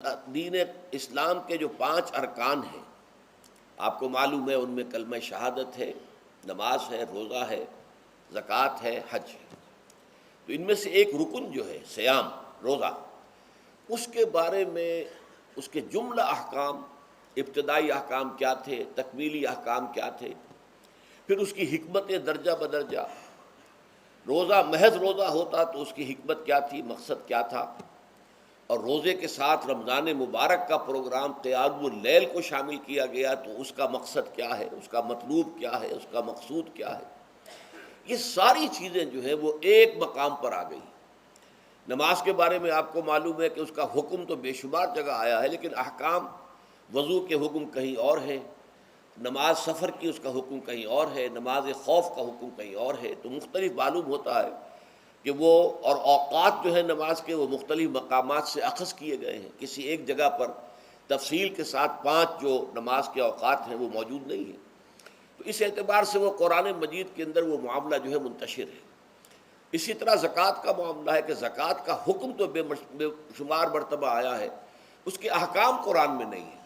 دین اسلام کے جو 5 ارکان ہیں، آپ کو معلوم ہے ان میں کلمہ شہادت ہے، نماز ہے، روزہ ہے، زکوٰۃ ہے، حج ہے۔ تو ان میں سے ایک رکن جو ہے صیام، روزہ، اس کے بارے میں اس کے جملہ احکام، ابتدائی احکام کیا تھے، تکمیلی احکام کیا تھے، پھر اس کی حکمت درجہ بدرجہ۔ روزہ محض روزہ ہوتا تو اس کی حکمت کیا تھی، مقصد کیا تھا، اور روزے کے ساتھ رمضان مبارک کا پروگرام قیام اللیل کو شامل کیا گیا تو اس کا مقصد کیا ہے، اس کا مطلوب کیا ہے، اس کا مقصود کیا ہے۔ یہ ساری چیزیں جو ہے وہ ایک مقام پر آ گئی۔ نماز کے بارے میں آپ کو معلوم ہے کہ اس کا حکم تو بے شمار جگہ آیا ہے، لیکن احکام، وضو کے حکم کہیں اور ہے، نماز سفر کی اس کا حکم کہیں اور ہے، نماز خوف کا حکم کہیں اور ہے، تو مختلف معلوم ہوتا ہے کہ وہ اور اوقات جو ہے نماز کے وہ مختلف مقامات سے اخذ کیے گئے ہیں۔ کسی ایک جگہ پر تفصیل کے ساتھ 5 جو نماز کے اوقات ہیں وہ موجود نہیں ہیں۔ تو اس اعتبار سے وہ قرآن مجید کے اندر وہ معاملہ جو ہے منتشر ہے۔ اسی طرح زکوٰۃ کا معاملہ ہے کہ زکوٰۃ کا حکم تو بے شمار مرتبہ آیا ہے، اس کے احکام قرآن میں نہیں ہیں۔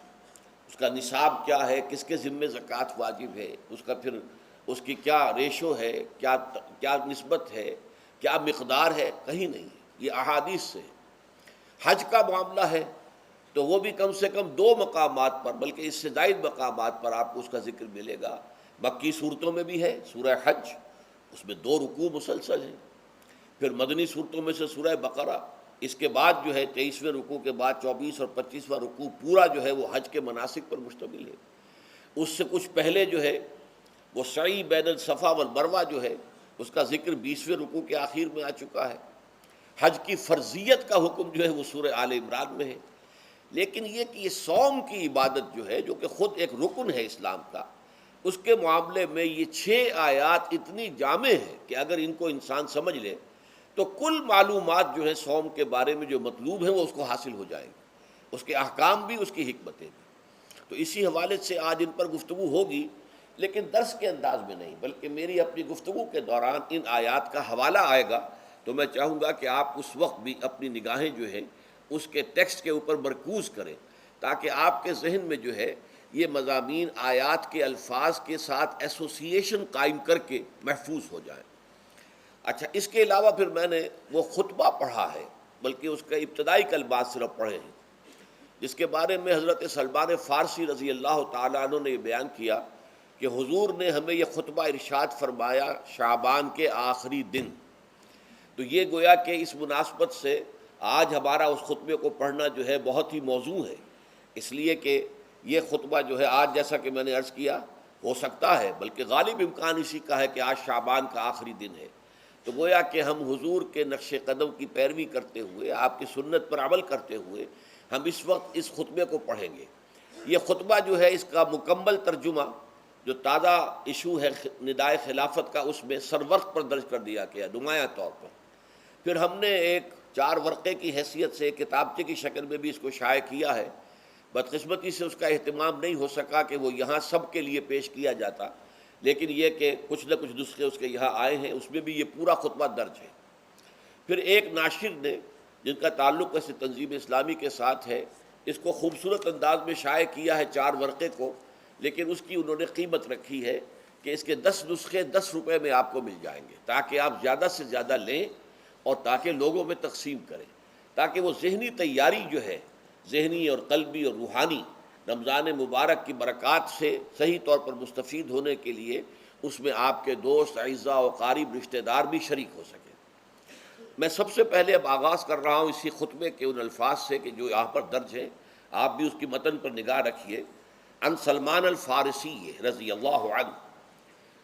اس کا نصاب کیا ہے، کس کے ذمے زکوٰۃ واجب ہے، اس کا پھر اس کی کیا ریشو ہے، کیا نسبت ہے، کیا مقدار ہے، کہیں نہیں ہے، یہ احادیث سے۔ حج کا معاملہ ہے تو وہ بھی کم سے کم 2 مقامات پر، بلکہ اس سے زائد مقامات پر آپ کو اس کا ذکر ملے گا۔ مکی صورتوں میں بھی ہے سورہ حج، اس میں 2 رکوع مسلسل ہیں۔ پھر مدنی صورتوں میں سے سورہ بقرہ، اس کے بعد جو ہے 23ویں رکوع کے بعد 24 اور 25واں رکوع پورا جو ہے وہ حج کے مناسک پر مشتمل ہے۔ اس سے کچھ پہلے جو ہے وہ سعی بین الصفا والمروہ جو ہے اس کا ذکر 20ویں رکوع کے آخر میں آ چکا ہے۔ حج کی فرضیت کا حکم جو ہے وہ سورہ آل عمران میں ہے۔ لیکن یہ کہ یہ صوم کی عبادت جو ہے، جو کہ خود ایک رکن ہے اسلام کا، اس کے معاملے میں یہ 6 آیات اتنی جامع ہیں کہ اگر ان کو انسان سمجھ لے تو کل معلومات جو ہے صوم کے بارے میں جو مطلوب ہیں وہ اس کو حاصل ہو جائیں گے، اس کے احکام بھی، اس کی حکمتیں بھی۔ تو اسی حوالے سے آج ان پر گفتگو ہوگی، لیکن درس کے انداز میں نہیں، بلکہ میری اپنی گفتگو کے دوران ان آیات کا حوالہ آئے گا تو میں چاہوں گا کہ آپ اس وقت بھی اپنی نگاہیں جو ہیں اس کے ٹیکسٹ کے اوپر مرکوز کریں، تاکہ آپ کے ذہن میں جو ہے یہ مضامین آیات کے الفاظ کے ساتھ ایسوسیشن قائم کر کے محفوظ ہو جائیں۔ اچھا، اس کے علاوہ پھر میں نے وہ خطبہ پڑھا ہے، بلکہ اس کے ابتدائی کلمات صرف پڑھے ہیں، جس کے بارے میں حضرت سلمان فارسی رضی اللہ تعالیٰ عنہ نے یہ بیان کیا کہ حضور نے ہمیں یہ خطبہ ارشاد فرمایا شعبان کے آخری دن۔ تو یہ گویا کہ اس مناسبت سے آج ہمارا اس خطبے کو پڑھنا جو ہے بہت ہی موزوں ہے، اس لیے کہ یہ خطبہ جو ہے آج، جیسا کہ میں نے عرض کیا، ہو سکتا ہے بلکہ غالب امکان اسی کا ہے کہ آج شعبان کا آخری دن ہے۔ تو گویا کہ ہم حضور کے نقش قدم کی پیروی کرتے ہوئے، آپ کی سنت پر عمل کرتے ہوئے ہم اس وقت اس خطبے کو پڑھیں گے۔ یہ خطبہ جو ہے اس کا مکمل ترجمہ جو تازہ ایشو ہے ندائے خلافت کا، اس میں سرورق پر درج کر دیا گیا نمایاں طور پر۔ پھر ہم نے ایک 4 ورقے کی حیثیت سے کتابچے کی شکل میں بھی اس کو شائع کیا ہے۔ بدقسمتی سے اس کا اہتمام نہیں ہو سکا کہ وہ یہاں سب کے لیے پیش کیا جاتا، لیکن یہ کہ کچھ نہ کچھ نسخے اس کے یہاں آئے ہیں، اس میں بھی یہ پورا خطبہ درج ہے۔ پھر ایک ناشر نے، جن کا تعلق ایسے تنظیم اسلامی کے ساتھ ہے، اس کو خوبصورت انداز میں شائع کیا ہے 4 ورقے کو، لیکن اس کی انہوں نے قیمت رکھی ہے کہ اس کے 10 نسخے 10 روپے میں آپ کو مل جائیں گے، تاکہ آپ زیادہ سے زیادہ لیں اور تاکہ لوگوں میں تقسیم کریں، تاکہ وہ ذہنی تیاری جو ہے، ذہنی اور قلبی اور روحانی، رمضان مبارک کی برکات سے صحیح طور پر مستفید ہونے کے لیے اس میں آپ کے دوست، اعزاء و قارب، رشتہ دار بھی شریک ہو سکیں۔ میں سب سے پہلے اب آغاز کر رہا ہوں اسی خطبے کے ان الفاظ سے کہ جو یہاں پر درج ہیں، آپ بھی اس کی متن پر نگاہ رکھیے۔ ان سلمان الفارسی رضی اللہ عنہ،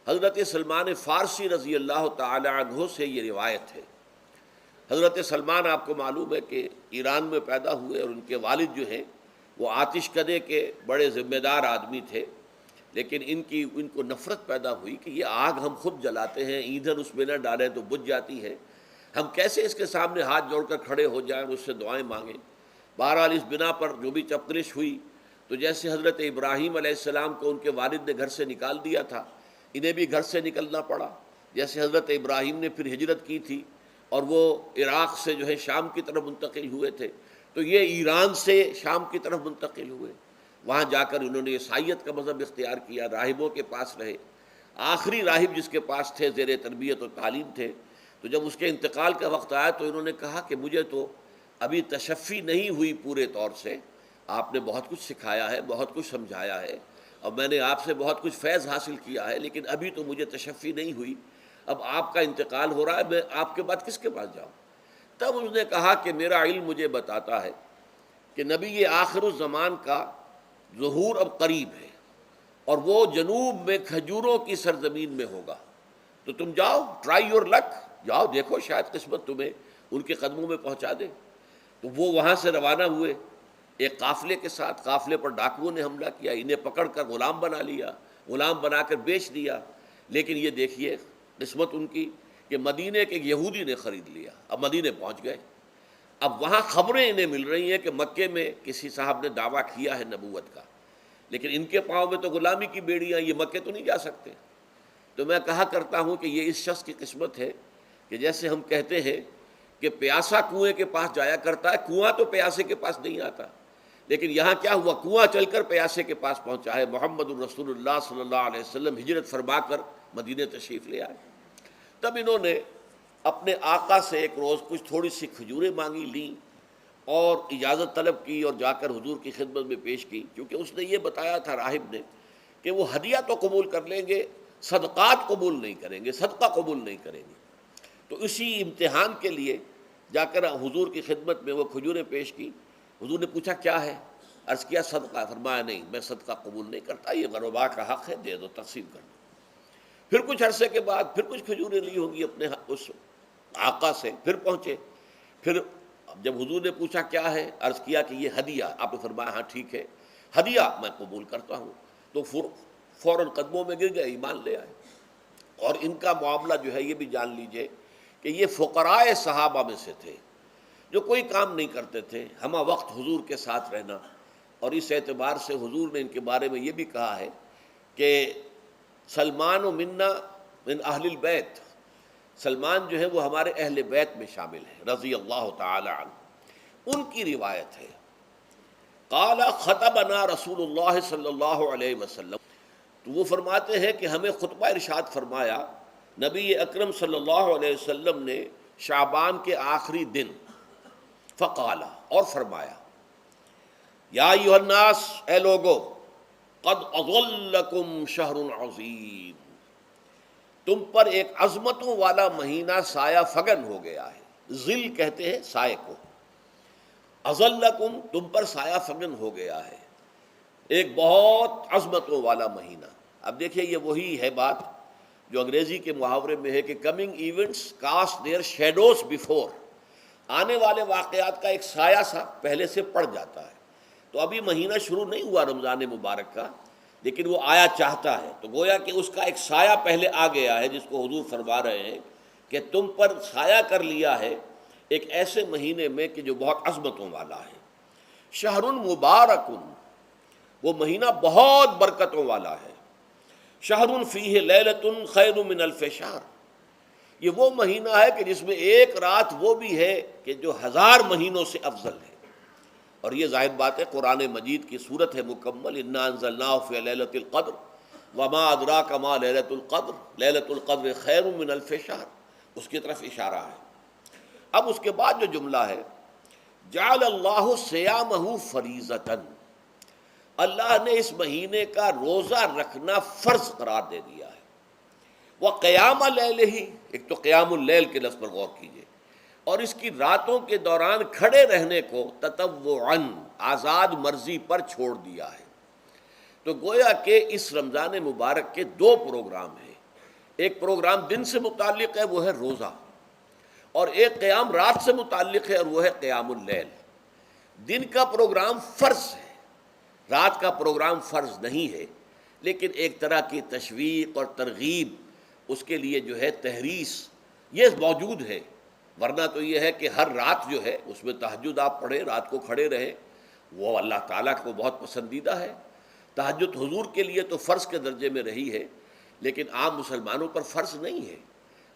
حضرت سلمان فارسی رضی اللہ تعالی عنہ سے یہ روایت ہے۔ حضرت سلمان آپ کو معلوم ہے کہ ایران میں پیدا ہوئے، اور ان کے والد جو ہیں وہ آتش کدے کے بڑے ذمہ دار آدمی تھے، لیکن ان کو نفرت پیدا ہوئی کہ یہ آگ ہم خود جلاتے ہیں، ایندھن اس میں نہ ڈالیں تو بجھ جاتی ہے، ہم کیسے اس کے سامنے ہاتھ جوڑ کر کھڑے ہو جائیں اور اس سے دعائیں مانگیں۔ بہرحال اس بنا پر جو بھی چپقلش ہوئی، تو جیسے حضرت ابراہیم علیہ السلام کو ان کے والد نے گھر سے نکال دیا تھا، انہیں بھی گھر سے نکلنا پڑا۔ جیسے حضرت ابراہیم نے پھر ہجرت کی تھی اور وہ عراق سے جو ہے شام کی طرف منتقل ہوئے تھے، تو تو یہ ایران سے شام کی طرف منتقل ہوئے، وہاں جا کر انہوں نے عیسائیت کا مذہب اختیار کیا، راہبوں کے پاس رہے۔ آخری راہب جس کے پاس تھے زیر تربیت و تعلیم تھے، تو جب اس کے انتقال کا وقت آیا تو انہوں نے کہا کہ مجھے تو ابھی تشفی نہیں ہوئی پورے طور سے، آپ نے بہت کچھ سکھایا ہے، بہت کچھ سمجھایا ہے، اور میں نے آپ سے بہت کچھ فیض حاصل کیا ہے، لیکن ابھی تو مجھے تشفی نہیں ہوئی، اب آپ کا انتقال ہو رہا ہے، میں آپ کے بعد کس کے پاس جاؤں؟ تب اس نے کہا کہ میرا علم مجھے بتاتا ہے کہ نبی یہ آخر الزمان کا ظہور اب قریب ہے، اور وہ جنوب میں کھجوروں کی سرزمین میں ہوگا، تو تم جاؤ، ٹرائی یور لک، جاؤ دیکھو شاید قسمت تمہیں ان کے قدموں میں پہنچا دے۔ تو وہ وہاں سے روانہ ہوئے ایک قافلے کے ساتھ، قافلے پر ڈاکوؤں نے حملہ کیا، انہیں پکڑ کر غلام بنا لیا، غلام بنا کر بیچ دیا، لیکن یہ دیکھیے قسمت ان کی کہ مدینے کے ایک یہودی نے خرید لیا، اب مدینے پہنچ گئے۔ اب وہاں خبریں انہیں مل رہی ہیں کہ مکے میں کسی صاحب نے دعویٰ کیا ہے نبوت کا، لیکن ان کے پاؤں میں تو غلامی کی بیڑیاں، یہ مکے تو نہیں جا سکتے۔ تو میں کہا کرتا ہوں کہ یہ اس شخص کی قسمت ہے کہ جیسے ہم کہتے ہیں کہ پیاسا کنویں کے پاس جایا کرتا ہے، کنواں تو پیاسے کے پاس نہیں آتا، لیکن یہاں کیا ہوا، کنواں چل کر پیاسے کے پاس پہنچا ہے۔ محمد الرسول اللہ صلی اللہ علیہ وسلم ہجرت فرما کر مدینہ تشریف لے آئے۔ تب انہوں نے اپنے آقا سے ایک روز کچھ تھوڑی سی کھجوریں مانگی، لیں اور اجازت طلب کی اور جا کر حضور کی خدمت میں پیش کی، کیونکہ اس نے یہ بتایا تھا راہب نے کہ وہ ہدیہ تو قبول کر لیں گے، صدقات قبول نہیں کریں گے، صدقہ قبول نہیں کریں گے۔ تو اسی امتحان کے لیے جا کر حضور کی خدمت میں وہ کھجوریں پیش کی۔ حضور نے پوچھا کیا ہے؟ عرض کیا صدقہ، فرمایا نہیں میں صدقہ قبول نہیں کرتا، یہ غربا کا حق ہے، دے دو، تقسیم کر دو۔ پھر کچھ عرصے کے بعد پھر کچھ کھجوریں لی ہوں گی اپنے اس آقا سے، پھر پہنچے، پھر جب حضور نے پوچھا کیا ہے، عرض کیا کہ یہ ہدیہ، آپ نے فرمایا ہاں ٹھیک ہے، ہدیہ میں قبول کرتا ہوں۔ تو فوراً قدموں میں گر گئے، ایمان لے آئے۔ اور ان کا معاملہ جو ہے یہ بھی جان لیجئے کہ یہ فقراء صحابہ میں سے تھے جو کوئی کام نہیں کرتے تھے، ہمہ وقت حضور کے ساتھ رہنا، اور اس اعتبار سے حضور نے ان کے بارے میں یہ بھی کہا ہے کہ سلمان و منا من اہل البیت، سلمان جو ہے وہ ہمارے اہل بیت میں شامل ہے رضی اللہ تعالی عنہ۔ ان کی روایت ہے قال خطبنا رسول اللہ صلی اللہ علیہ وسلم، تو وہ فرماتے ہیں کہ ہمیں خطبہ ارشاد فرمایا نبی اکرم صلی اللہ علیہ وسلم نے شعبان کے آخری دن، فقال، اور فرمایا یا ایھا الناس، اے لوگو، قد اظلکم شہر عظیم، تم پر ایک عظمتوں والا مہینہ سایہ فگن ہو گیا ہے۔ ظل کہتے ہیں سائے کو، اظلکم تم پر سایہ فگن ہو گیا ہے، ایک بہت عظمتوں والا مہینہ۔ اب دیکھیے یہ وہی ہے بات جو انگریزی کے محاورے میں ہے کہ coming events cast their shadows before, آنے والے واقعات کا ایک سایہ سا پہلے سے پڑ جاتا ہے۔ تو ابھی مہینہ شروع نہیں ہوا رمضان مبارک کا، لیکن وہ آیا چاہتا ہے، تو گویا کہ اس کا ایک سایہ پہلے آ گیا ہے، جس کو حضور فرما رہے ہیں کہ تم پر سایہ کر لیا ہے ایک ایسے مہینے میں کہ جو بہت عظمتوں والا ہے۔ شہر مبارک، وہ مہینہ بہت برکتوں والا ہے۔ شہر فیہ لیلۃ خیر من الف شہر، یہ وہ مہینہ ہے کہ جس میں ایک رات وہ بھی ہے کہ جو 1000 مہینوں سے افضل ہے۔ اور یہ ظاہر بات ہے قرآن مجید کی صورت ہے مکمل، انا انزلناہ فی لیلۃ القدر وما ادراک ما لیلۃ القدر لیلۃ القدر خیر من الف شہر، اس کی طرف اشارہ ہے۔ اب اس کے بعد جو جملہ ہے جعل اللہ صیامہ فریضۃ، اللہ نے اس مہینے کا روزہ رکھنا فرض قرار دے دیا ہے۔ وقیام لیلہ، ایک تو قیام اللیل کے لفظ پر غور کیجیے، اور اس کی راتوں کے دوران کھڑے رہنے کو تطوعاً، آزاد مرضی پر چھوڑ دیا ہے۔ تو گویا کہ اس رمضان مبارک کے 2 پروگرام ہیں، ایک پروگرام دن سے متعلق ہے وہ ہے روزہ، اور ایک قیام رات سے متعلق ہے اور وہ ہے قیام اللیل۔ دن کا پروگرام فرض ہے، رات کا پروگرام فرض نہیں ہے، لیکن ایک طرح کی تشویق اور ترغیب، اس کے لیے جو ہے تحریص، یہ موجود ہے۔ ورنہ تو یہ ہے کہ ہر رات جو ہے اس میں تہجد آپ پڑھیں، رات کو کھڑے رہیں، وہ اللہ تعالیٰ کو بہت پسندیدہ ہے۔ تہجد حضور کے لیے تو فرض کے درجے میں رہی ہے، لیکن عام مسلمانوں پر فرض نہیں ہے۔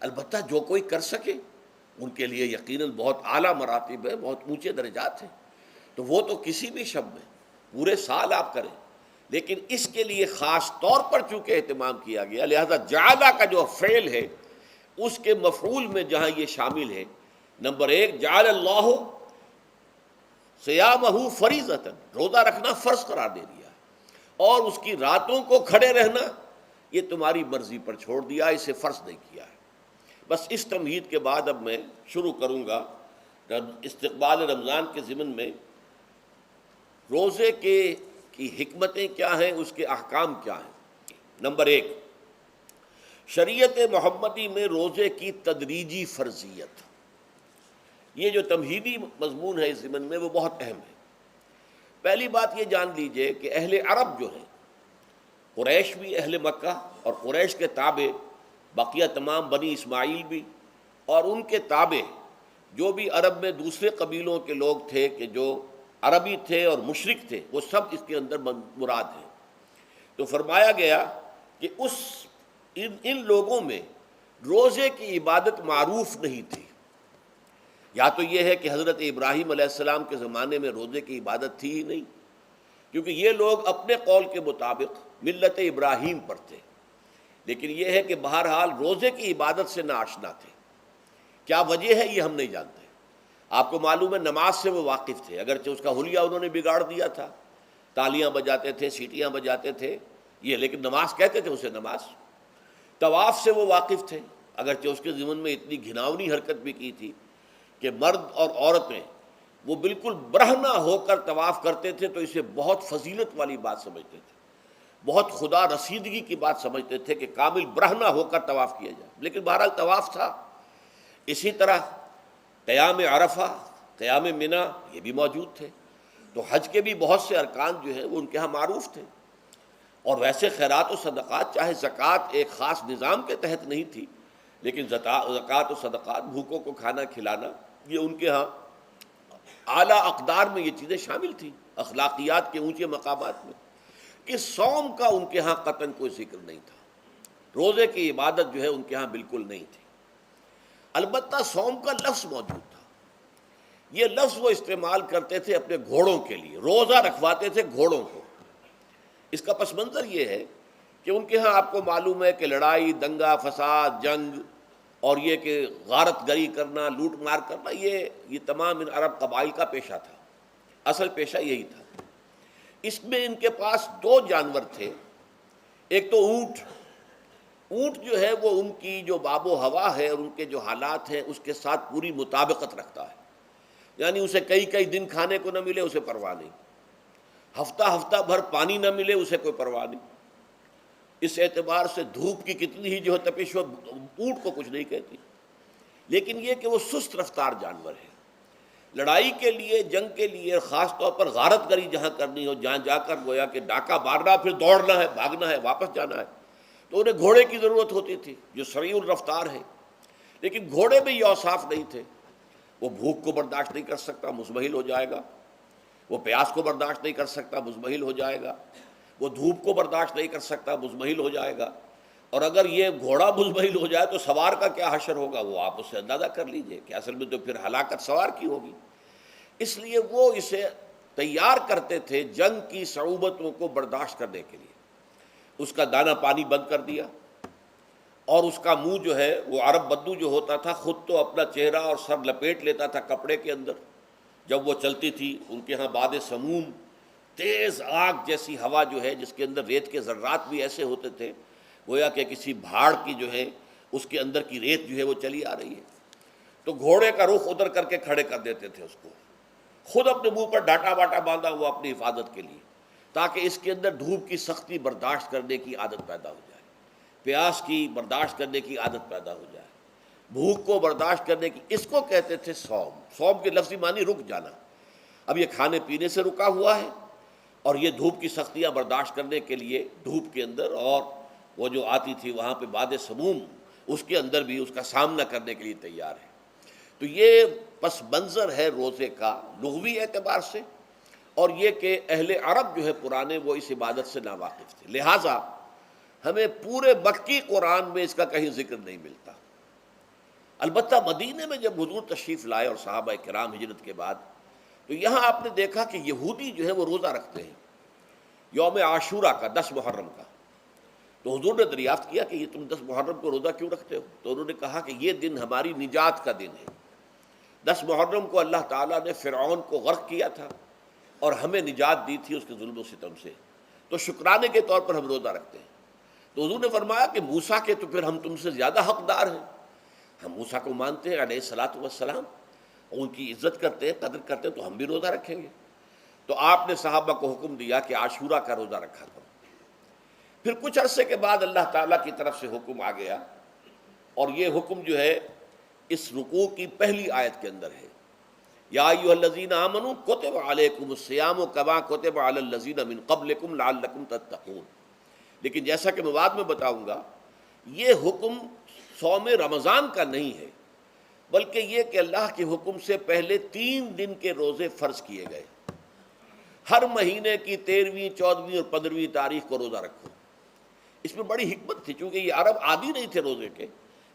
البتہ جو کوئی کر سکے ان کے لیے یقیناً بہت اعلیٰ مراتب ہے، بہت اونچے درجات ہیں۔ تو وہ تو کسی بھی شب میں پورے سال آپ کریں، لیکن اس کے لیے خاص طور پر چونکہ اہتمام کیا گیا، لہذا جعلہ کا جو فعل ہے اس کے مفعول میں جہاں یہ شامل ہے، نمبر ایک جعل اللہ صیامہ فریضۃ، روزہ رکھنا فرض قرار دے دیا، اور اس کی راتوں کو کھڑے رہنا یہ تمہاری مرضی پر چھوڑ دیا، اسے فرض نہیں کیا ہے۔ بس اس تمہید کے بعد اب میں شروع کروں گا استقبال رمضان کے ضمن میں روزے کی حکمتیں کیا ہیں، اس کے احکام کیا ہیں۔ نمبر ایک، شریعت محمدی میں روزے کی تدریجی فرضیت، یہ جو تمہیدی مضمون ہے اس ضمن میں وہ بہت اہم ہے۔ پہلی بات یہ جان لیجئے کہ اہل عرب جو ہیں، قریش بھی، اہل مکہ اور قریش کے تابع بقیہ تمام بنی اسماعیل بھی، اور ان کے تابع جو بھی عرب میں دوسرے قبیلوں کے لوگ تھے کہ جو عربی تھے اور مشرک تھے، وہ سب اس کے اندر مراد ہیں۔ تو فرمایا گیا کہ ان لوگوں میں روزے کی عبادت معروف نہیں تھی۔ یا تو یہ ہے کہ حضرت ابراہیم علیہ السلام کے زمانے میں روزے کی عبادت تھی ہی نہیں، کیونکہ یہ لوگ اپنے قول کے مطابق ملت ابراہیم پر تھے، لیکن یہ ہے کہ بہرحال روزے کی عبادت سے ناآشنا تھے۔ کیا وجہ ہے یہ ہم نہیں جانتے۔ آپ کو معلوم ہے نماز سے وہ واقف تھے، اگرچہ اس کا حلیہ انہوں نے بگاڑ دیا تھا، تالیاں بجاتے تھے، سیٹیاں بجاتے تھے یہ، لیکن نماز کہتے تھے اسے نماز۔ طواف سے وہ واقف تھے، اگرچہ اس کے ضمن میں اتنی گھناؤنی حرکت بھی کی تھی کہ مرد اور عورتیں وہ بالکل برہنہ ہو کر طواف کرتے تھے، تو اسے بہت فضیلت والی بات سمجھتے تھے، بہت خدا رسیدگی کی بات سمجھتے تھے کہ کامل برہنہ ہو کر طواف کیا جائے، لیکن بہرحال طواف تھا۔ اسی طرح قیام عرفہ، قیام منی یہ بھی موجود تھے۔ تو حج کے بھی بہت سے ارکان جو ہیں وہ ان کے ہاں معروف تھے، اور ویسے خیرات و صدقات، چاہے زکوٰۃ ایک خاص نظام کے تحت نہیں تھی، لیکن زکوٰۃ و صدقات، بھوکوں کو کھانا کھلانا، یہ ان کے ہاں اعلیٰ اقدار میں یہ چیزیں شامل تھیں، اخلاقیات کے اونچے مقامات میں۔ کہ صوم کا ان کے ہاں قطعاً کوئی ذکر نہیں تھا، روزے کی عبادت جو ہے ان کے ہاں بالکل نہیں تھی۔ البتہ صوم کا لفظ موجود تھا، یہ لفظ وہ استعمال کرتے تھے اپنے گھوڑوں کے لیے، روزہ رکھواتے تھے گھوڑوں کو۔ اس کا پس منظر یہ ہے کہ ان کے ہاں آپ کو معلوم ہے کہ لڑائی، دنگا فساد، جنگ، اور یہ کہ غارت گری کرنا، لوٹ مار کرنا، یہ تمام ان عرب قبائل کا پیشہ تھا، اصل پیشہ یہی تھا۔ اس میں ان کے پاس دو جانور تھے، ایک تو اونٹ۔ اونٹ جو ہے وہ ان کی جو آب و ہوا ہے اور ان کے جو حالات ہیں اس کے ساتھ پوری مطابقت رکھتا ہے، یعنی اسے کئی دن کھانے کو نہ ملے اسے پرواہ نہیں، ہفتہ بھر پانی نہ ملے اسے کوئی پرواہ نہیں۔ اس اعتبار سے دھوپ کی کتنی ہی جو ہے تپش ہو، اونٹ کو کچھ نہیں کہتی، لیکن یہ کہ وہ سست رفتار جانور ہے۔ لڑائی کے لیے، جنگ کے لیے، خاص طور پر غارت گری جہاں کرنی ہو، جہاں جا کر گویا کہ ڈاکہ مارنا، پھر دوڑنا ہے، بھاگنا ہے، واپس جانا ہے، تو انہیں گھوڑے کی ضرورت ہوتی تھی جو سریع الرفتار ہے، لیکن گھوڑے میں یہ اوصاف نہیں تھے۔ وہ بھوک کو برداشت نہیں کر سکتا، مزمحل ہو جائے گا، وہ پیاس کو برداشت نہیں کر سکتا، مزمحل ہو جائے گا، وہ دھوپ کو برداشت نہیں کر سکتا، مزمحل ہو جائے گا، اور اگر یہ گھوڑا مزمحل ہو جائے تو سوار کا کیا حشر ہوگا، وہ آپ اس سے اندازہ کر لیجئے کہ اصل میں تو پھر ہلاکت سوار کی ہوگی۔ اس لیے وہ اسے تیار کرتے تھے جنگ کی صعوبتوں کو برداشت کرنے کے لیے۔ اس کا دانہ پانی بند کر دیا، اور اس کا منہ جو ہے وہ عرب بدو جو ہوتا تھا خود تو اپنا چہرہ اور سر لپیٹ لیتا تھا کپڑے کے اندر، جب وہ چلتی تھی ان کے ہاں باد سموم، تیز آگ جیسی ہوا جو ہے جس کے اندر ریت کے ذرات بھی ایسے ہوتے تھے گویا کہ کسی بھاڑ کی جو ہے اس کے اندر کی ریت جو ہے وہ چلی آ رہی ہے، تو گھوڑے کا رخ ادھر کر کے کھڑے کر دیتے تھے اس کو، خود اپنے منہ پر ڈاٹا واٹا باندھا ہوا اپنی حفاظت کے لیے، تاکہ اس کے اندر دھوپ کی سختی برداشت کرنے کی عادت پیدا ہو جائے، پیاس کی برداشت کرنے کی عادت پیدا ہو جائے، بھوک کو برداشت کرنے کی۔ اس کو کہتے تھے صوم۔ صوم کے لفظی معنی رک جانا۔ اب یہ کھانے پینے سے رکا ہوا ہے، اور یہ دھوپ کی سختیاں برداشت کرنے کے لیے دھوپ کے اندر، اور وہ جو آتی تھی وہاں پہ باد سموم، اس کے اندر بھی اس کا سامنا کرنے کے لیے تیار ہے۔ تو یہ پس منظر ہے روزے کا لغوی اعتبار سے، اور یہ کہ اہل عرب جو ہے پرانے وہ اس عبادت سے ناواقف تھے، لہٰذا ہمیں پورے مکی قرآن میں اس کا کہیں ذکر نہیں ملتا۔ البتہ مدینے میں جب حضور تشریف لائے اور صحابہ کرام ہجرت کے بعد، تو یہاں آپ نے دیکھا کہ یہودی جو ہے وہ روزہ رکھتے ہیں یوم عاشورہ کا، 10 محرم کا. تو حضور نے دریافت کیا کہ یہ تم 10 محرم کو روزہ کیوں رکھتے ہو؟ تو انہوں نے کہا کہ یہ دن ہماری نجات کا دن ہے. 10 محرم کو اللہ تعالیٰ نے فرعون کو غرق کیا تھا اور ہمیں نجات دی تھی اس کے ظلم و ستم سے، تو شکرانے کے طور پر ہم روزہ رکھتے ہیں. تو حضور نے فرمایا کہ موسیٰ کے تو پھر ہم تم سے زیادہ حقدار ہیں، ہم موسیٰ کو مانتے ہیں علیہ الصلاۃ والسلام، ان کی عزت کرتے ہیں، قدر کرتے ہیں، تو ہم بھی روزہ رکھیں گے. تو آپ نے صحابہ کو حکم دیا کہ عاشورہ کا روزہ رکھا کرو. پھر کچھ عرصے کے بعد اللہ تعالیٰ کی طرف سے حکم آ گیا، اور یہ حکم جو ہے اس رکوع کی پہلی آیت کے اندر ہے، یا ایھا الذین آمنوا کتب علیکم الصیام کما کتب علی الذین من قبلکم لعلکم تتقون. لیکن جیسا کہ میں بعد میں بتاؤں گا، یہ حکم صوم رمضان کا نہیں ہے، بلکہ یہ کہ اللہ کے حکم سے پہلے 3 دن کے روزے فرض کیے گئے. ہر مہینے کی 13ویں، 14ویں اور 15ویں تاریخ کو روزہ رکھو. اس میں بڑی حکمت تھی، چونکہ یہ عرب عادی نہیں تھے روزے کے،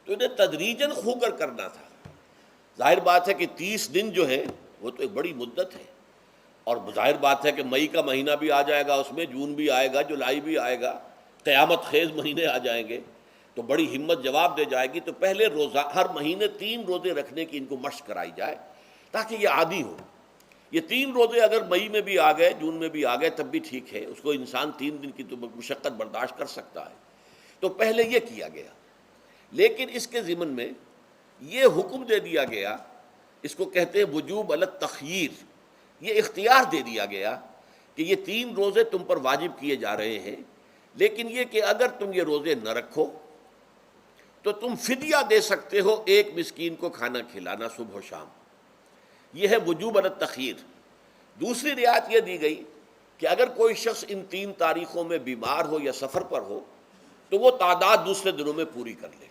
تو انہیں تدریجاً خوگر کرنا تھا. ظاہر بات ہے کہ 30 دن جو ہے وہ تو ایک بڑی مدت ہے، اور ظاہر بات ہے کہ مئی کا مہینہ بھی آ جائے گا، اس میں جون بھی آئے گا، جولائی بھی آئے گا، قیامت خیز مہینے آ جائیں گے، تو بڑی ہمت جواب دے جائے گی. تو پہلے روزہ ہر مہینے 3 روزے رکھنے کی ان کو مشق کرائی جائے تاکہ یہ عادی ہو. یہ 3 روزے اگر مئی میں بھی آ گئے، جون میں بھی آ گئے، تب بھی ٹھیک ہے، اس کو انسان 3 دن کی تو مشقت برداشت کر سکتا ہے. تو پہلے یہ کیا گیا، لیکن اس کے ضمن میں یہ حکم دے دیا گیا، اس کو کہتے ہیں وجوب علی التخییر. یہ اختیار دے دیا گیا کہ یہ 3 روزے تم پر واجب کیے جا رہے ہیں، لیکن یہ کہ اگر تم یہ روزے نہ رکھو تو تم فدیہ دے سکتے ہو، 1 مسکین کو کھانا کھلانا صبح و شام. یہ ہے وجوب علی التخییر. دوسری رعایت یہ دی گئی کہ اگر کوئی شخص ان 3 تاریخوں میں بیمار ہو یا سفر پر ہو تو وہ تعداد دوسرے دنوں میں پوری کر لے.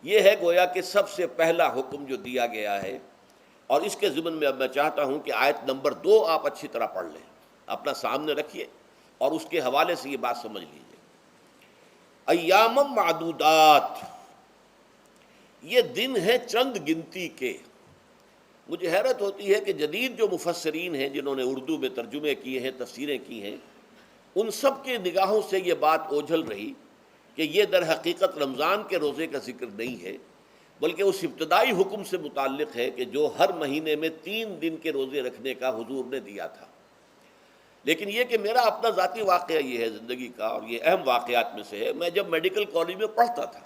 یہ ہے گویا کہ سب سے پہلا حکم جو دیا گیا ہے. اور اس کے ضمن میں اب میں چاہتا ہوں کہ آیت نمبر 2 آپ اچھی طرح پڑھ لیں، اپنا سامنے رکھیے اور اس کے حوالے سے یہ بات سمجھ لیجیے. ایام معدودات، یہ دن ہیں چند گنتی کے. مجھے حیرت ہوتی ہے کہ جدید جو مفسرین ہیں جنہوں نے اردو میں ترجمے کیے ہیں، تفسیریں کی ہیں، ان سب کے نگاہوں سے یہ بات اوجھل رہی کہ یہ در حقیقت رمضان کے روزے کا ذکر نہیں ہے، بلکہ اس ابتدائی حکم سے متعلق ہے کہ جو ہر مہینے میں 3 دن کے روزے رکھنے کا حضور نے دیا تھا. لیکن یہ کہ میرا اپنا ذاتی واقعہ یہ ہے زندگی کا، اور یہ اہم واقعات میں سے ہے. میں جب میڈیکل کالج میں پڑھتا تھا،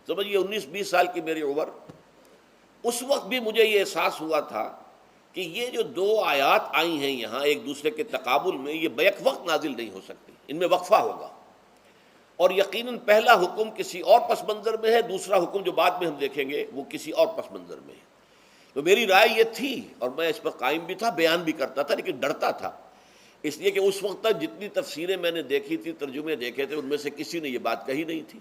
سمجھیے 19-20 سال کی میری عمر، اس وقت بھی مجھے یہ احساس ہوا تھا کہ یہ جو 2 آیات آئی ہیں یہاں ایک دوسرے کے تقابل میں، یہ بیک وقت نازل نہیں ہو سکتی، ان میں وقفہ ہوگا. اور یقیناً پہلا حکم کسی اور پس منظر میں ہے، دوسرا حکم جو بعد میں ہم دیکھیں گے وہ کسی اور پس منظر میں ہے. تو میری رائے یہ تھی، اور میں اس پر قائم بھی تھا، بیان بھی کرتا تھا، لیکن ڈرتا تھا، اس لیے کہ اس وقت تک جتنی تفسیریں میں نے دیکھی تھی، ترجمے دیکھے تھے، ان میں سے کسی نے یہ بات کہی نہیں تھی.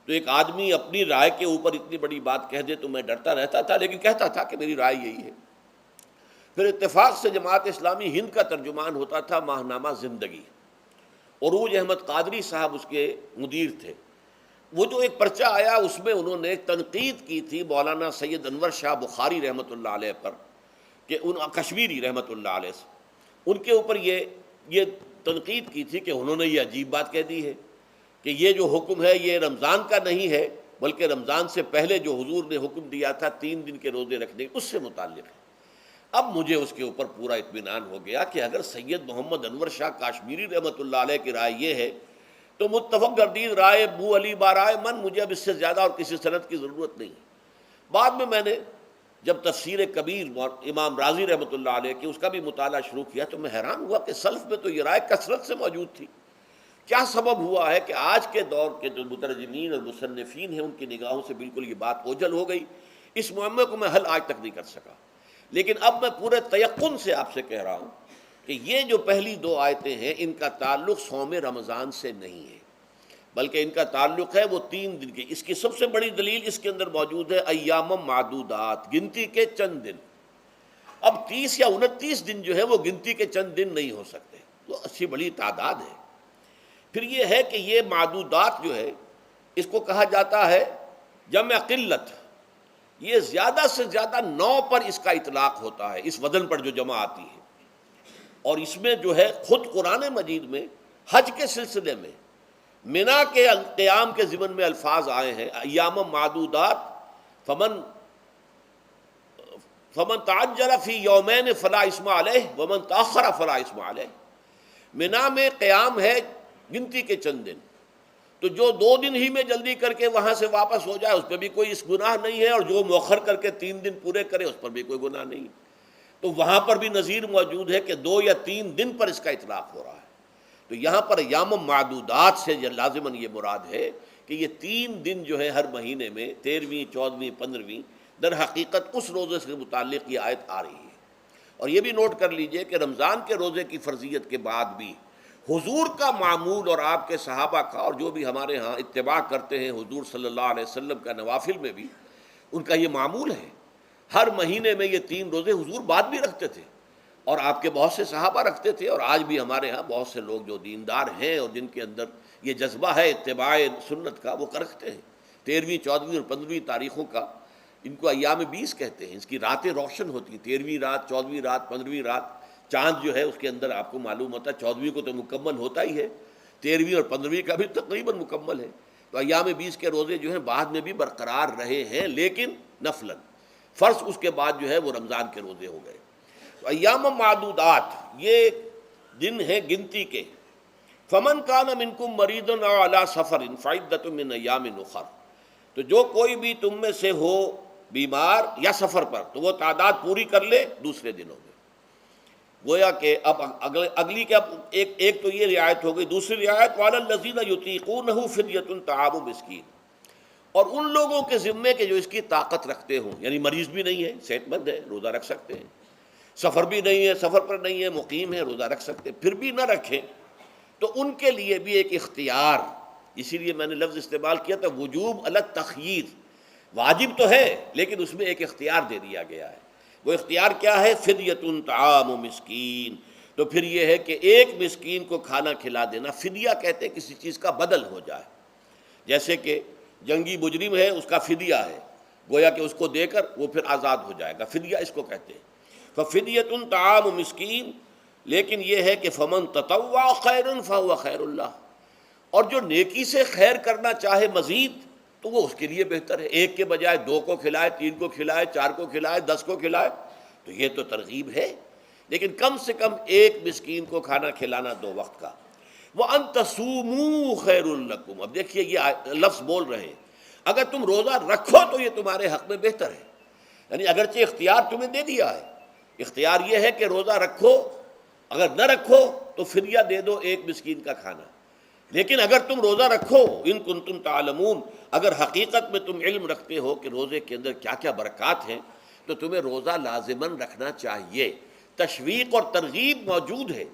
تو ایک آدمی اپنی رائے کے اوپر اتنی بڑی بات کہہ دے تو میں ڈرتا رہتا تھا، لیکن کہتا تھا کہ میری رائے یہی ہے. پھر اتفاق سے جماعت اسلامی ہند کا ترجمان ہوتا تھا ماہنامہ زندگی، عروج احمد قادری صاحب اس کے مدیر تھے. وہ جو ایک پرچہ آیا اس میں انہوں نے تنقید کی تھی مولانا سید انور شاہ بخاری رحمۃ اللہ علیہ پر، کہ کشمیری رحمۃ اللہ علیہ سے ان کے اوپر یہ تنقید کی تھی کہ انہوں نے یہ عجیب بات کہہ دی ہے کہ یہ جو حکم ہے یہ رمضان کا نہیں ہے، بلکہ رمضان سے پہلے جو حضور نے حکم دیا تھا 3 دن کے روزے رکھنے اس سے متعلق ہے. اب مجھے اس کے اوپر پورا اطمینان ہو گیا کہ اگر سید محمد انور شاہ کاشمیری رحمۃ اللہ علیہ کی رائے یہ ہے تو متفق گردید رائے بو علی بارائے من، مجھے اب اس سے زیادہ اور کسی سند کی ضرورت نہیں. بعد میں نے جب تفسیر کبیر امام رازی رحمۃ اللہ علیہ کی اس کا بھی مطالعہ شروع کیا تو میں حیران ہوا کہ سلف میں تو یہ رائے کثرت سے موجود تھی. کیا سبب ہوا ہے کہ آج کے دور کے جو مترجمین اور مصنفین ہیں ان کی نگاہوں سے بالکل یہ بات اوجھل ہو گئی؟ اس معاملے کو میں حل آج تک نہیں کر سکا. لیکن اب میں پورے تیقن سے آپ سے کہہ رہا ہوں کہ یہ جو پہلی 2 آیتیں ہیں ان کا تعلق صوم رمضان سے نہیں ہے، بلکہ ان کا تعلق ہے وہ 3 دن کی. اس کی سب سے بڑی دلیل اس کے اندر موجود ہے ایام معدودات، گنتی کے چند دن. اب 30 یا 29 دن جو ہے وہ گنتی کے چند دن نہیں ہو سکتے، وہ اچھی بڑی تعداد ہے. پھر یہ ہے کہ یہ معدودات جو ہے اس کو کہا جاتا ہے جمع قلت، یہ زیادہ سے زیادہ 9 پر اس کا اطلاق ہوتا ہے، اس وزن پر جو جمع آتی ہے، اور اس میں جو ہے خود قرآن مجید میں حج کے سلسلے میں منا کے قیام کے ضمن میں الفاظ آئے ہیں، ایام معدودات، فمن تعجل فی یومین فلا اسم علیہ ومن تاخر فلا اسم علیہ۔ منا میں قیام ہے گنتی کے چند دن، تو جو 2 دن ہی میں جلدی کر کے وہاں سے واپس ہو جائے اس پہ بھی کوئی اس گناہ نہیں ہے، اور جو مؤخر کر کے 3 دن پورے کرے اس پر بھی کوئی گناہ نہیں۔ تو وہاں پر بھی نظیر موجود ہے کہ 2 یا 3 دن پر اس کا اطلاق ہو رہا ہے۔ تو یہاں پر ایام معدودات سے لازماً یہ مراد ہے کہ یہ 3 دن جو ہے ہر مہینے میں 13ویں، 14ویں، 15ویں، در حقیقت اس روزے سے متعلق یہ آیت آ رہی ہے۔ اور یہ بھی نوٹ کر لیجئے کہ رمضان کے روزے کی فرضیت کے بعد بھی حضور کا معمول اور آپ کے صحابہ کا، اور جو بھی ہمارے ہاں اتباع کرتے ہیں حضور صلی اللہ علیہ وسلم کا نوافل میں بھی ان کا یہ معمول ہے۔ ہر مہینے میں یہ 3 روزے حضور بعد بھی رکھتے تھے، اور آپ کے بہت سے صحابہ رکھتے تھے، اور آج بھی ہمارے ہاں بہت سے لوگ جو دیندار ہیں اور جن کے اندر یہ جذبہ ہے اتباع سنت کا، وہ رکھتے ہیں۔ 13ویں، 14ویں اور 15ویں تاریخوں کا ان کو ایام 20 کہتے ہیں۔ اس کی راتیں روشن ہوتی ہیں، 13ویں رات، 14ویں رات، 15ویں رات۔ چاند جو ہے اس کے اندر آپ کو معلوم ہوتا ہے 14ویں کو تو مکمل ہوتا ہی ہے، 13ویں اور 15ویں کا بھی تقریباً مکمل ہے۔ تو ایام 20 کے روزے جو ہیں بعد میں بھی برقرار رہے ہیں، لیکن نفلاً، فرض اس کے بعد جو ہے وہ رمضان کے روزے ہو گئے۔ تو ایام معدودات یہ دن ہیں گنتی کے۔ فمن کان منکم مریض او علی سفر فعدۃ من ایام اخر، تو جو کوئی بھی تم میں سے ہو بیمار یا سفر پر تو وہ تعداد پوری کر لے دوسرے دنوں میں۔ گویا کہ اب اگلی کے اب ایک تو یہ رعایت ہو گئی، دوسری رعایت وعلی الذین یطیقونہ فدیۃ طعام مسکین، اور ان لوگوں کے ذمے کے جو اس کی طاقت رکھتے ہوں، یعنی مریض بھی نہیں ہے، صحت مند ہے، روزہ رکھ سکتے ہیں، سفر بھی نہیں ہے، سفر پر نہیں ہے، مقیم ہے، روزہ رکھ سکتے ہیں، پھر بھی نہ رکھیں تو ان کے لیے بھی ایک اختیار، اسی لیے میں نے لفظ استعمال کیا تھا وجوب علی التخییر، واجب تو ہے لیکن اس میں ایک اختیار دے دیا گیا ہے۔ وہ اختیار کیا ہے؟ فدیۃ طعام مسکین، تو پھر یہ ہے کہ ایک مسکین کو کھانا کھلا دینا۔ فدیہ کہتے ہیں کسی چیز کا بدل ہو جائے، جیسے کہ جنگی مجرم ہے اس کا فدیہ ہے، گویا کہ اس کو دے کر وہ پھر آزاد ہو جائے گا، فدیہ اس کو کہتے ہیں۔ ففدیۃ طعام مسکین، لیکن یہ ہے کہ فمن تطوع خیرا فہو خیر اللہ، اور جو نیکی سے خیر کرنا چاہے مزید تو وہ اس کے لیے بہتر ہے، ایک کے بجائے 2 کو کھلائے، 3 کو کھلائے، 4 کو کھلائے، 10 کو کھلائے، تو یہ تو ترغیب ہے، لیکن کم سے کم ایک مسکین کو کھانا کھلانا 2 وقت کا۔ وَأَن تَصُومُوا خَيْرٌ لَكُمْ، اب دیکھیے یہ لفظ بول رہے ہیں، اگر تم روزہ رکھو تو یہ تمہارے حق میں بہتر ہے، یعنی اگرچہ اختیار تمہیں دے دیا ہے، اختیار یہ ہے کہ روزہ رکھو، اگر نہ رکھو تو فدیہ دے دو ایک مسکین کا کھانا، لیکن اگر تم روزہ رکھو، ان کنتم تعلمون، اگر حقیقت میں تم علم رکھتے ہو کہ روزے کے اندر کیا کیا برکات ہیں، تو تمہیں روزہ لازماً رکھنا چاہیے۔ تشویق اور ترغیب موجود ہے،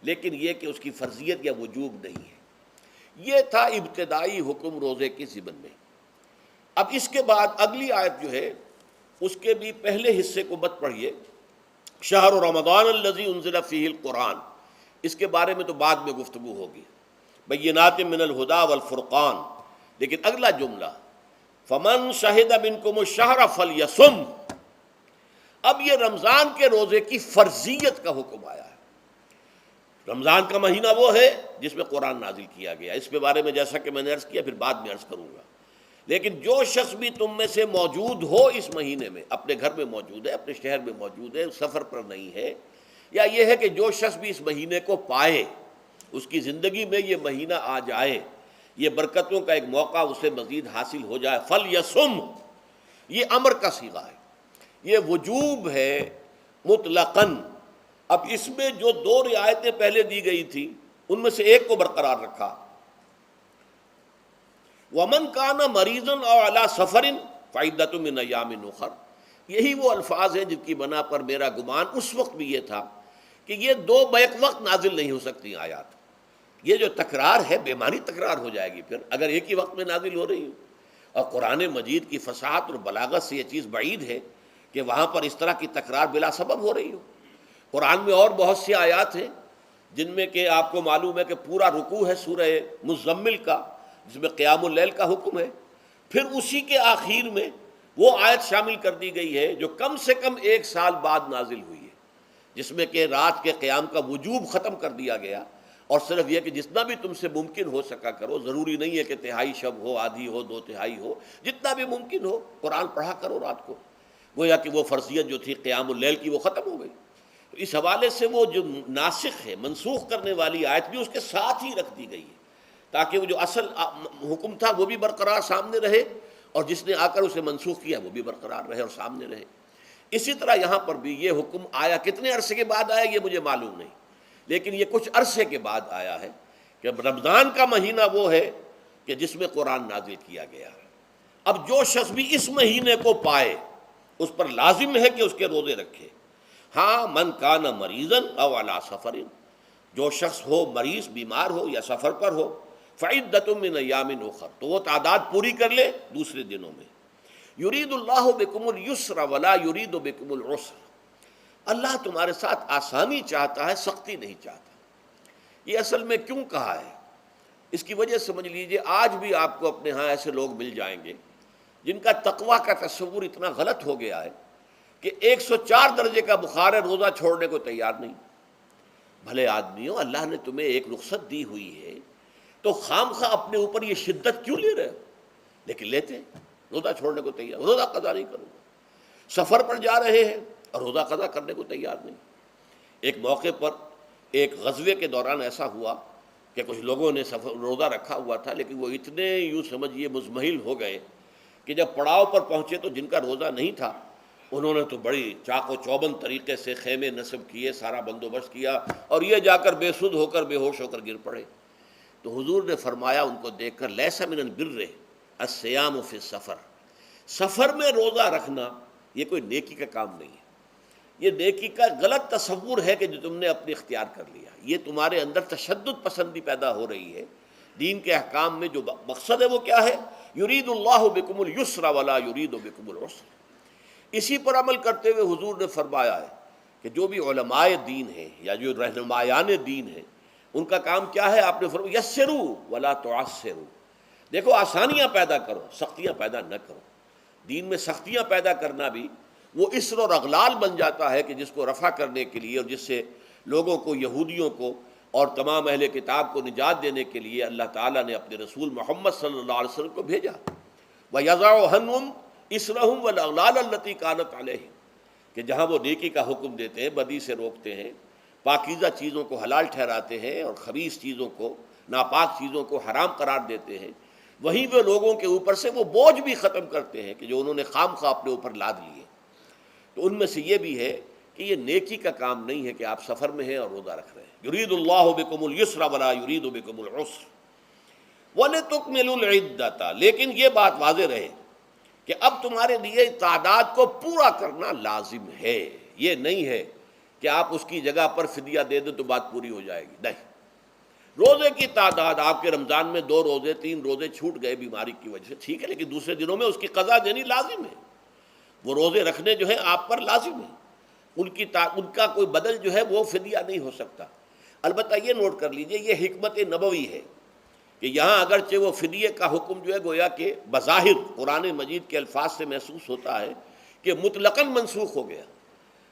لیکن یہ کہ اس کی فرضیت یا وجوب نہیں ہے۔ یہ تھا ابتدائی حکم روزے کے ضمن میں۔ اب اس کے بعد اگلی آیت جو ہے اس کے بھی پہلے حصے کو مت پڑھیے، شہر رمضان الذی انزل فیہ القرآن، اس کے بارے میں تو بعد میں گفتگو ہوگی، بینات من الہدی والفرقان، لیکن اگلا جملہ فمن شہد منکم الشہر فلیصم، اب یہ رمضان کے روزے کی فرضیت کا حکم آیا ہے۔ رمضان کا مہینہ وہ ہے جس میں قرآن نازل کیا گیا، اس کے بارے میں جیسا کہ میں نے عرض کیا پھر بعد میں عرض کروں گا، لیکن جو شخص بھی تم میں سے موجود ہو اس مہینے میں، اپنے گھر میں موجود ہے، اپنے شہر میں موجود ہے، سفر پر نہیں ہے، یا یہ ہے کہ جو شخص بھی اس مہینے کو پائے، اس کی زندگی میں یہ مہینہ آ جائے، یہ برکتوں کا ایک موقع اسے مزید حاصل ہو جائے، فلیصم، یہ امر کا صیغہ ہے، یہ وجوب ہے مطلقاً۔ اب اس میں جو 2 رعایتیں پہلے دی گئی تھی ان میں سے ایک کو برقرار رکھا، وَمَنْ كَانَ مَرِيضًا أَوْ عَلَى سَفَرٍ فَعِدَّةٌ مِّنْ أَيَّامٍ أُخَرَ، یہی وہ الفاظ ہیں جن کی بنا پر میرا گمان اس وقت بھی یہ تھا کہ یہ 2 بیک وقت نازل نہیں ہو سکتی آیات، یہ جو تکرار ہے بے معنی تکرار ہو جائے گی پھر اگر ایک ہی وقت میں نازل ہو رہی ہو، اور قرآن مجید کی فصاحت اور بلاغت سے یہ چیز بعید ہے کہ وہاں پر اس طرح کی تکرار بلا سبب ہو رہی ہو۔ قرآن میں اور بہت سی آیات ہیں جن میں کہ آپ کو معلوم ہے کہ پورا رکوع ہے سورہ مزمل کا، جس میں قیام اللیل کا حکم ہے، پھر اسی کے آخر میں وہ آیت شامل کر دی گئی ہے جو کم سے کم 1 سال بعد نازل ہوئی ہے، جس میں کہ رات کے قیام کا وجوب ختم کر دیا گیا، اور صرف یہ کہ جتنا بھی تم سے ممکن ہو سکا کرو، ضروری نہیں ہے کہ تہائی شب ہو، آدھی ہو، 2/3 ہو، جتنا بھی ممکن ہو قرآن پڑھا کرو رات کو، گویا کہ وہ فرضیت جو تھی قیام اللیل کی وہ ختم ہو گئی۔ تو اس حوالے سے وہ جو ناسخ ہے، منسوخ کرنے والی آیت بھی اس کے ساتھ ہی رکھ دی گئی ہے، تاکہ وہ جو اصل حکم تھا وہ بھی برقرار سامنے رہے، اور جس نے آ کر اسے منسوخ کیا وہ بھی برقرار رہے اور سامنے رہے۔ اسی طرح یہاں پر بھی یہ حکم آیا، کتنے عرصے کے بعد آیا یہ مجھے معلوم نہیں، لیکن یہ کچھ عرصے کے بعد آیا ہے کہ رمضان کا مہینہ وہ ہے کہ جس میں قرآن نازل کیا گیا ہے۔ اب جو شخص بھی اس مہینے کو پائے اس پر لازم ہے کہ اس کے روزے رکھے۔ ہاں، من کان مریضاً او علی سفر، جو شخص ہو مریض، بیمار ہو یا سفر پر ہو، فعدۃ من ایام اخر، تو وہ تعداد پوری کر لے دوسرے دنوں میں۔ یرید اللہ بکم الیسر ولا یرید بکم العسر، اللہ تمہارے ساتھ آسانی چاہتا ہے، سختی نہیں چاہتا۔ یہ اصل میں کیوں کہا ہے، اس کی وجہ سمجھ لیجئے۔ آج بھی آپ کو اپنے ہاں ایسے لوگ مل جائیں گے جن کا تقویٰ کا تصور اتنا غلط ہو گیا ہے کہ 104 درجے کا بخار ہے، روزہ چھوڑنے کو تیار نہیں۔ بھلے آدمیوں، اللہ نے تمہیں ایک رخصت دی ہوئی ہے تو خام خواہ اپنے اوپر یہ شدت کیوں لے رہے ہو؟ لیکن لیتے ہیں، روزہ چھوڑنے کو تیار، روزہ قضا نہیں کروں گا۔ سفر پر جا رہے ہیں اور روزہ قضا کرنے کو تیار نہیں۔ ایک موقع پر ایک غزوے کے دوران ایسا ہوا کہ کچھ لوگوں نے روزہ رکھا ہوا تھا، لیکن وہ اتنے یوں سمجھیے مزمحل ہو گئے کہ جب پڑاؤ پر پہنچے تو جن کا روزہ نہیں تھا انہوں نے تو بڑی چاق و چوبند طریقے سے خیمے نصب کیے، سارا بندوبست کیا، اور یہ جا کر بے سدھ ہو کر بے ہوش ہو کر گر پڑے۔ تو حضور نے فرمایا ان کو دیکھ کر، لیس من البر الصیام فی السفر، سفر میں روزہ رکھنا یہ کوئی نیکی کا کام نہیں ہے، یہ نیکی کا غلط تصور ہے کہ جو تم نے اپنے اختیار کر لیا۔ یہ تمہارے اندر تشدد پسندی پیدا ہو رہی ہے۔ دین کے احکام میں جو مقصد ہے وہ کیا ہے؟ یرید اللہ بکم الیسر ولا یرید بکم العسر۔ اسی پر عمل کرتے ہوئے حضور نے فرمایا ہے کہ جو بھی علماء دین ہیں یا جو رہنمایان دین ہیں ان کا کام کیا ہے؟ آپ نے فرمایا یسروا ولا تعسروا، دیکھو آسانیاں پیدا کرو، سختیاں پیدا نہ کرو۔ دین میں سختیاں پیدا کرنا بھی وہ اسر اور اغلال بن جاتا ہے کہ جس کو رفع کرنے کے لیے، اور جس سے لوگوں کو، یہودیوں کو اور تمام اہل کتاب کو نجات دینے کے لیے اللہ تعالیٰ نے اپنے رسول محمد صلی اللہ علیہ وسلم کو بھیجا۔ وَيَضَعُ عَنْهُمْ إِصْرَهُمْ وَالْأَغْلَالَ الَّتِي كَانَتْ عَلَيْهِمْ، کہ جہاں وہ نیکی کا حکم دیتے ہیں، بدی سے روکتے ہیں، پاکیزہ چیزوں کو حلال ٹھہراتے ہیں اور خبیث چیزوں کو، ناپاک چیزوں کو حرام قرار دیتے ہیں، وہیں وہ لوگوں کے اوپر سے وہ بوجھ بھی ختم کرتے ہیں کہ جو انہوں نے خام خواہ اپنے اوپر لاد لیے۔ تو ان میں سے یہ بھی ہے کہ یہ نیکی کا کام نہیں ہے کہ آپ سفر میں ہیں اور روزہ رکھ رہے ہیں۔ یرید اللہ بکم الیسر ولا یرید بکم العسر وَلِتُكْمِلُوا الْعِدَّةَ، لیکن یہ بات واضح رہے کہ اب تمہارے لیے تعداد کو پورا کرنا لازم ہے۔ یہ نہیں ہے کہ آپ اس کی جگہ پر فدیہ دے دیں تو بات پوری ہو جائے گی، نہیں۔ روزے کی تعداد، آپ کے رمضان میں 2 روزے 3 روزے چھوٹ گئے بیماری کی وجہ سے، ٹھیک ہے، لیکن دوسرے دنوں میں اس کی قضا دینی لازم ہے۔ وہ روزے رکھنے جو ہے آپ پر لازم ہے، ان کا کوئی بدل جو ہے وہ فدیہ نہیں ہو سکتا۔ البتہ یہ نوٹ کر لیجئے، یہ حکمت نبوی ہے کہ یہاں اگرچہ وہ فدیے کا حکم جو ہے گویا کہ بظاہر قرآن مجید کے الفاظ سے محسوس ہوتا ہے کہ مطلقاً منسوخ ہو گیا،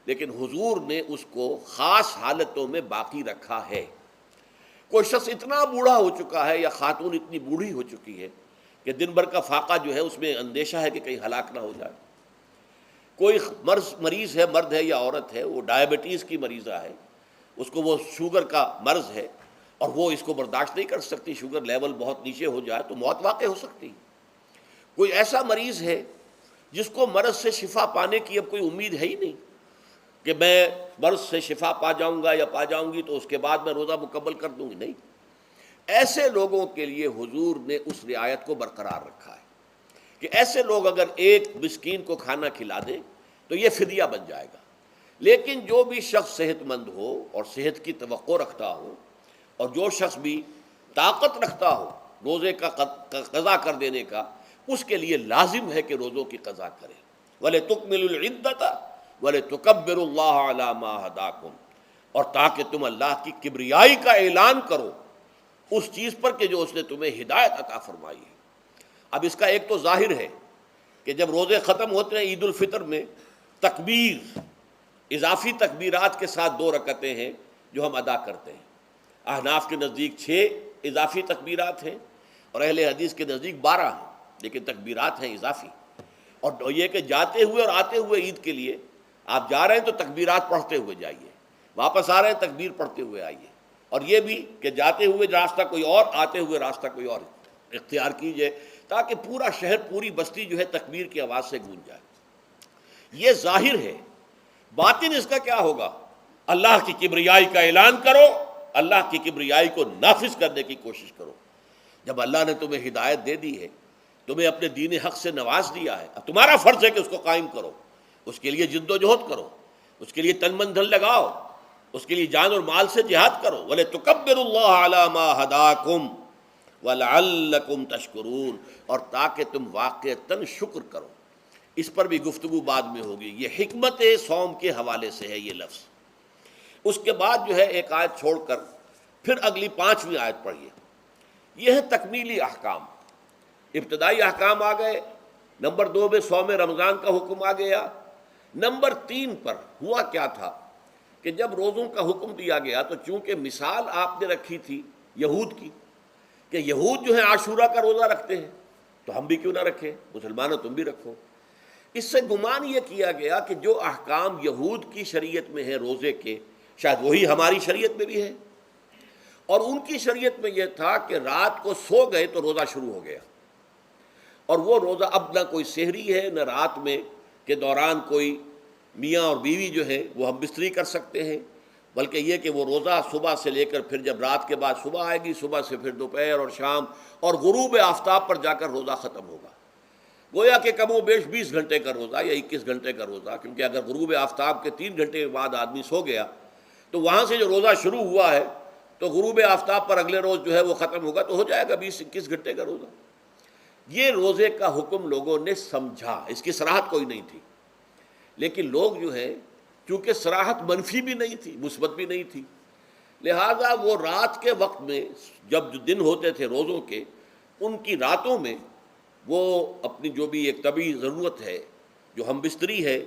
لیکن حضور نے اس کو خاص حالتوں میں باقی رکھا ہے۔ کوئی شخص اتنا بوڑھا ہو چکا ہے یا خاتون اتنی بوڑھی ہو چکی ہے کہ دن بھر کا فاقہ جو ہے اس میں اندیشہ ہے کہ کہیں ہلاک نہ ہو جائے۔ کوئی مریض ہے، مرد ہے یا عورت ہے، وہ ڈائبٹیز کی مریضہ ہے، اس کو وہ شوگر کا مرض ہے اور وہ اس کو برداشت نہیں کر سکتی، شوگر لیول بہت نیچے ہو جائے تو موت واقع ہو سکتی۔ کوئی ایسا مریض ہے جس کو مرض سے شفا پانے کی اب کوئی امید ہے ہی نہیں کہ میں مرض سے شفا پا جاؤں گا یا پا جاؤں گی تو اس کے بعد میں روزہ مکمل کر دوں گی، نہیں۔ ایسے لوگوں کے لیے حضور نے اس رعایت کو برقرار رکھا ہے کہ ایسے لوگ اگر ایک مسکین کو کھانا کھلا دیں تو یہ فدیہ بن جائے گا۔ لیکن جو بھی شخص صحت مند ہو اور صحت کی توقع رکھتا ہو، اور جو شخص بھی طاقت رکھتا ہو روزے کا قضا کر دینے کا، اس کے لیے لازم ہے کہ روزوں کی قضا کرے۔ وَلِتُكْمِلُوا الْعِدَّةَ وَلِتُكَبِّرُوا اللَّهَ عَلَىٰ مَا هَدَاكُمْ، اور تاکہ تم اللہ کی کبریائی کا اعلان کرو اس چیز پر کہ جو اس نے تمہیں ہدایت عطا فرمائی ہے۔ اب اس کا ایک تو ظاہر ہے کہ جب روزے ختم ہوتے ہیں عید الفطر میں تکبیر، اضافی تکبیرات کے ساتھ 2 رکعتیں ہیں جو ہم ادا کرتے ہیں۔ احناف کے نزدیک 6 اضافی تکبیرات ہیں اور اہل حدیث کے نزدیک 12 ہیں، لیکن تکبیرات ہیں اضافی۔ اور یہ کہ جاتے ہوئے اور آتے ہوئے عید کے لیے آپ جا رہے ہیں تو تکبیرات پڑھتے ہوئے جائیے، واپس آ رہے ہیں تکبیر پڑھتے ہوئے آئیے، اور یہ بھی کہ جاتے ہوئے راستہ کوئی اور، آتے ہوئے راستہ کوئی اور اختیار کیجئے، تاکہ پورا شہر، پوری بستی جو ہے تکبیر کی آواز سے گونج جائے۔ یہ ظاہر ہے، باطن اس کا کیا ہوگا؟ اللہ کی کبریائی کا اعلان کرو، اللہ کی کبریائی کو نافذ کرنے کی کوشش کرو۔ جب اللہ نے تمہیں ہدایت دے دی ہے، تمہیں اپنے دین حق سے نواز دیا ہے، اب تمہارا فرض ہے کہ اس کو قائم کرو، اس کے لیے جد و جہد کرو، اس کے لیے تن من دھن لگاؤ، اس کے لیے جان اور مال سے جہاد کرو۔ وَلِتُكَبِّرُوا اللَّهَ عَلَى مَا هَدَاكُمْ وَلَعَلَّكُمْ تَشْكُرُونَ، اور تاکہ تم واقعتاً شکر کرو۔ اس پر بھی گفتگو بعد میں ہوگی۔ یہ حکمت صوم کے حوالے سے ہے یہ لفظ۔ اس کے بعد جو ہے ایک آیت چھوڑ کر پھر اگلی 5ویں آیت پڑھیے۔ یہ ہے تکمیلی احکام۔ ابتدائی احکام آ گئے، نمبر 2 میں صوم رمضان کا حکم آ گیا۔ نمبر 3 پر ہوا کیا تھا کہ جب روزوں کا حکم دیا گیا تو چونکہ مثال آپ نے رکھی تھی یہود کی کہ یہود جو ہے عاشورہ کا روزہ رکھتے ہیں تو ہم بھی کیوں نہ رکھیں، مسلمانوں تم بھی رکھو۔ اس سے گمان یہ کیا گیا کہ جو احکام یہود کی شریعت میں ہیں روزے کے، شاید وہی ہماری شریعت میں بھی ہے، اور ان کی شریعت میں یہ تھا کہ رات کو سو گئے تو روزہ شروع ہو گیا، اور وہ روزہ اب نہ کوئی سحری ہے نہ رات میں کے دوران کوئی میاں اور بیوی جو ہے وہ ہم بستری کر سکتے ہیں، بلکہ یہ کہ وہ روزہ صبح سے لے کر پھر جب رات کے بعد صبح آئے گی، صبح سے پھر دوپہر اور شام اور غروب آفتاب پر جا کر روزہ ختم ہوگا۔ گویا کہ کم و بیش 20 گھنٹے کا روزہ یا 21 گھنٹے کا روزہ، کیونکہ اگر غروب آفتاب کے 3 گھنٹے بعد آدمی سو گیا تو وہاں سے جو روزہ شروع ہوا ہے تو غروب آفتاب پر اگلے روز جو ہے وہ ختم ہوگا، تو ہو جائے گا 20-21 گھنٹے کا روزہ۔ یہ روزے کا حکم لوگوں نے سمجھا، اس کی صراحت کوئی نہیں تھی، لیکن لوگ جو ہے چونکہ صراحت منفی بھی نہیں تھی، مثبت بھی نہیں تھی، لہذا وہ رات کے وقت میں جب جو دن ہوتے تھے روزوں کے، ان کی راتوں میں وہ اپنی جو بھی ایک طبعی ضرورت ہے، جو ہم بستری ہے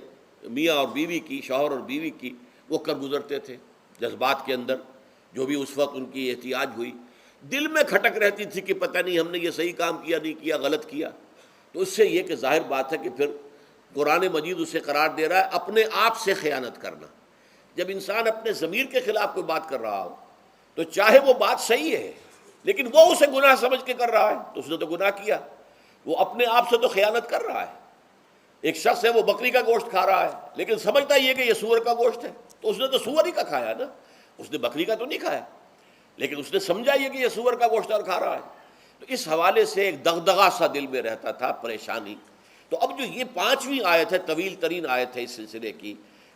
میاں اور بیوی کی، شوہر اور بیوی کی، وہ کر گزرتے تھے۔ جذبات کے اندر جو بھی اس وقت ان کی احتیاج ہوئی، دل میں کھٹک رہتی تھی کہ پتہ نہیں ہم نے یہ صحیح کام کیا نہیں کیا، غلط کیا، تو اس سے یہ کہ ظاہر بات ہے کہ پھر قرآن مجید اسے قرار دے رہا ہے اپنے آپ سے خیانت کرنا۔ جب انسان اپنے ضمیر کے خلاف کوئی بات کر رہا ہو تو چاہے وہ بات صحیح ہے لیکن وہ اسے گناہ سمجھ کے کر رہا ہے تو اس نے تو گناہ کیا، وہ اپنے آپ سے تو خیانت کر رہا ہے۔ ایک شخص ہے وہ بکری کا گوشت کھا رہا ہے لیکن سمجھتا یہ کہ یہ سور کا گوشت ہے، تو اس نے تو سور ہی کا کھایا نا، اس نے بکری کا تو نہیں کھایا، لیکن اس نے سمجھا یہ کہ یہ سور کا گوشت اور کھا رہا ہے۔ تو اس حوالے سے ایک دغدغہ سا دل میں رہتا تھا، پریشانی۔ تو اب جو یہ 5ویں آیت ہے، طویل ترین آیت ہے اس سلسلے کی،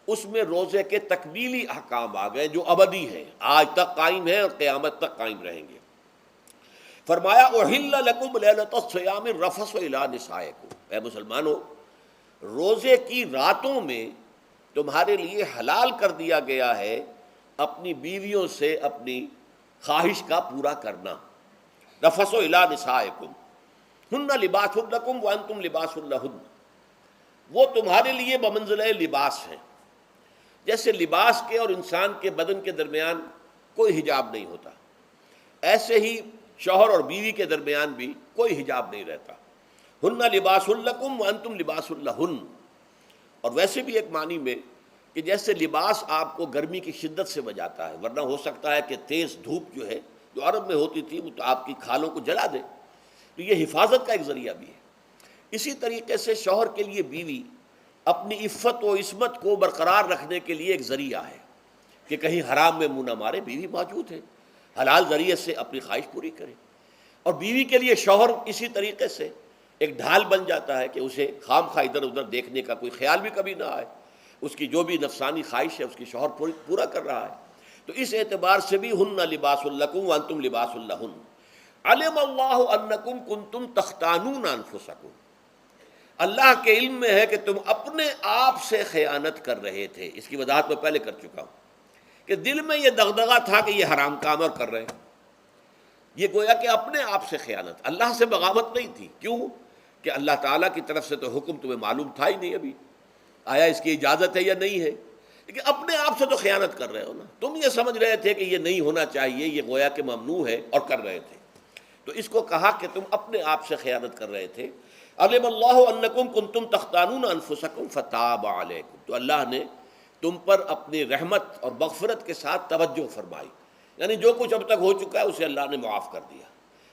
اس میں روزے کے تکمیلی احکام آ گئے جو ابدی ہیں، آج تک قائم ہیں اور قیامت تک قائم رہیں گے۔ فرمایا احل لکم لیلۃ الصیام الرفث الی نسائکم، اے مسلمانوں روزے کی راتوں میں تمہارے لیے حلال کر دیا گیا ہے اپنی بیویوں سے اپنی خواہش کا پورا کرنا۔ رفث الی نسائکم ہن لباس لکم وانتم لباس لہن، وہ تمہارے لیے بمنزلہ لباس ہیں۔ جیسے لباس کے اور انسان کے بدن کے درمیان کوئی حجاب نہیں ہوتا، ایسے ہی شوہر اور بیوی کے درمیان بھی کوئی حجاب نہیں رہتا۔ ہن لباس لکم وانتم لباس لہن، اور ویسے بھی ایک معنی میں کہ جیسے لباس آپ کو گرمی کی شدت سے بچاتا ہے، ورنہ ہو سکتا ہے کہ تیز دھوپ جو ہے جو عرب میں ہوتی تھی وہ تو آپ کی کھالوں کو جلا دے، تو یہ حفاظت کا ایک ذریعہ بھی ہے۔ اسی طریقے سے شوہر کے لیے بیوی اپنی عفت و عصمت کو برقرار رکھنے کے لیے ایک ذریعہ ہے کہ کہیں حرام میں منہ نہ مارے، بیوی موجود ہے، حلال ذریعے سے اپنی خواہش پوری کرے۔ اور بیوی کے لیے شوہر اسی طریقے سے ایک ڈھال بن جاتا ہے کہ اسے خام خواہ ادھر ادھر دیکھنے کا کوئی خیال بھی کبھی نہ آئے، اس کی جو بھی نفسانی خواہش ہے اس کی شوہر پورا کر رہا ہے۔ تو اس اعتبار سے بھی ہن لباس لکم وانتم لباس لہن، علم اللہ انکم کنتم تختانون انفسکم، اللہ کے علم میں ہے کہ تم اپنے آپ سے خیانت کر رہے تھے۔ اس کی وضاحت میں پہلے کر چکا ہوں کہ دل میں یہ دغدغہ تھا کہ یہ حرام کام اور کر رہے ہیں، یہ گویا کہ اپنے آپ سے خیانت، اللہ سے بغاوت نہیں تھی۔ کیوں کہ اللہ تعالیٰ کی طرف سے تو حکم تمہیں معلوم تھا ہی نہیں ابھی، آیا اس کی اجازت ہے یا نہیں ہے، لیکن اپنے آپ سے تو خیانت کر رہے ہو نا، تم یہ سمجھ رہے تھے کہ یہ نہیں ہونا چاہیے، یہ گویا کہ ممنوع ہے اور کر رہے تھے، تو اس کو کہا کہ تم اپنے آپ سے خیانت کر رہے تھے۔ علم اللہ انکم کنتم تختانون انفسکم فتاب علیکم، تو اللہ نے تم پر اپنی رحمت اور مغفرت کے ساتھ توجہ فرمائی، یعنی جو کچھ اب تک ہو چکا ہے اسے اللہ نے معاف کر دیا،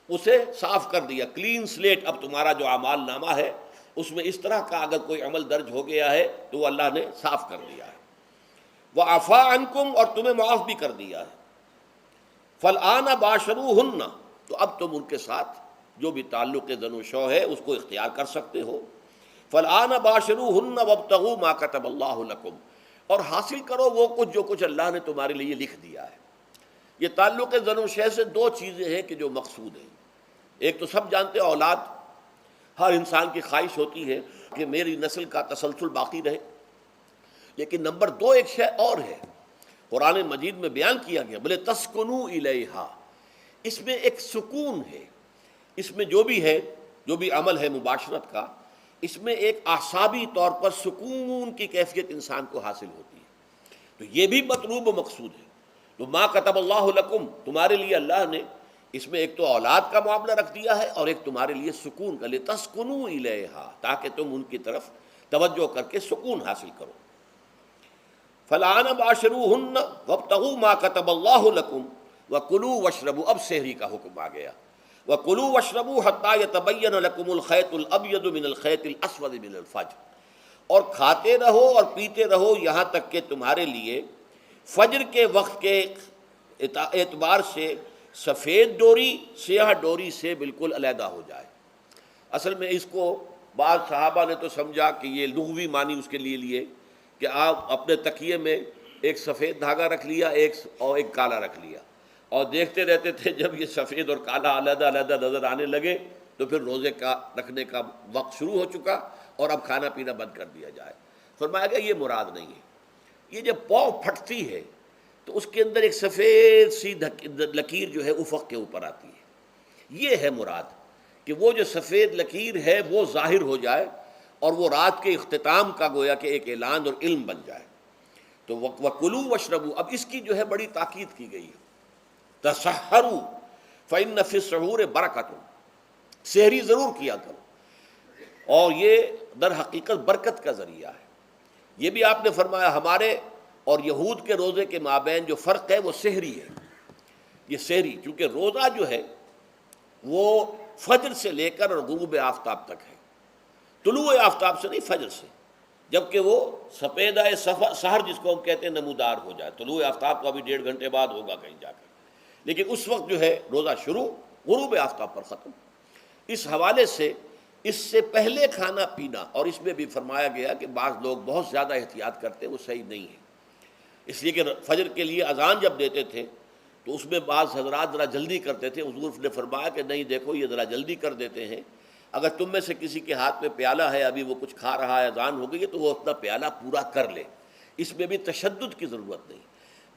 اسے صاف کر دیا، کلین سلیٹ، اب تمہارا جو اعمال نامہ ہے اس میں اس طرح کا اگر کوئی عمل درج ہو گیا ہے تو وہ اللہ نے صاف کر دیا ہے۔ وعفا عنکم، اور تمہیں معاف بھی کر دیا ہے۔ فالآن باشروہن، تو اب تم ان کے ساتھ جو بھی تعلق زن و شو ہے اس کو اختیار کر سکتے ہو۔ فالآن باشروہن وابتغوا ما کتب اللہ لکم، اور حاصل کرو وہ کچھ اللہ نے تمہارے لیے لکھ دیا ہے۔ یہ تعلق زن و شے سے دو چیزیں ہیں کہ جو مقصود ہیں، ایک تو سب جانتے ہیں اولاد، ہر انسان کی خواہش ہوتی ہے کہ میری نسل کا تسلسل باقی رہے، لیکن نمبر دو ایک شے اور ہے، قرآن مجید میں بیان کیا گیا، بولے تسکنوا الیہا، اس میں ایک سکون ہے، اس میں جو بھی ہے، جو بھی عمل ہے مباشرت کا، اس میں ایک اعصابی طور پر سکون کی کیفیت انسان کو حاصل ہوتی ہے، تو یہ بھی مطلوب و مقصود ہے۔ تو ما کتب اللہ لکم، تمہارے لیے اللہ نے اس میں ایک تو اولاد کا معاملہ رکھ دیا ہے اور ایک تمہارے لیے سکون کا، لتسکنوا الیہا، تاکہ تم ان کی طرف توجہ کر کے سکون حاصل کرو۔ فالآن باشروہن وابتغوا ما کتب اللہ لکم وکلوا واشربوا، اب سحری کا حکم آ گیا، وکلوا واشربوا حتی یتبین لکم الخیط الابیض من الخیط الاسود من الفجر، اور کھاتے رہو اور پیتے رہو یہاں تک کہ تمہارے لیے فجر کے وقت کے اعتبار سے سفید ڈوری سیاہ ڈوری سے بالکل علیحدہ ہو جائے۔ اصل میں اس کو بعض صحابہ نے تو سمجھا کہ یہ لغوی معنی اس کے لیے کہ آپ اپنے تکیے میں ایک سفید دھاگا رکھ لیا اور ایک کالا رکھ لیا، اور دیکھتے رہتے تھے، جب یہ سفید اور کالا علیحدہ علیحدہ نظر آنے لگے تو پھر روزے کا رکھنے کا وقت شروع ہو چکا اور اب کھانا پینا بند کر دیا جائے۔ فرمایا گیا یہ مراد نہیں ہے، یہ جب پاؤں پھٹتی ہے تو اس کے اندر ایک سفید سی لکیر جو ہے افق کے اوپر آتی ہے، یہ ہے مراد، کہ وہ جو سفید لکیر ہے وہ ظاہر ہو جائے اور وہ رات کے اختتام کا گویا کہ ایک اعلان اور علم بن جائے۔ تو وَكُلُوا وَاشْرَبُوا، اب اس کی جو ہے بڑی تاکید کی گئی ہے، تسحروا فإن فی السحور برکۃ، سحری ضرور کیا کرو، اور یہ در حقیقت برکت کا ذریعہ ہے۔ یہ بھی آپ نے فرمایا ہمارے اور یہود کے روزے کے مابین جو فرق ہے وہ سحری ہے، یہ سحری، کیونکہ روزہ جو ہے وہ فجر سے لے کر اور غروب آفتاب تک ہے، طلوع آفتاب سے نہیں، فجر سے، جبکہ وہ سپیدہ سحر جس کو ہم کہتے ہیں نمودار ہو جائے، طلوع آفتاب کو ابھی 1.5 گھنٹے بعد ہوگا کہیں جا کر، لیکن اس وقت جو ہے روزہ شروع، غروب آفتاب پر ختم۔ اس حوالے سے اس سے پہلے کھانا پینا، اور اس میں بھی فرمایا گیا کہ بعض لوگ بہت زیادہ احتیاط کرتے ہیں، وہ صحیح نہیں ہے، اس لیے کہ فجر کے لیے اذان جب دیتے تھے تو اس میں بعض حضرات ذرا جلدی کرتے تھے، حضور نے فرمایا کہ نہیں دیکھو یہ ذرا جلدی کر دیتے ہیں، اگر تم میں سے کسی کے ہاتھ میں پیالہ ہے، ابھی وہ کچھ کھا رہا ہے، اذان ہو گئی ہے، تو وہ اپنا پیالہ پورا کر لے، اس میں بھی تشدد کی ضرورت نہیں،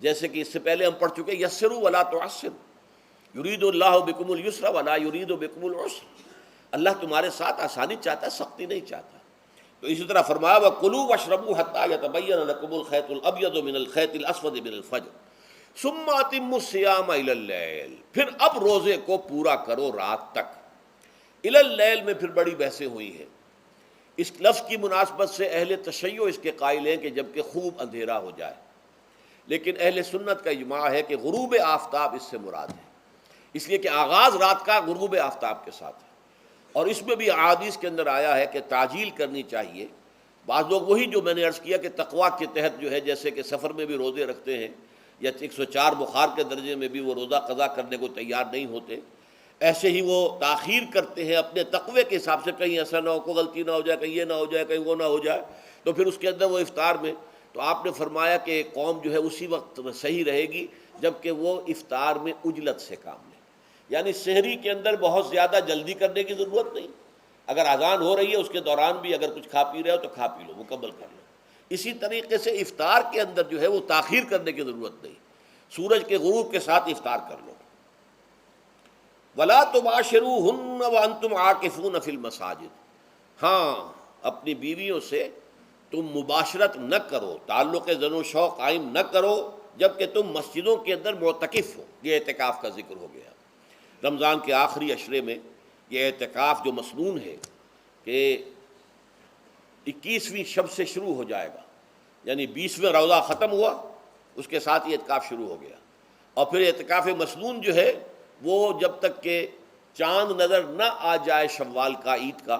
جیسے کہ اس سے پہلے ہم پڑھ چکے یسروا ولا تعسروا، یرید اللہ بکم الیسر ولا یرید بکم العسر، اللہ تمہارے ساتھ آسانی چاہتا ہے، سختی نہیں چاہتا۔ تو اسی طرح فرمایا وَكُلُوا وَاشْرَبُوا حَتَّى يَتَبَيَّنَ لَكُمُ الْخَيْطُ الْأَبْيَضُ مِنَ الْخَيْطِ الْأَسْوَدِ مِنَ الْفَجْرِ ثُمَّ أَتِمُّوا الصِّيَامَ إِلَى اللَّيْلِ، پھر اب روزے کو پورا کرو رات تک۔ إِلَى اللَّيْلِ میں پھر بڑی بحثیں ہوئی ہیں، اس لفظ کی مناسبت سے اہل تشیع اس کے قائل ہیں کہ جب کہ خوب اندھیرا ہو جائے، لیکن اہل سنت کا اجماع ہے کہ غروب آفتاب اس سے مراد ہے، اس لیے کہ آغاز رات کا غروب آفتاب کے ساتھ ہے، اور اس میں بھی احادیث کے اندر آیا ہے کہ تعجیل کرنی چاہیے۔ بعض لوگ وہی جو میں نے عرض کیا کہ تقویٰ کے تحت جو ہے، جیسے کہ سفر میں بھی روزے رکھتے ہیں، یا 104 بخار کے درجے میں بھی وہ روزہ قضا کرنے کو تیار نہیں ہوتے، ایسے ہی وہ تاخیر کرتے ہیں اپنے تقوی کے حساب سے، کہیں ایسا نہ ہو، کوئی غلطی نہ ہو جائے، کہیں یہ نہ ہو جائے، کہیں وہ نہ ہو جائے، تو پھر اس کے اندر وہ افطار میں، تو آپ نے فرمایا کہ قوم جو ہے اسی وقت صحیح رہے گی جب کہ وہ افطار میں عجلت سے کام لے، یعنی سحری کے اندر بہت زیادہ جلدی کرنے کی ضرورت نہیں، اگر اذان ہو رہی ہے اس کے دوران بھی اگر کچھ کھا پی رہے ہو تو کھا پی لو، مکمل کر لو۔ اسی طریقے سے افطار کے اندر جو ہے وہ تاخیر کرنے کی ضرورت نہیں، سورج کے غروب کے ساتھ افطار کر لو۔ وَلَا تُبَاشِرُوهُنَّ وَأَنْتُمْ عَاكِفُونَ فِي الْمَسَاجِدِ، ہاں اپنی بیویوں سے تم مباشرت نہ کرو، تعلق زن و شو قائم نہ کرو جب کہ تم مسجدوں کے اندر معتکف ہو۔ یہ اعتکاف کا ذکر ہو گیا۔ رمضان کے آخری عشرے میں یہ اعتکاف جو مسنون ہے کہ 21ویں شب سے شروع ہو جائے گا، یعنی 20واں روزہ ختم ہوا اس کے ساتھ یہ اعتکاف شروع ہو گیا، اور پھر اعتکاف مسنون جو ہے وہ جب تک کہ چاند نظر نہ آ جائے شوال کا، عید کا،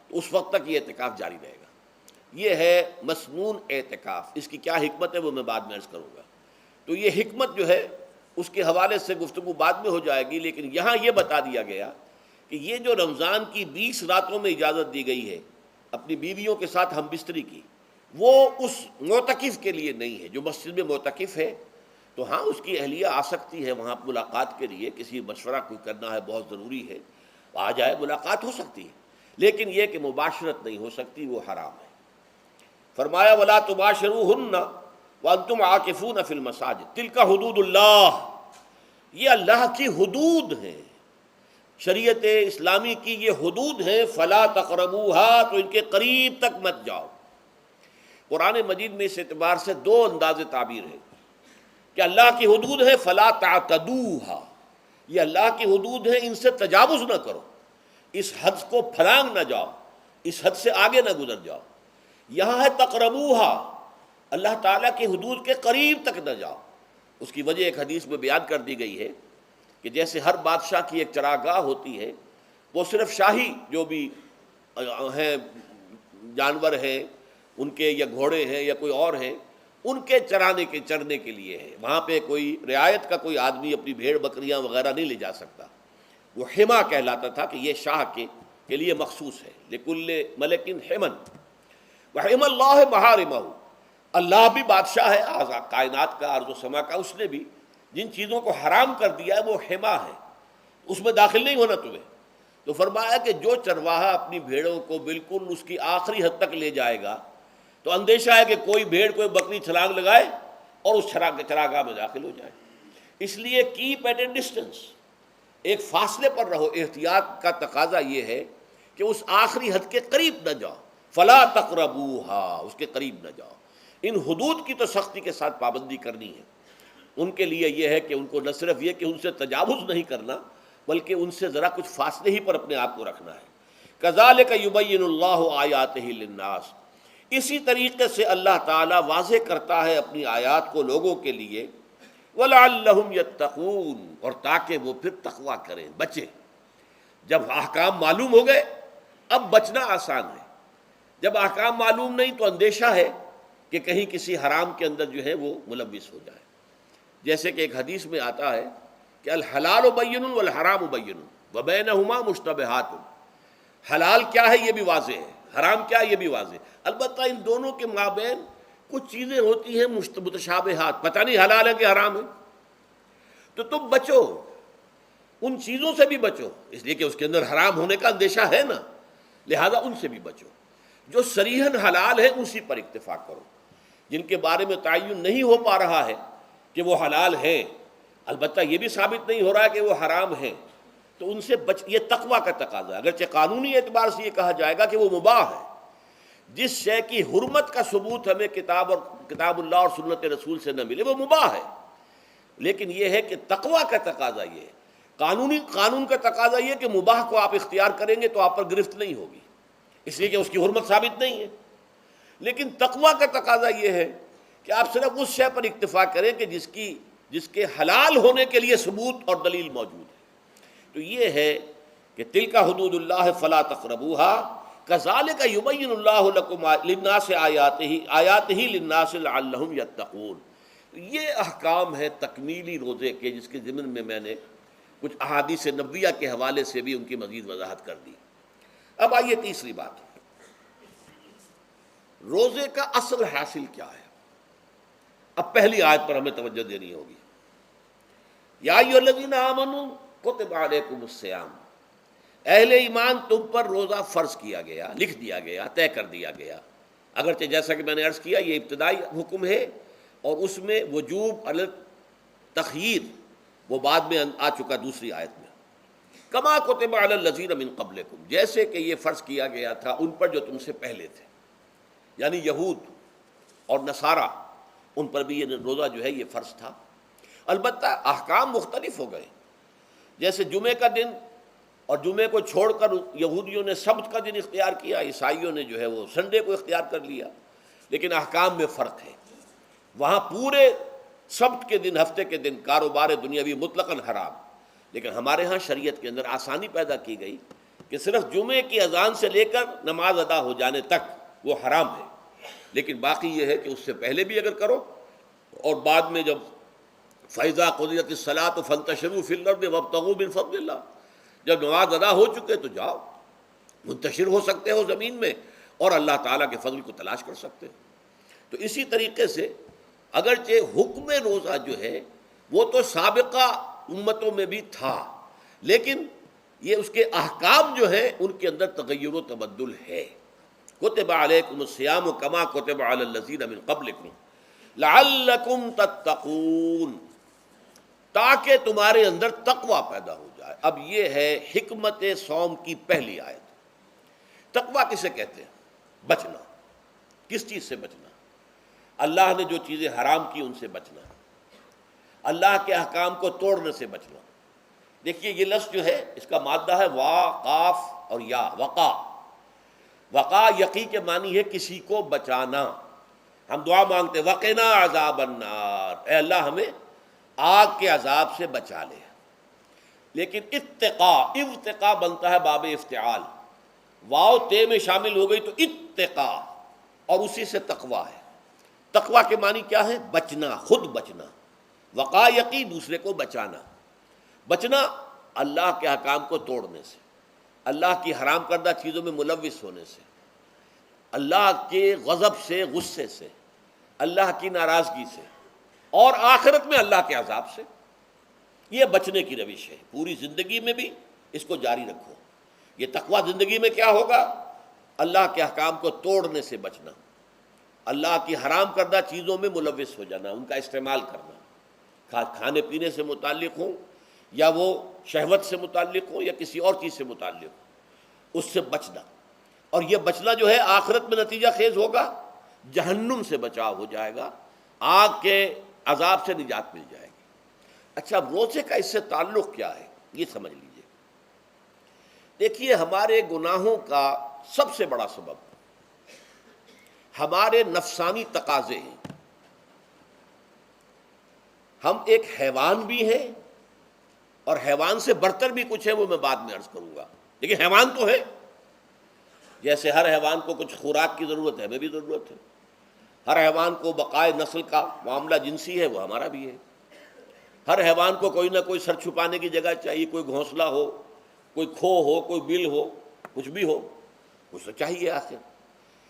تو اس وقت تک یہ اعتکاف جاری رہے گا۔ یہ ہے مسنون اعتکاف۔ اس کی کیا حکمت ہے وہ میں بعد میں عرض کروں گا۔ تو یہ حکمت جو ہے اس کے حوالے سے گفتگو بعد میں ہو جائے گی، لیکن یہاں یہ بتا دیا گیا کہ یہ جو رمضان کی 20 راتوں میں اجازت دی گئی ہے اپنی بیویوں کے ساتھ ہم بستری کی، وہ اس معتکف کے لیے نہیں ہے۔ جو مسجد میں معتکف ہے تو ہاں اس کی اہلیہ آ سکتی ہے وہاں ملاقات کے لیے، کسی مشورہ کوئی کرنا ہے بہت ضروری ہے، آ جائے، ملاقات ہو سکتی ہے، لیکن یہ کہ مباشرت نہیں ہو سکتی، وہ حرام ہے۔ فرمایا وَلَا تُبَاشِرُوهُنَّ وَأَنْتُمْ عَاكِفُونَ فِي الْمَسَاجِدِ تِلْكَ حُدُودُ اللَّهِ، یہ اللہ کی حدود ہیں، شریعت اسلامی کی یہ حدود ہیں، فَلَا تَقْرَبُوهَا، تو ان کے قریب تک مت جاؤ۔ قرآن مجید میں اس اعتبار سے دو انداز تعبیر ہے کہ اللہ کی حدود ہے فَلَا تَعْتَدُوهَا، یہ اللہ کی حدود ہیں، ان سے تجاوز نہ کرو، اس حد کو پھلانگ نہ جاؤ، اس حد سے آگے نہ گزر جاؤ۔ یہاں ہے تقربوہا، اللہ تعالیٰ کی حدود کے قریب تک نہ جاؤ۔ اس کی وجہ ایک حدیث میں بیان کر دی گئی ہے کہ جیسے ہر بادشاہ کی ایک چراگاہ ہوتی ہے، وہ صرف شاہی جو بھی ہیں جانور ہیں ان کے، یا گھوڑے ہیں یا کوئی اور ہیں، ان کے چرنے کے لیے ہے، وہاں پہ کوئی رعایت کا کوئی آدمی اپنی بھیڑ بکریاں وغیرہ نہیں لے جا سکتا۔ وہ حما کہلاتا تھا کہ یہ شاہ کے لیے مخصوص ہے، لکل ملکن حمن وحم اللہ محارمہ، اللہ بھی بادشاہ ہے کائنات کا، ارض و سما کا، اس نے بھی جن چیزوں کو حرام کر دیا ہے وہ حما ہے، اس میں داخل نہیں ہونا تمہیں۔ تو فرمایا کہ جو چرواہا اپنی بھیڑوں کو بالکل اس کی آخری حد تک لے جائے گا تو اندیشہ ہے کہ کوئی بھیڑ کوئی بکری چھلانگ لگائے اور اس چراگاہ میں داخل ہو جائے۔ اس لیے کیپ ایٹ اے ڈسٹینس، ایک فاصلے پر رہو۔ احتیاط کا تقاضا یہ ہے کہ اس آخری حد کے قریب نہ جاؤ، فلا تقربوہا، اس کے قریب نہ جاؤ۔ ان حدود کی تو سختی کے ساتھ پابندی کرنی ہے۔ ان کے لیے یہ ہے کہ ان کو نہ صرف یہ کہ ان سے تجاوز نہیں کرنا، بلکہ ان سے ذرا کچھ فاصلے ہی پر اپنے آپ کو رکھنا ہے۔ کذالک یبین اللہ آیاتہ للناس، اسی طریقے سے اللہ تعالیٰ واضح کرتا ہے اپنی آیات کو لوگوں کے لیے، وَلَعَلَّهُمْ يَتَّقُونَ، اور تاکہ وہ پھر تقویٰ کریں، بچیں۔ جب احکام معلوم ہو گئے اب بچنا آسان ہے، جب احکام معلوم نہیں تو اندیشہ ہے کہ کہیں کسی حرام کے اندر جو ہے وہ ملوث ہو جائے۔ جیسے کہ ایک حدیث میں آتا ہے کہ الحلال بین والحرام بین وبینہما مشتبہات، حلال کیا ہے یہ بھی واضح ہے، حرام کیا ہے یہ بھی واضح ہے، البتہ ان دونوں کے مابین کچھ چیزیں ہوتی ہیں متشابہات، پتہ نہیں حلال ہے کہ حرام ہے، تو تم بچو، ان چیزوں سے بھی بچو، اس لیے کہ اس کے اندر حرام ہونے کا اندیشہ ہے نا، لہذا ان سے بھی بچو۔ جو صریحاً حلال ہے اسی پر اکتفا کرو، جن کے بارے میں تعین نہیں ہو پا رہا ہے کہ وہ حلال ہیں، البتہ یہ بھی ثابت نہیں ہو رہا ہے کہ وہ حرام ہیں، تو ان سے یہ تقویٰ کا تقاضا ہے۔ اگرچہ قانونی اعتبار سے یہ کہا جائے گا کہ وہ مباح ہے، جس شے کی حرمت کا ثبوت ہمیں کتاب اللہ اور سنت رسول سے نہ ملے وہ مباح ہے، لیکن یہ ہے کہ تقویٰ کا تقاضا یہ ہے، قانون کا تقاضا یہ کہ مباح کو آپ اختیار کریں گے تو آپ پر گرفت نہیں ہوگی، اس لیے کہ اس کی حرمت ثابت نہیں ہے، لیکن تقویٰ کا تقاضا یہ ہے کہ آپ صرف اس شے پر اکتفا کریں کہ جس کے حلال ہونے کے لیے ثبوت اور دلیل موجود ہے۔ تو یہ ہے کہ تلک حدود اللہ فلا تقربوها کذالک یبین اللہ لکم للناس آیاتہ للناس لعلہم یتقون۔ یہ احکام ہے تکمیلی روزے کے، جس کے ضمن میں نے کچھ احادیث نبویہ کے حوالے سے بھی ان کی مزید وضاحت کر دی۔ اب آئیے تیسری بات، روزے کا اصل حاصل کیا ہے۔ اب پہلی آیت پر ہمیں توجہ دینی ہوگی، یا ایھا الذین آمنوا کتب علیکم الصیام، اہل ایمان تم پر روزہ فرض کیا گیا، لکھ دیا گیا، طے کر دیا گیا، اگرچہ جیسا کہ میں نے عرض کیا یہ ابتدائی حکم ہے اور اس میں وجوب علی تخییر وہ بعد میں آ چکا دوسری آیت میں۔ کما کتب علی الذین من قبلکم، جیسے کہ یہ فرض کیا گیا تھا ان پر جو تم سے پہلے تھے، یعنی یہود اور نصارہ، ان پر بھی یہ روزہ جو ہے یہ فرض تھا۔ البتہ احکام مختلف ہو گئے، جیسے جمعے کا دن اور جمعے کو چھوڑ کر یہودیوں نے سبت کا دن اختیار کیا، عیسائیوں نے جو ہے وہ سنڈے کو اختیار کر لیا، لیکن احکام میں فرق ہے۔ وہاں پورے سبت کے دن، ہفتے کے دن کاروبار دنیاوی مطلقاً حرام، لیکن ہمارے ہاں شریعت کے اندر آسانی پیدا کی گئی کہ صرف جمعے کی اذان سے لے کر نماز ادا ہو جانے تک وہ حرام ہے، لیکن باقی یہ ہے کہ اس سے پہلے بھی اگر کرو اور بعد میں جب فَإِذَا قُضِيَتِ الصَّلَاةُ فَانتَشِرُوا فِي الْأَرْضِ وَابْتَغُوا مِن فَضْلِ اللَّهِ، جب نماز ادا ہو چکے تو جاؤ، منتشر ہو سکتے ہو زمین میں اور اللہ تعالیٰ کے فضل کو تلاش کر سکتے ہو۔ تو اسی طریقے سے اگرچہ حکم روزہ جو ہے وہ تو سابقہ امتوں میں بھی تھا، لیکن یہ اس کے احکام جو ہیں ان کے اندر تغیر و تبدل ہے۔ کتب علیکم الصیام کما کتب علی الذین من قبلکم لعلکم تتقون، تاکہ تمہارے اندر تقوی پیدا ہو جائے۔ اب یہ ہے حکمت صوم کی پہلی آیت۔ تقوی کسے کہتے ہیں؟ بچنا۔ کس چیز سے بچنا؟ اللہ نے جو چیزیں حرام کی ان سے بچنا، اللہ کے احکام کو توڑنے سے بچنا۔ دیکھیے یہ لفظ جو ہے اس کا مادہ ہے وا، قاف اور یا، وقا۔ وقا یقی کے معنی ہے کسی کو بچانا۔ ہم دعا مانگتے وقنا عذاب النار، اے اللہ ہمیں آگ کے عذاب سے بچا لے، لیکن اتقا بنتا ہے باب افتعال، واو تے میں شامل ہو گئی تو اتقا، اور اسی سے تقوی ہے۔ تقوی کے معنی کیا ہے؟ بچنا، خود بچنا۔ وقا یقی دوسرے کو بچانا۔ بچنا اللہ کے احکام کو توڑنے سے، اللہ کی حرام کردہ چیزوں میں ملوث ہونے سے، اللہ کے غضب سے، غصے سے، اللہ کی ناراضگی سے، اور آخرت میں اللہ کے عذاب سے۔ یہ بچنے کی روش ہے، پوری زندگی میں بھی اس کو جاری رکھو۔ یہ تقویٰ زندگی میں کیا ہوگا؟ اللہ کے احکام کو توڑنے سے بچنا، اللہ کی حرام کردہ چیزوں میں ملوث ہو جانا، ان کا استعمال کرنا، کھانے پینے سے متعلق ہوں یا وہ شہوت سے متعلق ہو یا کسی اور چیز سے متعلق ہو، اس سے بچنا۔ اور یہ بچنا جو ہے آخرت میں نتیجہ خیز ہوگا، جہنم سے بچاؤ ہو جائے گا، آگ کے عذاب سے نجات مل جائے گی۔ اچھا روزے کا اس سے تعلق کیا ہے یہ سمجھ لیجئے۔ دیکھیے ہمارے گناہوں کا سب سے بڑا سبب ہمارے نفسانی تقاضے ہیں۔ ہم ایک حیوان بھی ہیں اور حیوان سے برتر بھی کچھ ہے، وہ میں بعد میں عرض کروں گا، لیکن حیوان تو ہے۔ جیسے ہر حیوان کو کچھ خوراک کی ضرورت ہے، ہمیں بھی ضرورت ہے۔ ہر حیوان کو بقائے نسل کا معاملہ جنسی ہے، وہ ہمارا بھی ہے۔ ہر حیوان کو کوئی نہ کوئی سر چھپانے کی جگہ چاہیے، کوئی گھونسلہ ہو، کوئی کھو ہو، کوئی بل ہو، کچھ بھی ہو، کچھ تو چاہیے آخر۔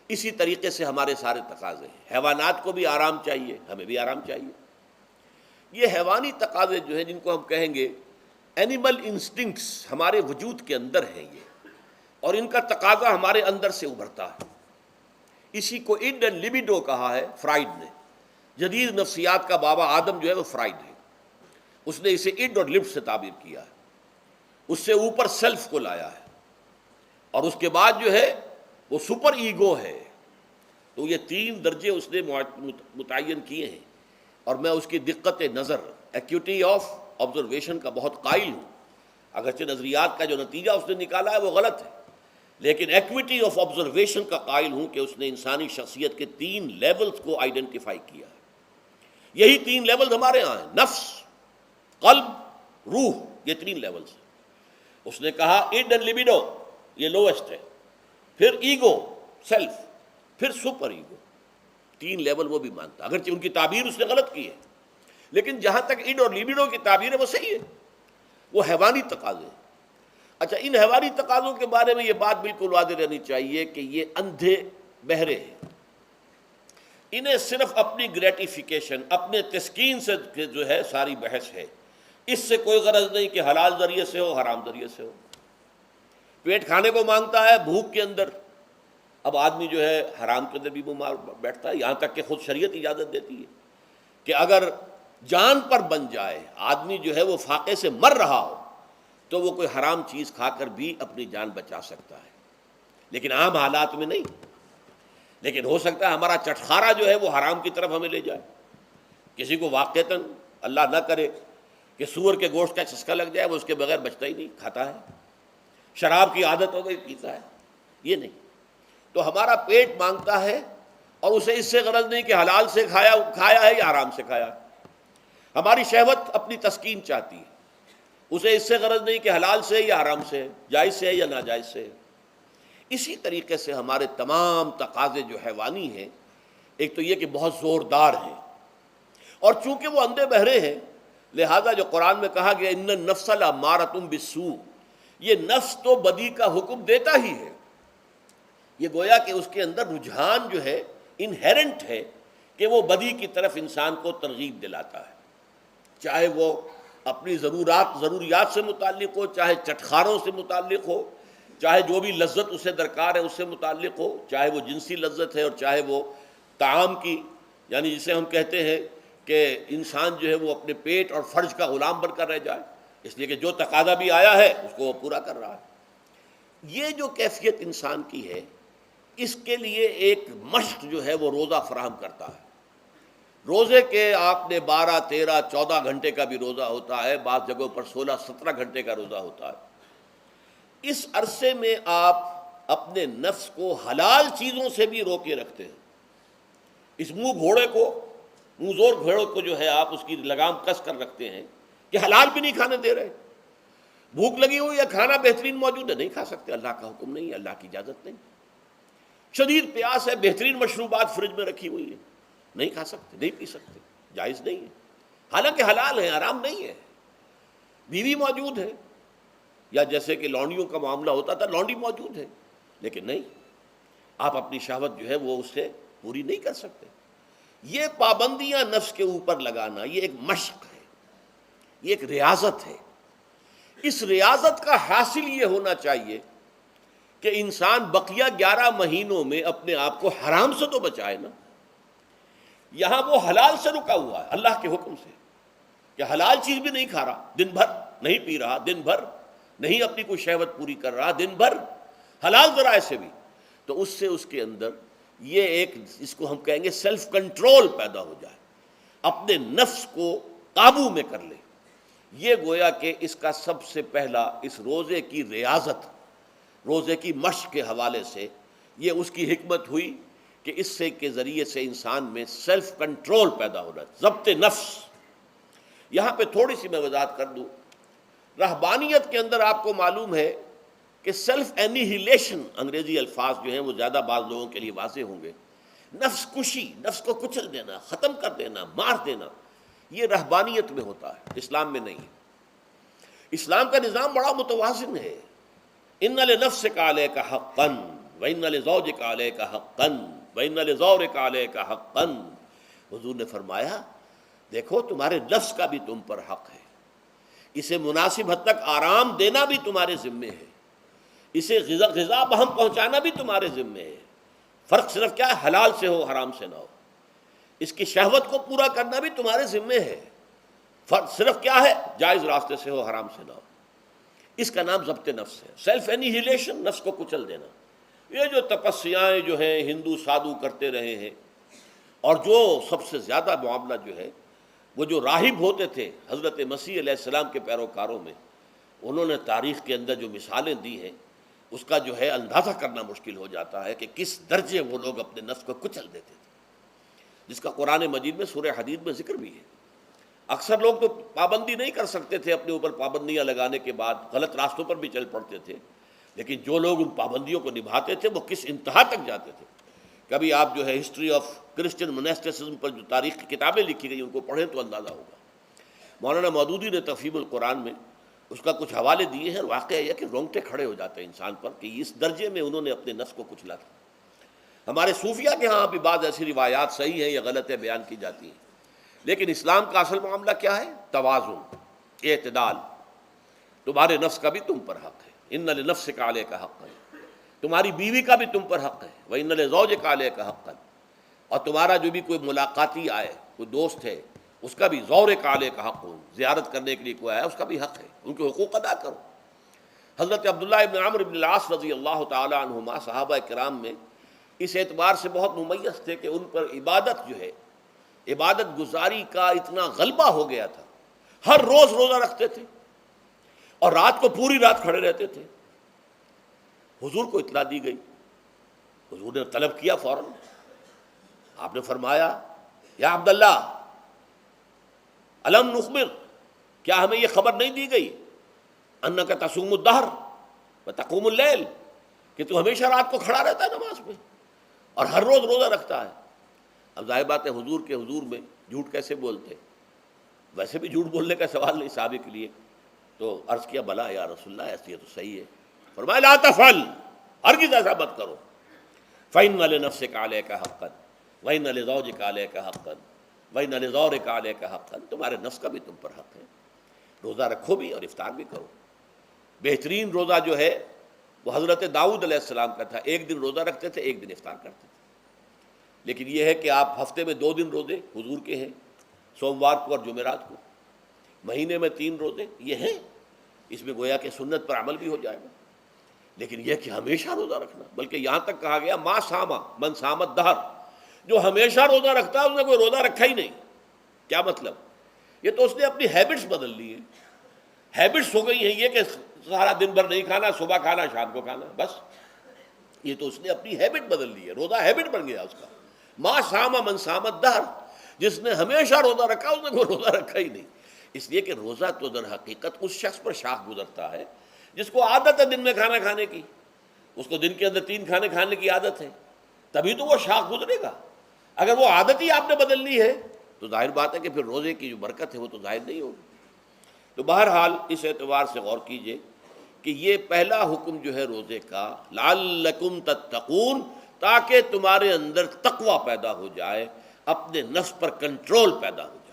اسی طریقے سے ہمارے سارے تقاضے ہیں۔ حیوانات کو بھی آرام چاہیے، ہمیں بھی آرام چاہیے۔ یہ حیوانی تقاضے جو ہیں جن کو ہم کہیں گے اینیمل انسٹنکٹس، ہمارے وجود کے اندر ہیں یہ، اور ان کا تقاضا ہمارے اندر سے ابھرتا ہے۔ اسی کو اڈ اینڈ لیبیڈو کہا ہے فرائڈ نے۔ جدید نفسیات کا بابا آدم جو ہے وہ فرائڈ ہے، اس نے اسے اڈ اور لب سے تعبیر کیا ہے، اس سے اوپر سیلف کو لایا ہے، اور اس کے بعد جو ہے وہ سپر ایگو ہے۔ تو یہ تین درجے اس نے متعین کیے ہیں، اور میں اس کی دقت نظر، ایکیوٹی آف آبزرویشن کا بہت قائل ہوں۔ اگرچہ نظریات کا جو نتیجہ اس نے نکالا ہے وہ غلط ہے، لیکن ایکویٹی آف آبزرویشن کا قائل ہوں کہ اس نے انسانی شخصیت کے 3 لیولز کو آئیڈینٹیفائی کیا ہے۔ یہی 3 لیولز ہمارے ہاں ہیں، نفس، قلب، روح، یہ 3 لیولز ہیں۔ اس نے کہا اڈ اینڈ لیبیڈو یہ لویسٹ ہے، پھر ایگو، سیلف، پھر سپر ایگو۔ 3 لیول وہ بھی مانتا، اگرچہ ان کی تعبیر اس نے غلط کی ہے، لیکن جہاں تک اڈ اور لیبیڈو کی تعبیر ہے وہ صحیح ہے، وہ حیوانی تقاضے۔ اچھا ان حیوانی تقاضوں کے بارے میں یہ بات بالکل واضح رہنی چاہیے کہ یہ اندھے بہرے ہیں، انہیں صرف اپنی گریٹیفیکیشن، اپنے تسکین سے جو ہے ساری بحث ہے، اس سے کوئی غرض نہیں کہ حلال ذریعے سے ہو حرام ذریعے سے ہو۔ پیٹ کھانے کو مانگتا ہے بھوک کے اندر، اب آدمی جو ہے حرام کے اندر بھی بیمار بیٹھتا ہے، یہاں تک کہ خود شریعت اجازت دیتی ہے کہ اگر جان پر بن جائے، آدمی جو ہے وہ فاقے سے مر رہا ہو تو وہ کوئی حرام چیز کھا کر بھی اپنی جان بچا سکتا ہے، لیکن عام حالات میں نہیں۔ لیکن ہو سکتا ہے ہمارا چٹخارا جو ہے وہ حرام کی طرف ہمیں لے جائے۔ کسی کو واقعتاً اللہ نہ کرے کہ سور کے گوشت کا چسکا لگ جائے، وہ اس کے بغیر بچتا ہی نہیں، کھاتا ہے۔ شراب کی عادت ہو گئی، پیتا ہے، یہ نہیں۔ تو ہمارا پیٹ مانگتا ہے، اور اسے اس سے غرض نہیں کہ حلال سے کھایا ہے یا حرام سے کھایا ہے۔ ہماری شہوت اپنی تسکین چاہتی ہے، اسے اس سے غرض نہیں کہ حلال سے یا حرام سے، جائز سے یا ناجائز سے۔ اسی طریقے سے ہمارے تمام تقاضے جو حیوانی ہیں، ایک تو یہ کہ بہت زوردار ہیں، اور چونکہ وہ اندھے بہرے ہیں، لہذا جو قرآن میں کہا گیا ان النفس لامارۃ بالسوء، یہ نفس تو بدی کا حکم دیتا ہی ہے۔ یہ گویا کہ اس کے اندر رجحان جو ہے انہیرنٹ ہے کہ وہ بدی کی طرف انسان کو ترغیب دلاتا ہے، چاہے وہ اپنی ضروریات سے متعلق ہو، چاہے چٹخاروں سے متعلق ہو، چاہے جو بھی لذت اسے درکار ہے اس سے متعلق ہو، چاہے وہ جنسی لذت ہے اور چاہے وہ طعام کی، یعنی جسے ہم کہتے ہیں کہ انسان جو ہے وہ اپنے پیٹ اور فرج کا غلام بن کر رہ جائے، اس لیے کہ جو تقاضا بھی آیا ہے اس کو وہ پورا کر رہا ہے۔ یہ جو کیفیت انسان کی ہے، اس کے لیے ایک مشق جو ہے وہ روزہ فراہم کرتا ہے۔ روزے کے آپ نے 12، 13، 14 گھنٹے کا بھی روزہ ہوتا ہے، بعض جگہوں پر 16، 17 گھنٹے کا روزہ ہوتا ہے۔ اس عرصے میں آپ اپنے نفس کو حلال چیزوں سے بھی روکے رکھتے ہیں۔ اس منہ زور گھوڑے کو جو ہے آپ اس کی لگام کس کر رکھتے ہیں کہ حلال بھی نہیں کھانے دے رہے۔ بھوک لگی ہوئی ہے، کھانا بہترین موجود ہے، نہیں کھا سکتے، اللہ کا حکم نہیں ہے، اللہ کی اجازت نہیں۔ شدید پیاس ہے، بہترین مشروبات فریج میں رکھی ہوئی ہے، نہیں کھا سکتے، نہیں پی سکتے، جائز نہیں ہے، حالانکہ حلال ہے، حرام نہیں ہے۔ بیوی موجود ہے، یا جیسے کہ لونڈیوں کا معاملہ ہوتا تھا، لونڈی موجود ہے، لیکن نہیں، آپ اپنی شہوت جو ہے وہ اس سے پوری نہیں کر سکتے۔ یہ پابندیاں نفس کے اوپر لگانا، یہ ایک مشق ہے، یہ ایک ریاضت ہے۔ اس ریاضت کا حاصل یہ ہونا چاہیے کہ انسان بقیہ 11 مہینوں میں اپنے آپ کو حرام سے تو بچائے نا۔ یہاں وہ حلال سے رکا ہوا ہے اللہ کے حکم سے، کہ حلال چیز بھی نہیں کھا رہا، دن بھر نہیں پی رہا، دن بھر نہیں اپنی کوئی شہوت پوری کر رہا، دن بھر حلال ذرائع سے بھی، تو اس سے اس کے اندر یہ ایک، اس کو ہم کہیں گے سیلف کنٹرول پیدا ہو جائے، اپنے نفس کو قابو میں کر لے۔ یہ گویا کہ اس کا سب سے پہلا، اس روزے کی ریاضت، روزے کی مشق کے حوالے سے یہ اس کی حکمت ہوئی کہ اس سے کے ذریعے سے انسان میں سیلف کنٹرول پیدا ہو رہا ہے، ضبط نفس۔ یہاں پہ تھوڑی سی میں وضاحت کر دوں، رہبانیت کے اندر آپ کو معلوم ہے کہ سیلف اینیہیلیشن، انگریزی الفاظ جو ہیں وہ زیادہ بعض لوگوں کے لیے واضح ہوں گے، نفس کشی، نفس کو کچل دینا، ختم کر دینا، مار دینا، یہ رہبانیت میں ہوتا ہے، اسلام میں نہیں ہے۔ اسلام کا نظام بڑا متوازن ہے۔ ان لنفسک علیک حقا وان لزوجک علیک حقا وان لزورک علیک حقا۔ حضور نے فرمایا دیکھو تمہارے نفس کا بھی تم پر حق ہے، اسے مناسب حد تک آرام دینا بھی تمہارے ذمے ہے، اسے غذا بہم پہنچانا بھی تمہارے ذمے ہے۔ فرق صرف کیا ہے، حلال سے ہو، حرام سے نہ ہو۔ اس کی شہوت کو پورا کرنا بھی تمہارے ذمے ہے، فرق صرف کیا ہے، جائز راستے سے ہو، حرام سے نہ ہو۔ اس کا نام ضبط نفس ہے، سیلف اینیہیلیشن، نفس کو کچل دینا۔ یہ جو تپسیائیں جو ہیں ہندو سادھو کرتے رہے ہیں، اور جو سب سے زیادہ معاملہ جو ہے وہ جو راہب ہوتے تھے حضرت مسیح علیہ السلام کے پیروکاروں میں، انہوں نے تاریخ کے اندر جو مثالیں دی ہیں، اس کا جو ہے اندازہ کرنا مشکل ہو جاتا ہے کہ کس درجے وہ لوگ اپنے نفس کو کچل دیتے تھے، جس کا قرآن مجید میں سورہ حدید میں ذکر بھی ہے۔ اکثر لوگ تو پابندی نہیں کر سکتے تھے، اپنے اوپر پابندیاں لگانے کے بعد غلط راستوں پر بھی چل پڑتے تھے، لیکن جو لوگ ان پابندیوں کو نبھاتے تھے وہ کس انتہا تک جاتے تھے۔ کبھی آپ جو ہے ہسٹری آف کرسچن منیسٹسزم پر جو تاریخ کی کتابیں لکھی گئی ان کو پڑھیں تو اندازہ ہوگا۔ مولانا مودودی نے تفہیم القرآن میں اس کا کچھ حوالے دیے ہیں، اور واقعہ یہ کہ رونگٹے کھڑے ہو جاتے ہیں انسان پر کہ اس درجے میں انہوں نے اپنے نفس کو کچلا تھا۔ ہمارے صوفیہ کے ہاں بھی بعض ایسی روایات صحیح ہیں یا غلط ہے بیان کی جاتی ہیں، لیکن اسلام کا اصل معاملہ کیا ہے، توازن، اعتدال۔ تمہارے نفس کا بھی تم پر حق ہے، ان لنفسک علیک حقا، تمہاری بیوی کا بھی تم پر حق ہے، وان لزوجک علیک حقا، اور تمہارا جو بھی کوئی ملاقاتی آئے، کوئی دوست ہے، اس کا بھی زورک علیک حق، زیارت کرنے کے لیے کوئی آیا اس کا بھی حق ہے، ان کے حقوق ادا کرو۔ حضرت عبداللہ ابن عمرو ابن العاص رضی اللہ تعالی عنہما صحابہ کرام میں اس اعتبار سے بہت ممیز تھے کہ ان پر عبادت جو ہے، عبادت گزاری کا اتنا غلبہ ہو گیا تھا، ہر روز روزہ رکھتے تھے اور رات کو پوری رات کھڑے رہتے تھے۔ حضور کو اطلاع دی گئی، حضور نے طلب کیا فوراً، آپ نے فرمایا یا عبداللہ الم نخبر، کیا ہمیں یہ خبر نہیں دی گئی انک تصوم الدہر وتقوم اللیل، کہ تو ہمیشہ رات کو کھڑا رہتا ہے نماز میں اور ہر روز روزہ رکھتا ہے۔ اب ظاہر بات ہے حضور کے حضور میں جھوٹ کیسے بولتے، ویسے بھی جھوٹ بولنے کا سوال نہیں صحابہ کے لیے، تو عرض کیا بلا یا رسول اللہ ایسی ہے تو صحیح ہے۔ فرمایا لا تفعل، ہرگز ایسا مت کرو، فإن لنفسك عليك حقا وإن لزوجك عليك حقا وإن لزورك عليك حقا، تمہارے نفس کا بھی تم پر حق ہے، روزہ رکھو بھی اور افطار بھی کرو۔ بہترین روزہ جو ہے وہ حضرت داؤد علیہ السلام کا تھا، ایک دن روزہ رکھتے تھے، ایک دن افطار کرتے تھے۔ لیکن یہ ہے کہ آپ ہفتے میں 2 دن روزے حضور کے ہیں، سوموار کو اور جمعرات کو، مہینے میں 3 روزے یہ ہیں، اس میں گویا کہ سنت پر عمل بھی ہو جائے گا۔ لیکن یہ کہ ہمیشہ روزہ رکھنا، بلکہ یہاں تک کہا گیا ما ساما من سامت دہر، جو ہمیشہ روزہ رکھتا ہے اس نے کوئی روزہ رکھا ہی نہیں۔ کیا مطلب؟ یہ تو اس نے اپنی ہیبٹس بدل لی ہیں، ہیبٹس ہو گئی ہیں یہ کہ سارا دن بھر نہیں کھانا، صبح کھانا شام کو کھانا، بس یہ تو اس نے اپنی ہیبٹ بدل لی ہے، روزہ ہیبٹ بن گیا اس کا۔ ما ساما من سامت دہر، جس نے ہمیشہ روزہ رکھا اس نے کوئی روزہ رکھا ہی نہیں۔ اس لیے کہ روزہ تو در حقیقت اس شخص پر شاخ گزرتا ہے جس کو عادت ہے دن میں کھانا کھانے کی، اس کو دن کے اندر 3 کھانے کھانے کی عادت ہے، تبھی تو وہ شاخ گزرے گا۔ اگر وہ عادت ہی آپ نے بدل لی ہے تو ظاہر بات ہے کہ پھر روزے کی جو برکت ہے وہ تو ظاہر نہیں ہوگی۔ تو بہرحال اس اعتبار سے غور کیجئے کہ یہ پہلا حکم جو ہے روزے کا، لعلکم تتقون، تاکہ تمہارے اندر تقوی پیدا ہو جائے، اپنے نفس پر کنٹرول پیدا ہو جائے۔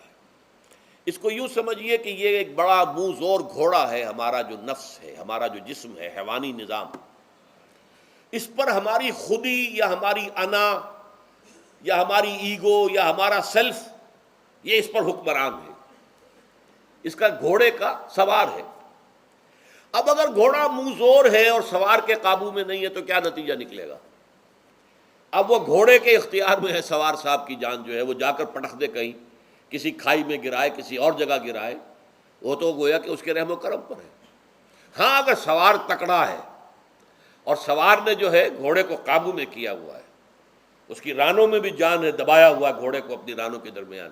اس کو یوں سمجھیے کہ یہ ایک بڑا منہ زور گھوڑا ہے، ہمارا جو نفس ہے، ہمارا جو جسم ہے، حیوانی نظام، اس پر ہماری خودی یا ہماری انا یا ہماری ایگو یا ہمارا سیلف، یہ اس پر حکمران ہے، اس کا گھوڑے کا سوار ہے۔ اب اگر گھوڑا منہ زور ہے اور سوار کے قابو میں نہیں ہے تو کیا نتیجہ نکلے گا؟ اب وہ گھوڑے کے اختیار میں ہے، سوار صاحب کی جان جو ہے وہ جا کر پٹخ دے کہیں، کسی کھائی میں گرائے، کسی اور جگہ گرائے، وہ تو گویا کہ اس کے رحم و کرم پر ہے۔ ہاں اگر سوار تکڑا ہے اور سوار نے جو ہے گھوڑے کو قابو میں کیا ہوا ہے، اس کی رانوں میں بھی جان ہے، دبایا ہوا ہے گھوڑے کو اپنی رانوں کے درمیان،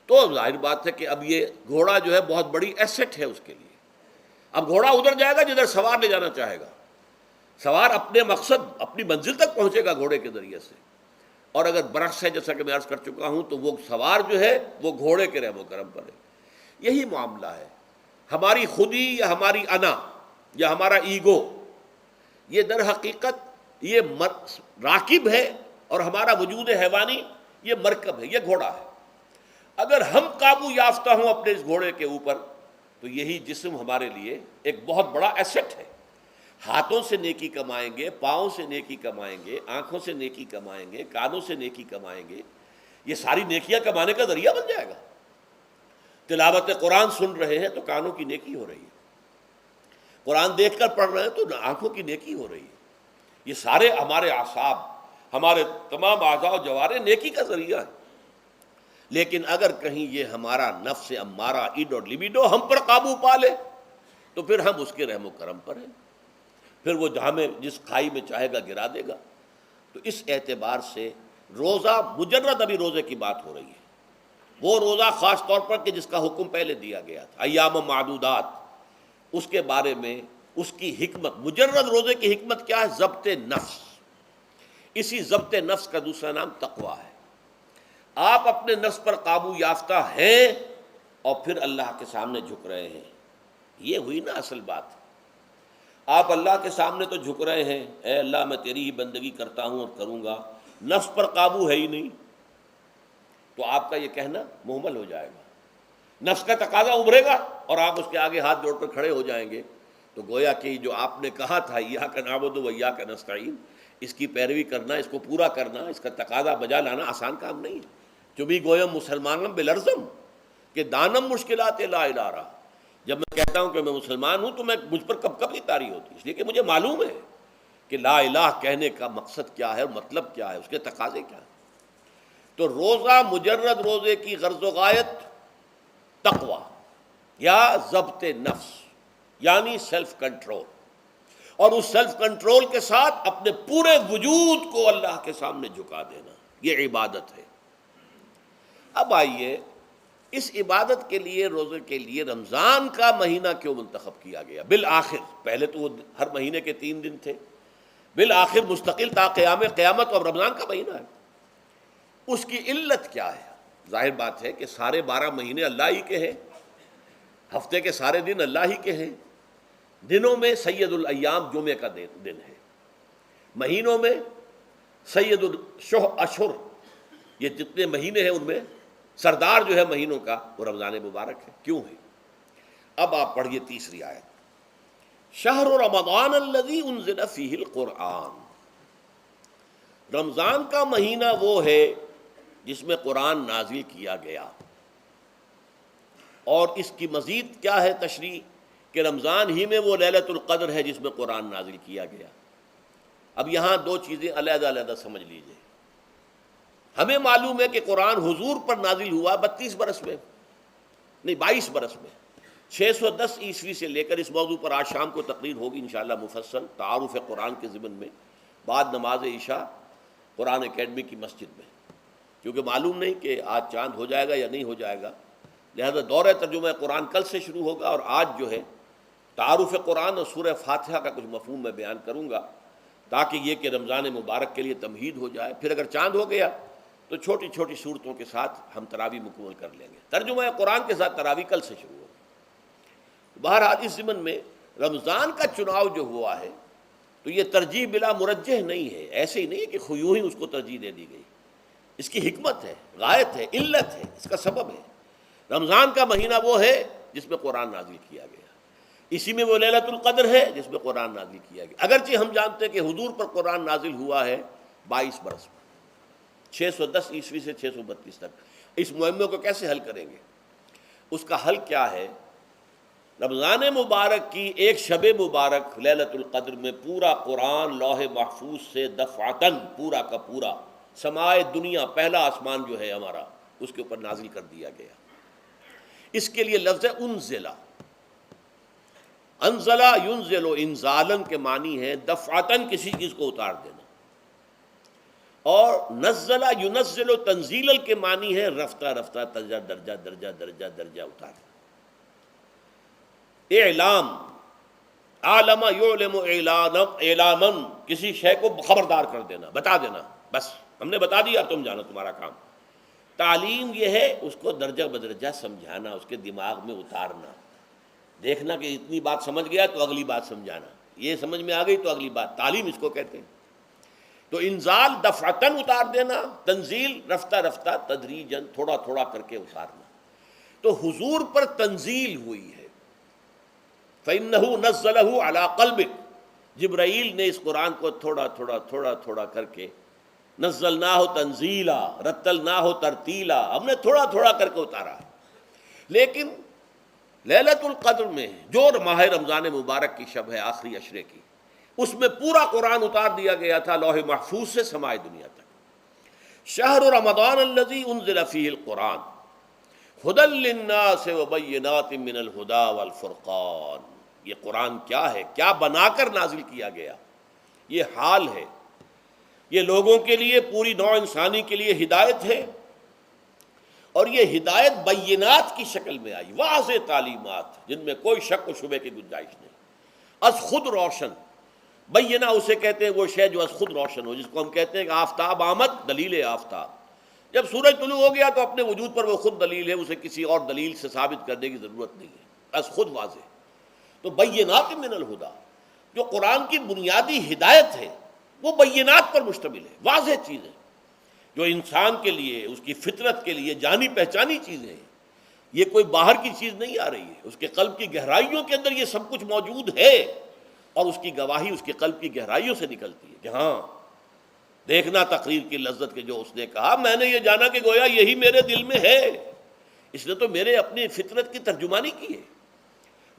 تو ظاہر بات ہے کہ اب یہ گھوڑا جو ہے بہت بڑی ایسٹ ہے اس کے لیے۔ اب گھوڑا ادھر جائے گا جدھر سوار لے جانا چاہے گا، سوار اپنے مقصد، اپنی منزل تک پہنچے گا گھوڑے کے ذریعے سے۔ اور اگر برعکس ہے، جیسا کہ میں عرض کر چکا ہوں، تو وہ سوار جو ہے وہ گھوڑے کے رحم و کرم پر ہے۔ یہی معاملہ ہے، ہماری خودی یا ہماری انا یا ہمارا ایگو، یہ در حقیقت یہ راکب ہے، اور ہمارا وجود حیوانی یہ مرکب ہے، یہ گھوڑا ہے۔ اگر ہم قابو یافتہ ہوں اپنے اس گھوڑے کے اوپر تو یہی جسم ہمارے لیے ایک بہت بڑا ایسٹ ہے۔ ہاتھوں سے نیکی کمائیں گے، پاؤں سے نیکی کمائیں گے، آنکھوں سے نیکی کمائیں گے، کانوں سے نیکی کمائیں گے، یہ ساری نیکیاں کمانے کا ذریعہ بن جائے گا۔ تلاوت قرآن سن رہے ہیں تو کانوں کی نیکی ہو رہی ہے، قرآن دیکھ کر پڑھ رہے ہیں تو آنکھوں کی نیکی ہو رہی ہے۔ یہ سارے ہمارے اعصاب، ہمارے تمام اعضاء و جوارح نیکی کا ذریعہ ہے۔ لیکن اگر کہیں یہ ہمارا نفس امارہ، ایڈ اور لیبیڈو ہم پر قابو پا لے تو پھر ہم اس کے رحم و کرم پر ہیں، پھر وہ ہمیں جس کھائی میں چاہے گا گرا دے گا۔ تو اس اعتبار سے روزہ مجرد ابھی روزے کی بات ہو رہی ہے، وہ روزہ خاص طور پر کہ جس کا حکم پہلے دیا گیا تھا، ایام معدودات، اس کے بارے میں اس کی حکمت، مجرد روزے کی حکمت کیا ہے؟ ضبط نفس۔ اسی ضبط نفس کا دوسرا نام تقویٰ ہے۔ آپ اپنے نفس پر قابو یافتہ ہیں اور پھر اللہ کے سامنے جھک رہے ہیں، یہ ہوئی نا اصل بات۔ آپ اللہ کے سامنے تو جھک رہے ہیں، اے اللہ میں تیری ہی بندگی کرتا ہوں اور کروں گا، نفس پر قابو ہے ہی نہیں، تو آپ کا یہ کہنا محمل ہو جائے گا۔ نفس کا تقاضا ابھرے گا اور آپ اس کے آگے ہاتھ جوڑ کر کھڑے ہو جائیں گے، تو گویا کہ جو آپ نے کہا تھا ایاک نعبد و ایاک نستعین، اس کی پیروی کرنا، اس کو پورا کرنا، اس کا تقاضا بجا لانا آسان کام نہیں ہے۔ چبی گویم مسلمانم بلرزم کہ دانم مشکلات لا الارا، جب میں کہتا ہوں کہ میں مسلمان ہوں تو مجھ پر کب کب یہ طاری ہوتی ہے، اس لیے کہ مجھے معلوم ہے کہ لا الہ کہنے کا مقصد کیا ہے اور مطلب کیا ہے، اس کے تقاضے کیا ہیں۔ تو روزہ مجرد روزے کی غرض و غایت تقوی یا ضبط نفس یعنی سیلف کنٹرول، اور اس سیلف کنٹرول کے ساتھ اپنے پورے وجود کو اللہ کے سامنے جھکا دینا، یہ عبادت ہے۔ اب آئیے اس عبادت کے لیے، روزے کے لیے رمضان کا مہینہ کیوں منتخب کیا گیا بالآخر؟ پہلے تو وہ ہر مہینے کے 3 دن تھے، بالآخر مستقل تا قیام قیامت اور رمضان کا مہینہ ہے۔ اس کی علت کیا ہے؟ ظاہر بات ہے کہ سارے 12 مہینے اللہ ہی کے ہیں، ہفتے کے سارے دن اللہ ہی کے ہیں، دنوں میں سید الایام جمعے کا دن ہے، مہینوں میں سید الاشہر، یہ جتنے مہینے ہیں ان میں سردار جو ہے مہینوں کا وہ رمضان مبارک ہے۔ کیوں ہے؟ اب آپ پڑھیے تیسری آیت، شہر رمضان الذی انزل فیہ القرآن، رمضان کا مہینہ وہ ہے جس میں قرآن نازل کیا گیا۔ اور اس کی مزید کیا ہے تشریح کہ رمضان ہی میں وہ لیلۃ القدر ہے جس میں قرآن نازل کیا گیا۔ اب یہاں 2 چیزیں علیحدہ علیحدہ سمجھ لیجئے۔ ہمیں معلوم ہے کہ قرآن حضور پر نازل ہوا 32 برس میں، نہیں 22 برس میں، 610 عیسوی سے لے کر اس موضوع پر آج شام کو تقریر ہوگی انشاءاللہ مفصل تعارف قرآن کے ضمن میں، بعد نماز عشاء قرآن اکیڈمی کی مسجد میں، کیونکہ معلوم نہیں کہ آج چاند ہو جائے گا یا نہیں ہو جائے گا، لہذا دورہ ترجمہ قرآن کل سے شروع ہوگا، اور آج جو ہے تعارف قرآن اور سورہ فاتحہ کا کچھ مفہوم میں بیان کروں گا، تاکہ یہ کہ رمضان مبارک کے لیے تمہید ہو جائے۔ پھر اگر چاند ہو گیا تو چھوٹی چھوٹی صورتوں کے ساتھ ہم تراویح مکمل کر لیں گے، ترجمہ قرآن کے ساتھ تراویح کل سے شروع ہوگی۔ بہرحال اس ضمن میں رمضان کا چناؤ جو ہوا ہے تو یہ ترجیح بلا مرجح نہیں ہے، ایسے ہی نہیں ہے کہ یوں ہی اس کو ترجیح دے دی گئی، اس کی حکمت ہے، غایت ہے، علت ہے، اس کا سبب ہے۔ رمضان کا مہینہ وہ ہے جس میں قرآن نازل کیا گیا، اسی میں وہ لیلۃ القدر ہے جس میں قرآن نازل کیا گیا، اگرچہ ہم جانتے ہیں کہ حضور پر قرآن نازل ہوا ہے 22 برس میں، 610 عیسوی سے 632 تک۔ اس معمے کو کیسے حل کریں گے؟ اس کا حل کیا ہے؟ رمضان مبارک کی ایک شب مبارک لیلۃ القدر میں پورا قرآن لوح محفوظ سے دفعتاً پورا کا پورا سمائے دنیا، پہلا آسمان جو ہے ہمارا، اس کے اوپر نازل کر دیا گیا۔ اس کے لیے لفظ ہے انزلہ، انزلہ ینزل انزالن کے معنی ہے دفعتاً کسی چیز کو اتار دینا، اور نزلہ ینزل تنزیلا کے معنی ہے رفتہ رفتہ درجہ درجہ درجہ درجہ درجہ اتارنا۔ اعلام، عالم یعلم اعلاما، کسی شے کو خبردار کر دینا، بتا دینا، بس ہم نے بتا دیا تم جانو، تمہارا کام۔ تعلیم یہ ہے اس کو درجہ بدرجہ سمجھانا، اس کے دماغ میں اتارنا، دیکھنا کہ اتنی بات سمجھ گیا تو اگلی بات سمجھانا، یہ سمجھ میں آ گئی تو اگلی بات، تعلیم اس کو کہتے ہیں۔ تو انزال دفعتاً اتار دینا، تنزیل رفتہ رفتہ تدریجاً تھوڑا تھوڑا کر کے اتارنا۔ تو حضور پر تنزیل ہوئی ہے، فَإِنَّهُ نَزَّلَهُ عَلَىٰ قَلْبِكَ، جبرائیل نے اس قرآن کو تھوڑا تھوڑا تھوڑا تھوڑا کر کے، نزلناہ تنزیلا، رتلناہ ترتیلا، ہم نے تھوڑا تھوڑا کر کے اتارا ہے۔ لیکن لیلۃ القدر میں جو ماہ رمضان مبارک کی شب ہے آخری عشرے کی، اس میں پورا قرآن اتار دیا گیا تھا لوح محفوظ سے سمائے دنیا تک۔ شہر رمضان الذی انزل فیہ القرآن ھدی للناس وبینات من الھدی والفرقان، یہ قرآن کیا ہے، کیا بنا کر نازل کیا گیا؟ یہ حال ہے، یہ لوگوں کے لیے، پوری نوع انسانی کے لیے ہدایت ہے، اور یہ ہدایت بینات کی شکل میں آئی، واضح تعلیمات جن میں کوئی شک و شبے کی گنجائش نہیں، از خود روشن۔ بینہ اسے کہتے ہیں وہ شے جو از خود روشن ہو، جس کو ہم کہتے ہیں کہ آفتاب آمد، دلیل آفتاب، جب سورج طلوع ہو گیا تو اپنے وجود پر وہ خود دلیل ہے، اسے کسی اور دلیل سے ثابت کرنے کی ضرورت نہیں ہے، از خود واضح۔ تو بینات من الہدی، جو قرآن کی بنیادی ہدایت ہے وہ بینات پر مشتمل ہے، واضح چیز ہے، جو انسان کے لیے، اس کی فطرت کے لیے جانی پہچانی چیزیں ہیں، یہ کوئی باہر کی چیز نہیں آ رہی ہے، اس کے قلب کی گہرائیوں کے اندر یہ سب کچھ موجود ہے، اور اس کی گواہی اس کے قلب کی گہرائیوں سے نکلتی ہے کہ ہاں دیکھنا تقریر کی لذت کے جو اس نے کہا، میں نے یہ جانا کہ گویا یہی میرے دل میں ہے، اس نے تو میرے اپنی فطرت کی ترجمانی کی ہے۔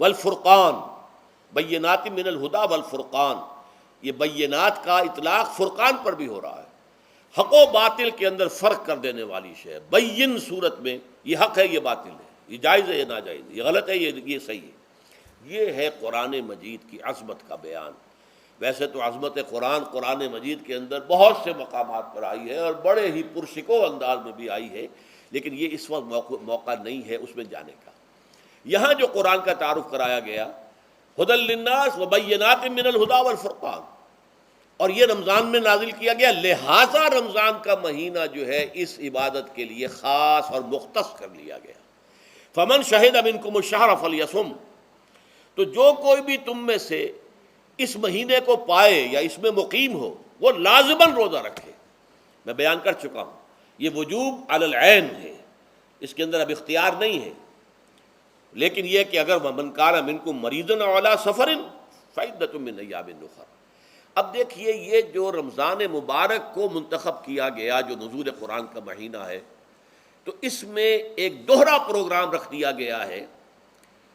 والفرقان، بینات من الہدی والفرقان، یہ بینات کا اطلاق فرقان پر بھی ہو رہا ہے، حق و باطل کے اندر فرق کر دینے والی شے۔ بین صورت میں یہ حق ہے، یہ باطل ہے، یہ جائز ہے، یہ ناجائز ہے، یہ غلط ہے، یہ صحیح ہے۔ یہ ہے قرآن مجید کی عظمت کا بیان۔ ویسے تو عظمت قرآن مجید کے اندر بہت سے مقامات پر آئی ہے اور بڑے ہی پرشکو انداز میں بھی آئی ہے، لیکن یہ اس وقت موقع نہیں ہے اس میں جانے کا۔ یہاں جو قرآن کا تعارف کرایا گیا، ھدی للناس وبینات من الہدی والفرقان، اور یہ رمضان میں نازل کیا گیا، لہٰذا رمضان کا مہینہ جو ہے اس عبادت کے لیے خاص اور مختص کر لیا گیا۔ فمن شہد منکم الشہر فلیصم، تو جو کوئی بھی تم میں سے اس مہینے کو پائے یا اس میں مقیم ہو وہ لازماً روزہ رکھے۔ میں بیان کر چکا ہوں یہ وجوب علی العین ہے، اس کے اندر اب اختیار نہیں ہے، لیکن یہ کہ اگر من کان منکم مریضا او علی سفر فعدۃ من ایام اخر۔ اب دیکھیے یہ جو رمضان مبارک کو منتخب کیا گیا جو نزول قرآن کا مہینہ ہے، تو اس میں ایک دوہرا پروگرام رکھ دیا گیا ہے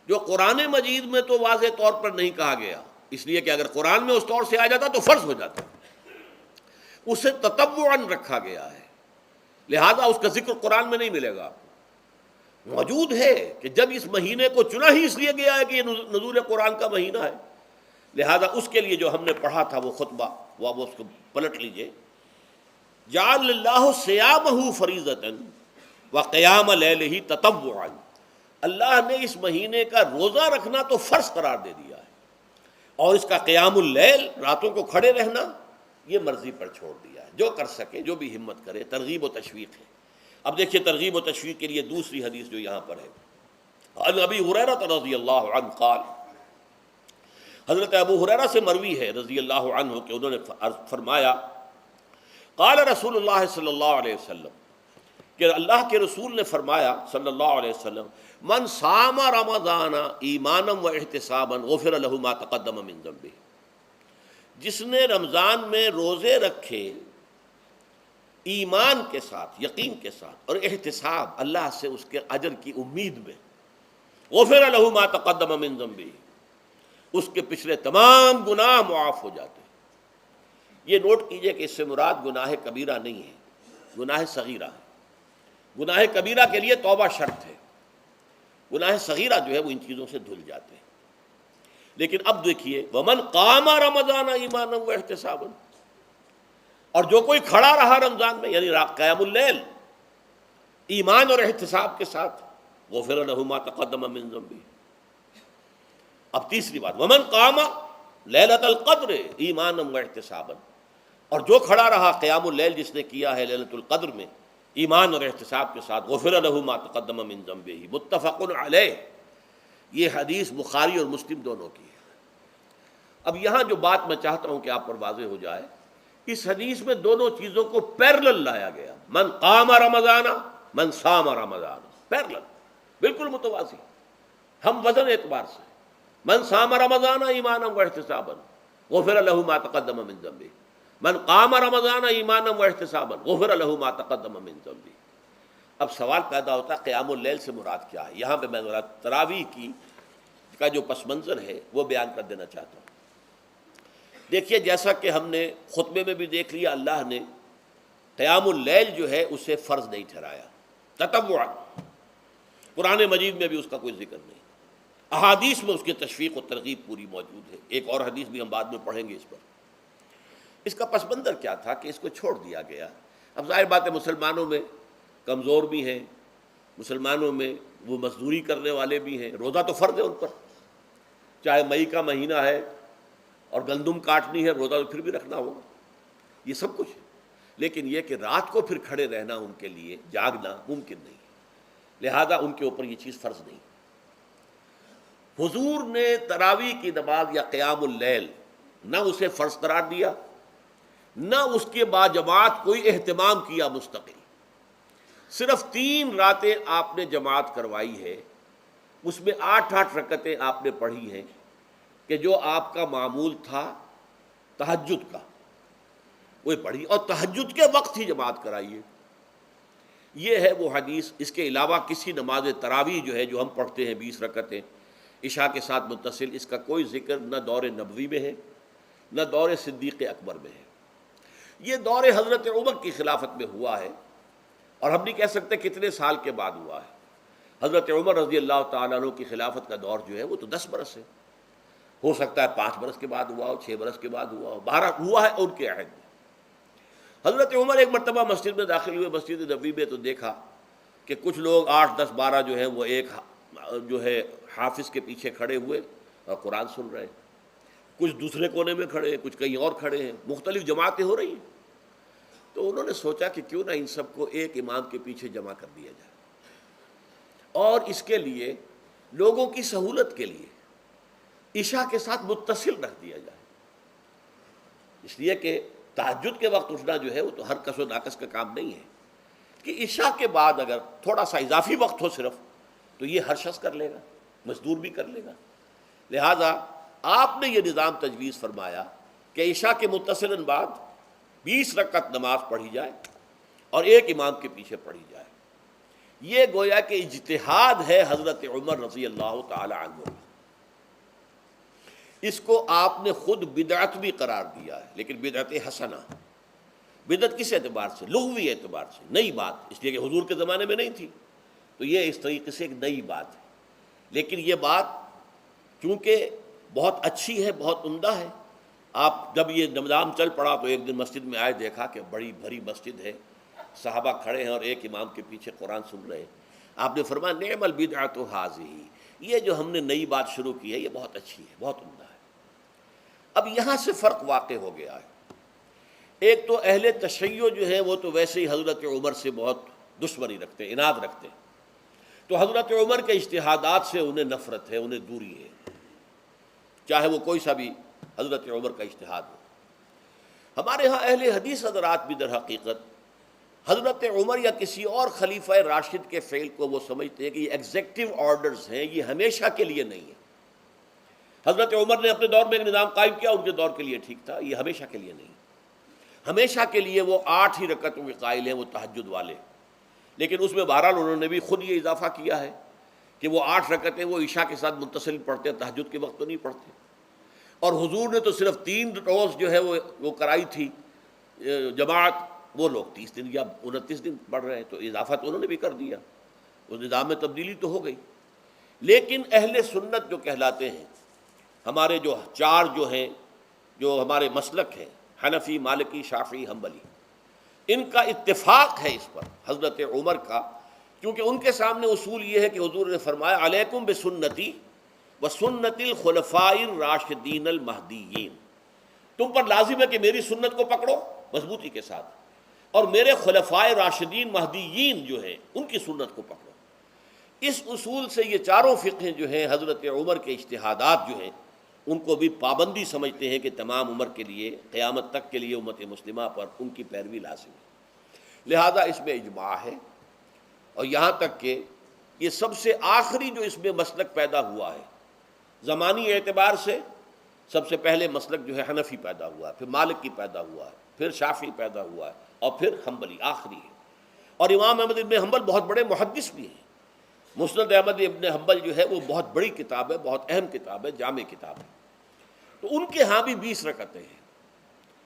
جو قرآن مجید میں تو واضح طور پر نہیں کہا گیا، اس لیے کہ اگر قرآن میں اس طور سے آ جاتا تو فرض ہو جاتا، اسے تطوعاً رکھا گیا ہے، لہذا اس کا ذکر قرآن میں نہیں ملے گا۔ موجود ہے کہ جب اس مہینے کو چنا ہی اس لیے گیا ہے کہ یہ نزول قرآن کا مہینہ ہے، لہذا اس کے لیے جو ہم نے پڑھا تھا وہ خطبہ وہ اس کو پلٹ لیجئے۔ جعل اللہ صیامہ فریضۃ وقیام لیلہ تطوعا، اللہ نے اس مہینے کا روزہ رکھنا تو فرض قرار دے دیا ہے، اور اس کا قیام اللیل، راتوں کو کھڑے رہنا، یہ مرضی پر چھوڑ دیا ہے، جو کر سکے، جو بھی ہمت کرے، ترغیب و تشویق ہے۔ اب دیکھیے ترغیب و تشویق کے لیے دوسری حدیث جو یہاں پر ہے، عن ابی ہریرہ رضی اللہ عنہ قال، حضرت ابو ہریرہ سے مروی ہے رضی اللہ عنہ کہ انہوں نے فرمایا، قال رسول اللہ صلی اللہ علیہ وسلم، کہ اللہ کے رسول نے فرمایا صلی اللہ علیہ وسلم، من صام رمضان ایمانا و احتسابا غفر له ما تقدم من ذنبه، جس نے رمضان میں روزے رکھے ایمان کے ساتھ، یقین کے ساتھ، اور احتساب، اللہ سے اس کے اجر کی امید میں، غفر له ما تقدم من ذنبه، اس کے پچھلے تمام گناہ معاف ہو جاتے ہیں۔ یہ نوٹ کیجئے کہ اس سے مراد گناہ کبیرہ نہیں ہے، گناہ صغیرہ ہے۔ گناہ کبیرہ کے لیے توبہ شرط ہے، گناہ صغیرہ جو ہے وہ ان چیزوں سے دھل جاتے ہیں۔ لیکن اب دیکھیے ومن قام رمضان ایمانا و احتسابا، اور جو کوئی کھڑا رہا رمضان میں یعنی قیام اللیل ایمان اور احتساب کے ساتھ، غفر له ما تقدم من ذنبه۔ اب تیسری بات، ومن قام لیلۃ القدر ایمانا و احتسابا، اور جو کھڑا رہا قیام اللیل جس نے کیا ہے لیلۃ القدر میں ایمان اور احتساب کے ساتھ، غفر له ما تقدم من ذنبه، متفق علیہ۔ یہ حدیث بخاری اور مسلم دونوں کی ہے۔ اب یہاں جو بات میں چاہتا ہوں کہ آپ پر واضح ہو جائے، اس حدیث میں دونوں چیزوں کو پیرلل لایا گیا، من قام رمضان من صام رمضان، پیرلل، بالکل متوازی، ہم وزن اعتبار سے، من صام رمضان ایمانا و احتسابا غفر له ما تقدم من ذنبه، من قام رمضان ایمانا و احتسابا غفر له ما تقدم من ذنبه۔ اب سوال پیدا ہوتا ہے قیام اللیل سے مراد کیا ہے؟ یہاں پہ میں ذرا تراویح کا جو پس منظر ہے وہ بیان کر دینا چاہتا ہوں۔ دیکھیے جیسا کہ ہم نے خطبے میں بھی دیکھ لیا، اللہ نے قیام اللیل جو ہے اسے فرض نہیں ٹھہرایا، تطوعا، قرآن مجید میں بھی اس کا کوئی ذکر نہیں، احادیث میں اس کی تشویق و ترغیب پوری موجود ہے، ایک اور حدیث بھی ہم بعد میں پڑھیں گے اس پر۔ اس کا پس منظر کیا تھا کہ اس کو چھوڑ دیا گیا۔ اب ظاہر بات ہے مسلمانوں میں کمزور بھی ہیں، مسلمانوں میں وہ مزدوری کرنے والے بھی ہیں، روزہ تو فرض ہے ان پر، چاہے مئی کا مہینہ ہے اور گندم کاٹنی ہے، روزہ تو پھر بھی رکھنا ہوگا، یہ سب کچھ ہے، لیکن یہ کہ رات کو پھر کھڑے رہنا ان کے لیے، جاگنا ممکن نہیں، لہذا ان کے اوپر یہ چیز فرض نہیں۔ حضور نے تراویح کی نماز یا قیام اللیل نہ اسے فرض قرار دیا، نہ اس کے بعد جماعت کوئی اہتمام کیا مستقل، صرف 3 راتیں آپ نے جماعت کروائی ہے، اس میں 8 رکعتیں آپ نے پڑھی ہیں کہ جو آپ کا معمول تھا تہجد کا وہ پڑھی، اور تہجد کے وقت ہی جماعت کرائیے۔ یہ ہے وہ حدیث، اس کے علاوہ کسی نماز تراویح جو ہے جو ہم پڑھتے ہیں 20 رکعتیں، عشاء کے ساتھ متصل، اس کا کوئی ذکر نہ دور نبوی میں ہے نہ دور صدیق اکبر میں ہے۔ یہ دور حضرت عمر کی خلافت میں ہوا ہے، اور ہم نہیں کہہ سکتے کتنے سال کے بعد ہوا ہے۔ حضرت عمر رضی اللہ تعالیٰ عنہ کی خلافت کا دور جو ہے وہ تو 10 برس ہے، ہو سکتا ہے 5 برس کے بعد ہوا ہو، 6 برس کے بعد ہوا ہو، 12 ہوا ہے ان کے عہد میں۔ حضرت عمر ایک مرتبہ مسجد میں داخل ہوئے، مسجد نبوی میں، تو دیکھا کہ کچھ لوگ 8 10 12 جو ہیں وہ ایک جو ہے حافظ کے پیچھے کھڑے ہوئے اور قرآن سن رہے ہیں، کچھ دوسرے کونے میں کھڑے ہیں، کچھ کہیں اور کھڑے ہیں، مختلف جماعتیں ہو رہی ہیں۔ تو انہوں نے سوچا کہ کیوں نہ ان سب کو ایک امام کے پیچھے جمع کر دیا جائے، اور اس کے لیے لوگوں کی سہولت کے لیے عشاء کے ساتھ متصل رکھ دیا جائے، اس لیے کہ تہجد کے وقت اٹھنا جو ہے وہ تو ہر کس و ناقص کا کام نہیں ہے، کہ عشاء کے بعد اگر تھوڑا سا اضافی وقت ہو صرف، تو یہ ہر شخص کر لے گا، مزدور بھی کر لے گا۔ لہذا آپ نے یہ نظام تجویز فرمایا کہ عشاء کے متصلاً بعد 20 رکعت نماز پڑھی جائے اور ایک امام کے پیچھے پڑھی جائے۔ یہ گویا کہ اجتہاد ہے حضرت عمر رضی اللہ تعالی عنہ، اس کو آپ نے خود بدعت بھی قرار دیا ہے، لیکن بدعت حسنہ۔ بدعت کس اعتبار سے؟ لغوی اعتبار سے، نئی بات، اس لیے کہ حضور کے زمانے میں نہیں تھی، تو یہ اس طریقے سے ایک نئی بات ہے۔ لیکن یہ بات چونکہ بہت اچھی ہے، بہت عمدہ ہے، آپ جب یہ نظام چل پڑا تو ایک دن مسجد میں آئے، دیکھا کہ بڑی بھری مسجد ہے، صحابہ کھڑے ہیں اور ایک امام کے پیچھے قرآن سن رہے ہیں۔ آپ نے فرمایا نعم البدعۃ ھذہ، یہ جو ہم نے نئی بات شروع کی ہے یہ بہت اچھی ہے، بہت عمدہ ہے۔ اب یہاں سے فرق واقع ہو گیا ہے۔ ایک تو اہل تشیع جو ہے وہ تو ویسے ہی حضرت عمر سے بہت دشمنی رکھتے ہیں، عناد رکھتے ہیں، تو حضرت عمر کے اجتہادات سے انہیں نفرت ہے، انہیں دوری ہے، چاہے وہ کوئی سا بھی حضرت عمر کا اجتہاد ہو۔ ہمارے ہاں اہل حدیث حضرات بھی در حقیقت حضرت عمر یا کسی اور خلیفہ راشد کے فعل کو وہ سمجھتے ہیں کہ یہ ایگزیکٹو آرڈرز ہیں، یہ ہمیشہ کے لیے نہیں ہے۔ حضرت عمر نے اپنے دور میں ایک نظام قائم کیا، ان کے دور کے لیے ٹھیک تھا، یہ ہمیشہ کے لیے نہیں۔ ہمیشہ کے لیے وہ 8 ہی رکعتوں کے قائل ہیں، وہ تہجد والے، لیکن اس میں بہرحال انہوں نے بھی خود یہ اضافہ کیا ہے کہ وہ 8 رکعتیں وہ عشاء کے ساتھ متصل پڑھتے ہیں، تہجد کے وقت تو نہیں پڑھتے۔ اور حضور نے تو صرف 3 روز جو ہے وہ کرائی تھی جماعت، وہ لوگ 30 دن یا 29 دن پڑھ رہے ہیں، تو اضافہ تو انہوں نے بھی کر دیا، اس نظام میں تبدیلی تو ہو گئی۔ لیکن اہل سنت جو کہلاتے ہیں، ہمارے جو 4 جو ہیں، جو ہمارے مسلک ہیں، حنفی، مالکی، شافعی، حنبلی، ان کا اتفاق ہے اس پر حضرت عمر کا، کیونکہ ان کے سامنے اصول یہ ہے کہ حضور نے فرمایا علیکم بسنتی وسنت الخلفاء الراشدین المہدیین، تم پر لازم ہے کہ میری سنت کو پکڑو مضبوطی کے ساتھ، اور میرے خلفاء راشدین مہدیین جو ہیں ان کی سنت کو پکڑو۔ اس اصول سے یہ چاروں فقہیں جو ہیں حضرت عمر کے اجتہادات جو ہیں ان کو بھی پابندی سمجھتے ہیں کہ تمام عمر کے لیے، قیامت تک کے لیے امت مسلمہ پر ان کی پیروی لازم ہے۔ لہذا اس میں اجماع ہے، اور یہاں تک کہ یہ سب سے آخری جو اس میں مسلک پیدا ہوا ہے زمانی اعتبار سے، سب سے پہلے مسلک جو ہے حنفی پیدا ہوا ہے، پھر مالکی پیدا ہوا ہے، پھر شافعی پیدا ہوا ہے، اور پھر حنبلی آخری ہے۔ اور امام احمد ابن حنبل بہت بڑے محدث بھی ہیں، مسند احمد ابن حنبل جو ہے وہ بہت بڑی کتاب ہے، بہت اہم کتاب ہے، جامع کتاب ہے، تو ان کے ہاں بھی 20 رکعتیں ہیں۔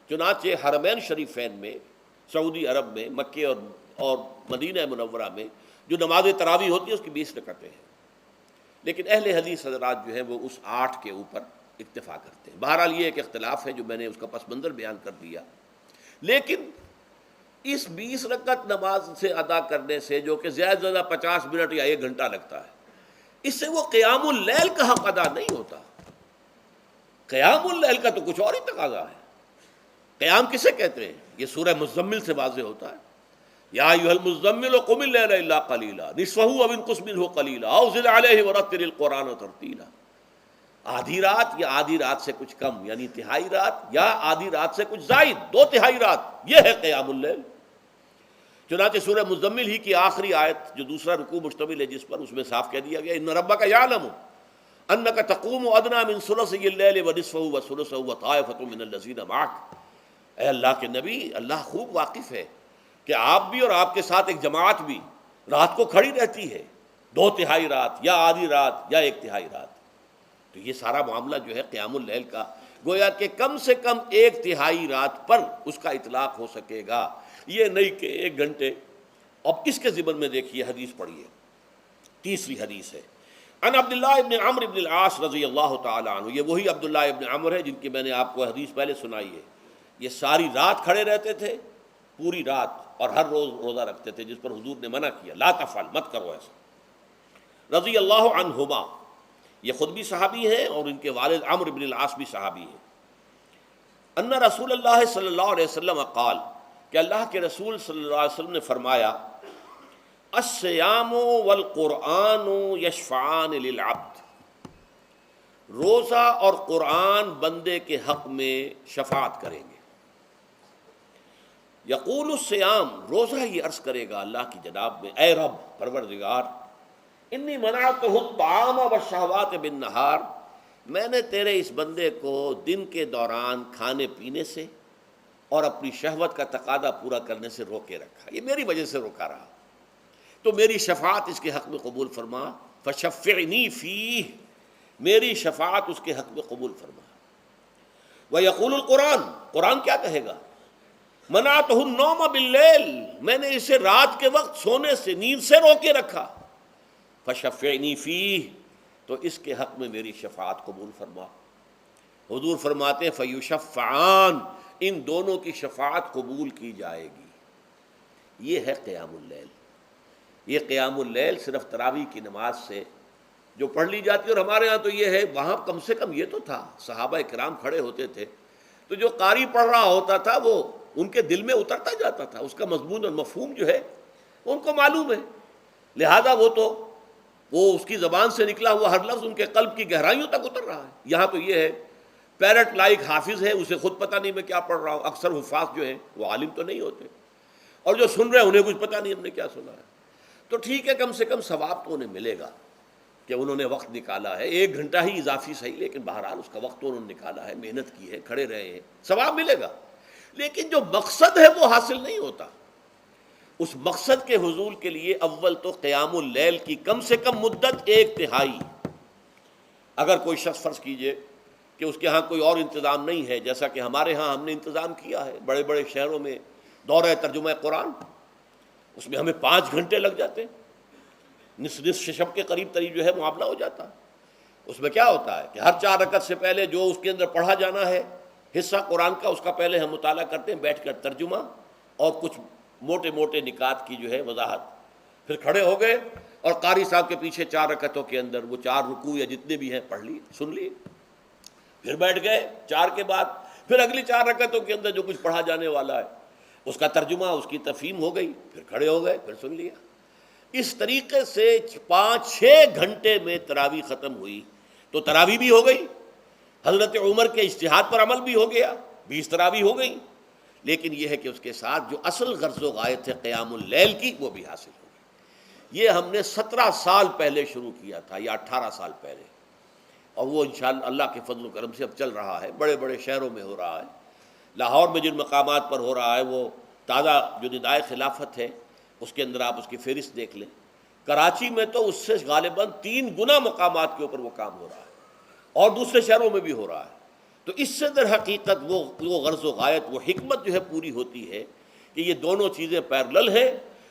چنانچہ حرمین شریفین میں، سعودی عرب میں، مکے اور مدینہ منورہ میں جو نماز تراویح ہوتی ہے اس کی 20 رکعتیں ہیں، لیکن اہل حدیث حضرات جو ہیں وہ اس 8 کے اوپر اکتفا کرتے ہیں۔ بہرحال یہ ایک اختلاف ہے جو میں نے اس کا پس منظر بیان کر دیا، لیکن اس 20 رکعت نماز سے ادا کرنے سے، جو کہ زیادہ سے زیادہ 50 منٹ یا 1 گھنٹہ لگتا ہے، اس سے وہ قیام اللیل کا حق ادا نہیں ہوتا۔ قیام اللیل کا تو کچھ اور ہی تقاضا ہے۔ قیام کسے کہتے ہیں؟ یہ سورہ مزمل سے واضح ہوتا ہے، یا ایھا المزمل قم اللیل الا قلیلا نصفہ او انقص منہ قلیلا او زد علیہ ورتل القرآن ترتیلا۔ آدھی رات یا آدھی رات سے کچھ کم، یعنی تہائی رات، یا آدھی رات سے کچھ زائد، 2/3 رات، یہ ہے قیام اللیل۔ چنانچہ سورہ مزمل ہی کی آخری آیت جو دوسرا رکوع مشتمل ہے جس پر، اس میں صاف کہہ دیا گیا ان ربک یعلم انک تقوم ادنی من ثلثی اللیل ونصفہ وثلثہ وطائفۃ من الذین معک۔ اے اللہ کے نبی، اللہ خوب واقف ہے کہ آپ بھی اور آپ کے ساتھ ایک جماعت بھی رات کو کھڑی رہتی ہے، 2/3 رات یا آدھی رات یا 1/3 رات۔ تو یہ سارا معاملہ جو ہے قیام اللیل کا، گویا کہ کم سے کم 1/3 رات پر اس کا اطلاق ہو سکے گا، یہ نہیں کہ 1 گھنٹے۔ اب اس کے ضمن میں دیکھیے حدیث پڑھیے، تیسری حدیث ہے ان عبداللہ ابن عمرو ابن العاص رضی اللہ تعالی عنہ، یہ وہی عبداللہ ابن عمرو ہے جن کی میں نے آپ کو حدیث پہلے سنائی ہے۔ یہ ساری رات کھڑے رہتے تھے، پوری رات، اور ہر روز روزہ رکھتے تھے، جس پر حضور نے منع کیا، لا تفعل، مت کرو ایسا، رضی اللہ عنہما۔ یہ خود بھی صحابی ہیں اور ان کے والد عمرو بن العاص بھی صحابی ہیں۔ ان رسول اللہ صلی اللہ علیہ وسلم قال، کہ اللہ کے رسول صلی اللہ علیہ وسلم نے فرمایا، الصیام والقرآن یشفعان للعبد، روزہ اور قرآن بندے کے حق میں شفاعت کریں گے۔ یقول الصیام، روزہ یہ عرض کرے گا اللہ کی جناب میں، اے رب پروردگار، انی منعتہ الطعام والشہوات بالنہار، میں نے تیرے اس بندے کو دن کے دوران کھانے پینے سے اور اپنی شہوت کا تقاضا پورا کرنے سے روکے رکھا، یہ میری وجہ سے روکا رہا، تو میری شفاعت اس کے حق میں قبول فرما، فشفعنی فیہ، میری شفاعت اس کے حق میں قبول فرما۔ ویقول القرآن، قرآن کیا کہے گا، منعتہ النوم باللیل، میں نے اسے رات کے وقت سونے سے، نیند سے روکے رکھا، فشفعنی فیہ، تو اس کے حق میں میری شفاعت قبول فرما۔ حضور فرماتے ہیں فیشفعان، ان دونوں کی شفاعت قبول کی جائے گی۔ یہ ہے قیام اللیل۔ یہ قیام اللیل صرف تراویح کی نماز سے جو پڑھ لی جاتی ہے، اور ہمارے ہاں تو یہ ہے، وہاں کم سے کم یہ تو تھا، صحابہ کرام کھڑے ہوتے تھے تو جو قاری پڑھ رہا ہوتا تھا وہ ان کے دل میں اترتا جاتا تھا، اس کا مضمون اور مفہوم جو ہے ان کو معلوم ہے، لہذا وہ اس کی زبان سے نکلا ہوا ہر لفظ ان کے قلب کی گہرائیوں تک اتر رہا ہے۔ یہاں تو یہ ہے، پیرٹ لائک حافظ ہے، اسے خود پتہ نہیں میں کیا پڑھ رہا ہوں، اکثر حفاظ جو ہیں وہ عالم تو نہیں ہوتے، اور جو سن رہے ہیں انہیں کچھ پتہ نہیں ہم نے کیا سنا ہے، تو ٹھیک ہے، کم سے کم ثواب تو انہیں ملے گا کہ انہوں نے وقت نکالا ہے، 1 گھنٹہ ہی اضافی صحیح، لیکن بہرحال اس کا وقت تو انہوں نے نکالا ہے، محنت کی ہے، کھڑے رہے ہیں، ثواب ملے گا۔ لیکن جو مقصد ہے وہ حاصل نہیں ہوتا۔ اس مقصد کے حصول کے لیے اول تو قیام اللیل کی کم سے کم مدت 1/3۔ اگر کوئی شخص فرض کیجئے کہ اس کے ہاں کوئی اور انتظام نہیں ہے، جیسا کہ ہمارے ہاں ہم نے انتظام کیا ہے، بڑے بڑے شہروں میں دورہ ترجمہ قرآن، اس میں ہمیں 5 گھنٹے لگ جاتے ہیں، نصف شب کے قریب جو ہے معاملہ ہو جاتا ہے۔ اس میں کیا ہوتا ہے کہ ہر 4 رکعت سے پہلے جو اس کے اندر پڑھا جانا ہے حصہ قرآن کا، اس کا پہلے ہم مطالعہ کرتے ہیں بیٹھ کر، ترجمہ اور کچھ موٹے موٹے نکات کی جو ہے وضاحت، پھر کھڑے ہو گئے اور قاری صاحب کے پیچھے 4 رکعتوں کے اندر وہ 4 رکوع یا جتنے بھی ہیں پڑھ لی، سن لی، پھر بیٹھ گئے 4 کے بعد، پھر اگلی 4 رکعتوں کے اندر جو کچھ پڑھا جانے والا ہے اس کا ترجمہ، اس کی تفہیم ہو گئی، پھر کھڑے ہو گئے، پھر سن لیا۔ اس طریقے سے 5-6 گھنٹے میں تراویح ختم ہوئی، تو تراویح بھی ہو گئی، حضرت عمر کے اجتہاد پر عمل بھی ہو گیا، 20 تراویح ہو گئی، لیکن یہ ہے کہ اس کے ساتھ جو اصل غرض و غایت ہے قیام اللیل کی وہ بھی حاصل ہو گئی۔ یہ ہم نے 17 سال پہلے شروع کیا تھا یا 18 سال پہلے، اور وہ انشاءاللہ اللہ کے فضل و کرم سے اب چل رہا ہے، بڑے بڑے شہروں میں ہو رہا ہے۔ لاہور میں جن مقامات پر ہو رہا ہے وہ تازہ جو ندائے خلافت ہے اس کے اندر آپ اس کی فہرست دیکھ لیں، کراچی میں تو اس سے غالباً 3 گنا مقامات کے اوپر وہ کام ہو رہا ہے، اور دوسرے شہروں میں بھی ہو رہا ہے۔ تو اس سے در حقیقت وہ غرض و غایت، وہ حکمت جو ہے پوری ہوتی ہے کہ یہ دونوں چیزیں پیرلل ہیں۔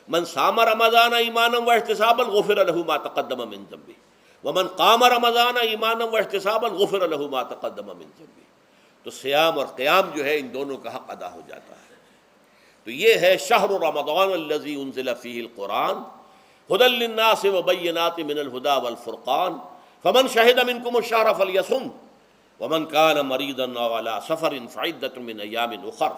من صام رمضان ایمانا واحتسابا غفر له ما تقدم من ذنبه ومن قام رمضان ایمانا واحتسابا غفر له ما تقدم من ذنبه، تو صیام اور قیام جو ہے ان دونوں کا حق ادا ہو جاتا ہے۔ تو یہ ہے شہر رمضان الذی انزل فیہ القرآن ھدی للناس وبینات من الھدی والفرقان فمن شہد منکم الشہر فلیصم ومن کان مریضا او علی سفر فعدۃ من ایام اخر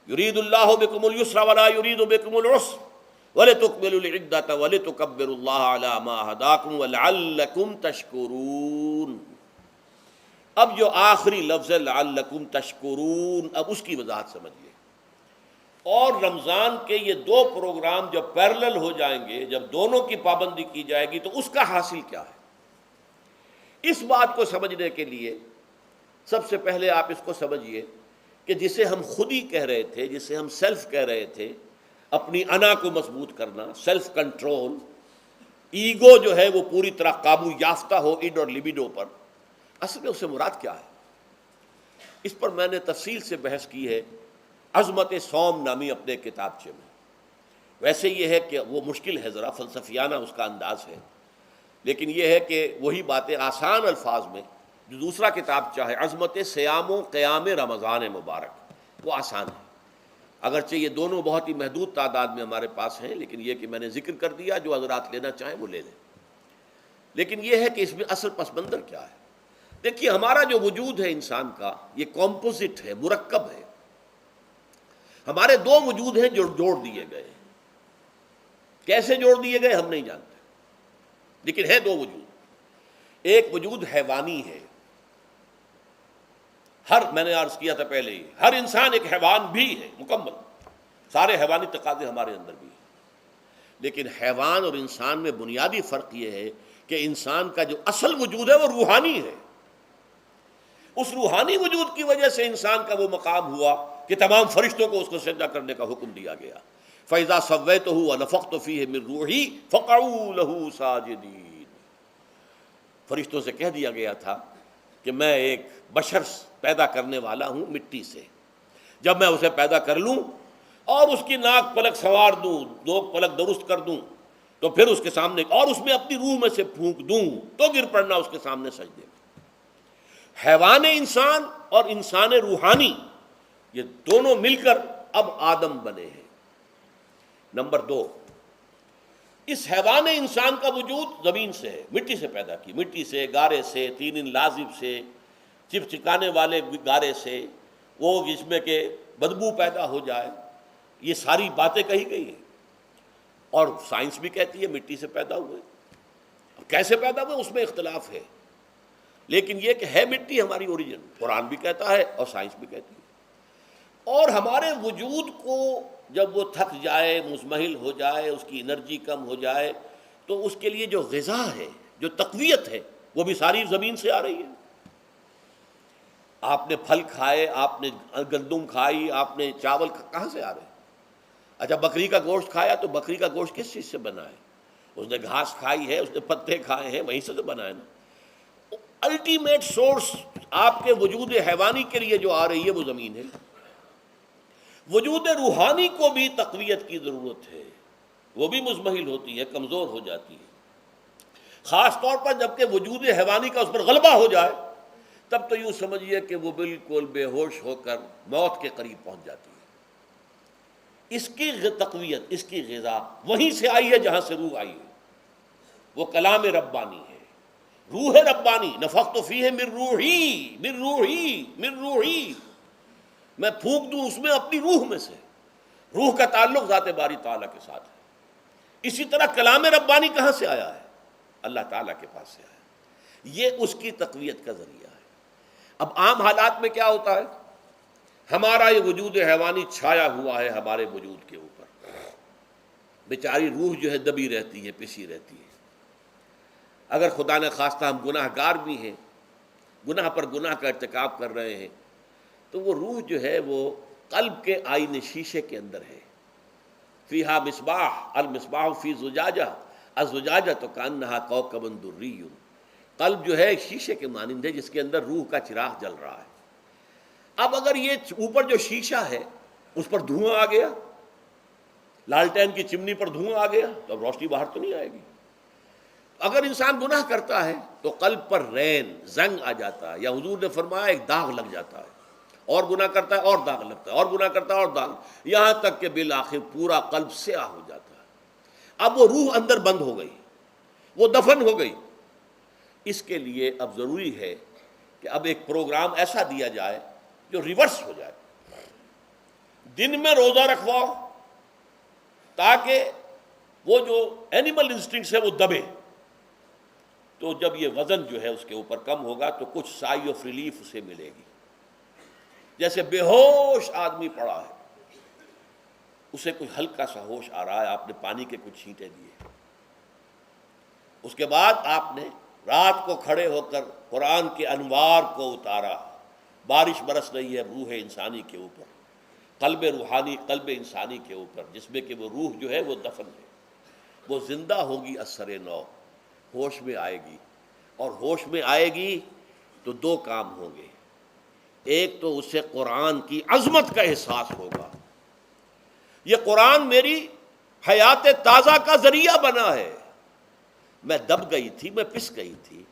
یرید اللہ بکم اليسر ولا یرید بکم العسر ولتکملوا العدۃ ولتکبروا اللہ علی ما ھداکم ولعلکم تشکرون۔ اب جو آخری لفظ ہے لعلکم تشکرون، اب اس کی وضاحت سمجھیے۔ اور رمضان کے یہ 2 پروگرام جب پیرلل ہو جائیں گے، جب دونوں کی پابندی کی جائے گی، تو اس کا حاصل کیا ہے؟ اس بات کو سمجھنے کے لیے سب سے پہلے آپ اس کو سمجھیے کہ جسے ہم خود ہی کہہ رہے تھے، جسے ہم سیلف کہہ رہے تھے، اپنی انا کو مضبوط کرنا، سیلف کنٹرول، ایگو جو ہے وہ پوری طرح قابو یافتہ ہو اڈ اور لبیڈو پر، اصل میں اس سے مراد کیا ہے؟ اس پر میں نے تفصیل سے بحث کی ہے عظمت سوم نامی اپنے کتابچے میں۔ ویسے یہ ہے کہ وہ مشکل ہے، ذرا فلسفیانہ اس کا انداز ہے، لیکن یہ ہے کہ وہی باتیں آسان الفاظ میں، جو دوسرا کتابچہ ہے عظمت سیام و قیام رمضان مبارک، وہ آسان ہے، اگرچہ یہ دونوں بہت ہی محدود تعداد میں ہمارے پاس ہیں، لیکن یہ کہ میں نے ذکر کر دیا، جو حضرات لینا چاہیں وہ لے لیں۔ لیکن یہ ہے کہ اس میں اصل پس منظر کیا ہے؟ دیکھیے، ہمارا جو وجود ہے انسان کا، یہ کمپوزٹ ہے، مرکب ہے۔ ہمارے دو وجود ہیں جو جوڑ دیے گئے ہیں۔ کیسے جوڑ دیے گئے ہم نہیں جانتے، لیکن ہے دو وجود۔ ایک وجود حیوانی ہے، میں نے عرض کیا تھا پہلے ہی، ہر انسان ایک حیوان بھی ہے مکمل، سارے حیوانی تقاضے ہمارے اندر بھی ہیں۔ لیکن حیوان اور انسان میں بنیادی فرق یہ ہے کہ انسان کا جو اصل وجود ہے وہ روحانی ہے۔ اس روحانی وجود کی وجہ سے انسان کا وہ مقام ہوا کہ تمام فرشتوں کو اس کو سجدہ کرنے کا حکم دیا گیا۔ فَإِذَا سَوَّيْتُهُ وَنَفَخْتُ فِيهِ مِن رُوحِي فَقَعُوا لَهُ سَاجِدِينَ۔ فرشتوں سے کہہ دیا گیا تھا کہ میں ایک بشر پیدا کرنے والا ہوں مٹی سے، جب میں اسے پیدا کر لوں اور اس کی ناک پلک سنوار دوں، دو پلک درست کر دوں، تو پھر اس کے سامنے اور اس میں اپنی روح میں سے پھونک دوں تو گر پڑنا اس کے سامنے سجدے میں۔ حیوان انسان اور انسان روحانی، یہ دونوں مل کر اب آدم بنے ہیں۔ نمبر دو، اس حیوان انسان کا وجود زمین سے ہے، مٹی سے پیدا کی، مٹی سے، گارے سے، طین لازب سے، چپچکانے والے گارے سے، وہ جس میں کہ بدبو پیدا ہو جائے، یہ ساری باتیں کہی گئی ہیں۔ اور سائنس بھی کہتی ہے مٹی سے پیدا ہوئے، کیسے پیدا ہوئے اس میں اختلاف ہے، لیکن یہ کہ ہے مٹی ہماری اوریجن، قرآن بھی کہتا ہے اور سائنس بھی کہتی ہے۔ اور ہمارے وجود کو جب وہ تھک جائے، مزمحل ہو جائے، اس کی انرجی کم ہو جائے، تو اس کے لیے جو غذا ہے، جو تقویت ہے، وہ بھی ساری زمین سے آ رہی ہے۔ آپ نے پھل کھائے، آپ نے گندم کھائی، آپ نے چاول کہاں سے آ رہے ہیں؟ اچھا، بکری کا گوشت کھایا تو بکری کا گوشت کس چیز سے بنا ہے؟ اس نے گھاس کھائی ہے، اس نے پتے کھائے ہیں، وہیں سے تو بنا ہے نا۔ الٹیمیٹ سورس آپ کے وجود حیوانی کے لیے جو آ رہی ہے وہ زمین ہے۔ وجود روحانی کو بھی تقویت کی ضرورت ہے، وہ بھی مزمحل ہوتی ہے، کمزور ہو جاتی ہے، خاص طور پر جب کہ وجود حیوانی کا اس پر غلبہ ہو جائے، تب تو یوں سمجھیے کہ وہ بالکل بے ہوش ہو کر موت کے قریب پہنچ جاتی ہے۔ اس کی تقویت، اس کی غذا وہیں سے آئی ہے جہاں سے روح آئی ہے، وہ کلام ربانی ہے، روح ربانی۔ نفخت فیہ من روحی، من روحی، من روحی، میں پھونک دوں اس میں اپنی روح میں سے۔ روح کا تعلق ذات باری تعالیٰ کے ساتھ ہے۔ اسی طرح کلام ربانی کہاں سے آیا ہے؟ اللہ تعالیٰ کے پاس سے آیا ہے، یہ اس کی تقویت کا ذریعہ ہے۔ اب عام حالات میں کیا ہوتا ہے؟ ہمارا یہ وجود حیوانی چھایا ہوا ہے ہمارے وجود کے اوپر، بیچاری روح جو ہے دبی رہتی ہے، پسی رہتی ہے۔ اگر خدا نہ خواستہ ہم گناہ گار بھی ہیں، گناہ پر گناہ کا ارتکاب کر رہے ہیں، تو وہ روح جو ہے وہ قلب کے آئینے شیشے کے اندر ہے۔ فیہا مصباح، المصباح فی زجاجہ، الزجاجۃ کأنہا کوکب دری۔ قلب جو ہے ایک شیشے کے مانند ہے جس کے اندر روح کا چراغ جل رہا ہے۔ اب اگر یہ اوپر جو شیشہ ہے اس پر دھواں آ گیا، لالٹین کی چمنی پر دھواں آ گیا، تو اب روشنی باہر تو نہیں آئے گی۔ اگر انسان گناہ کرتا ہے تو قلب پر رین، زنگ آ جاتا ہے، یا حضور نے فرمایا ایک داغ لگ جاتا ہے، اور گناہ کرتا ہے اور داغ لگتا ہے، اور گناہ کرتا ہے اور داغ، یہاں تک کہ بالآخر پورا قلب سیاہ ہو جاتا ہے۔ اب وہ روح اندر بند ہو گئی، وہ دفن ہو گئی۔ اس کے لیے اب ضروری ہے کہ اب ایک پروگرام ایسا دیا جائے جو ریورس ہو جائے۔ دن میں روزہ رکھواؤ تاکہ وہ جو اینیمل انسٹنکٹس ہے وہ دبے، تو جب یہ وزن جو ہے اس کے اوپر کم ہوگا تو کچھ سائی آف ریلیف اسے ملے گی۔ جیسے بے ہوش آدمی پڑا ہے، اسے کوئی ہلکا سا ہوش آ رہا ہے، آپ نے پانی کے کچھ چھینٹے دیے، اس کے بعد آپ نے رات کو کھڑے ہو کر قرآن کے انوار کو اتارا، بارش برس رہی ہے روح انسانی کے اوپر، قلب روحانی، قلب انسانی کے اوپر، جس میں کہ وہ روح جو ہے وہ دفن ہے، وہ زندہ ہوگی اثر نو، ہوش میں آئے گی، اور ہوش میں آئے گی تو دو کام ہوں گے. ایک تو اسے قرآن کی عظمت کا احساس ہوگا. یہ قرآن میری حیات تازہ کا ذریعہ بنا ہے. میں دب گئی تھی، میں پس گئی تھی،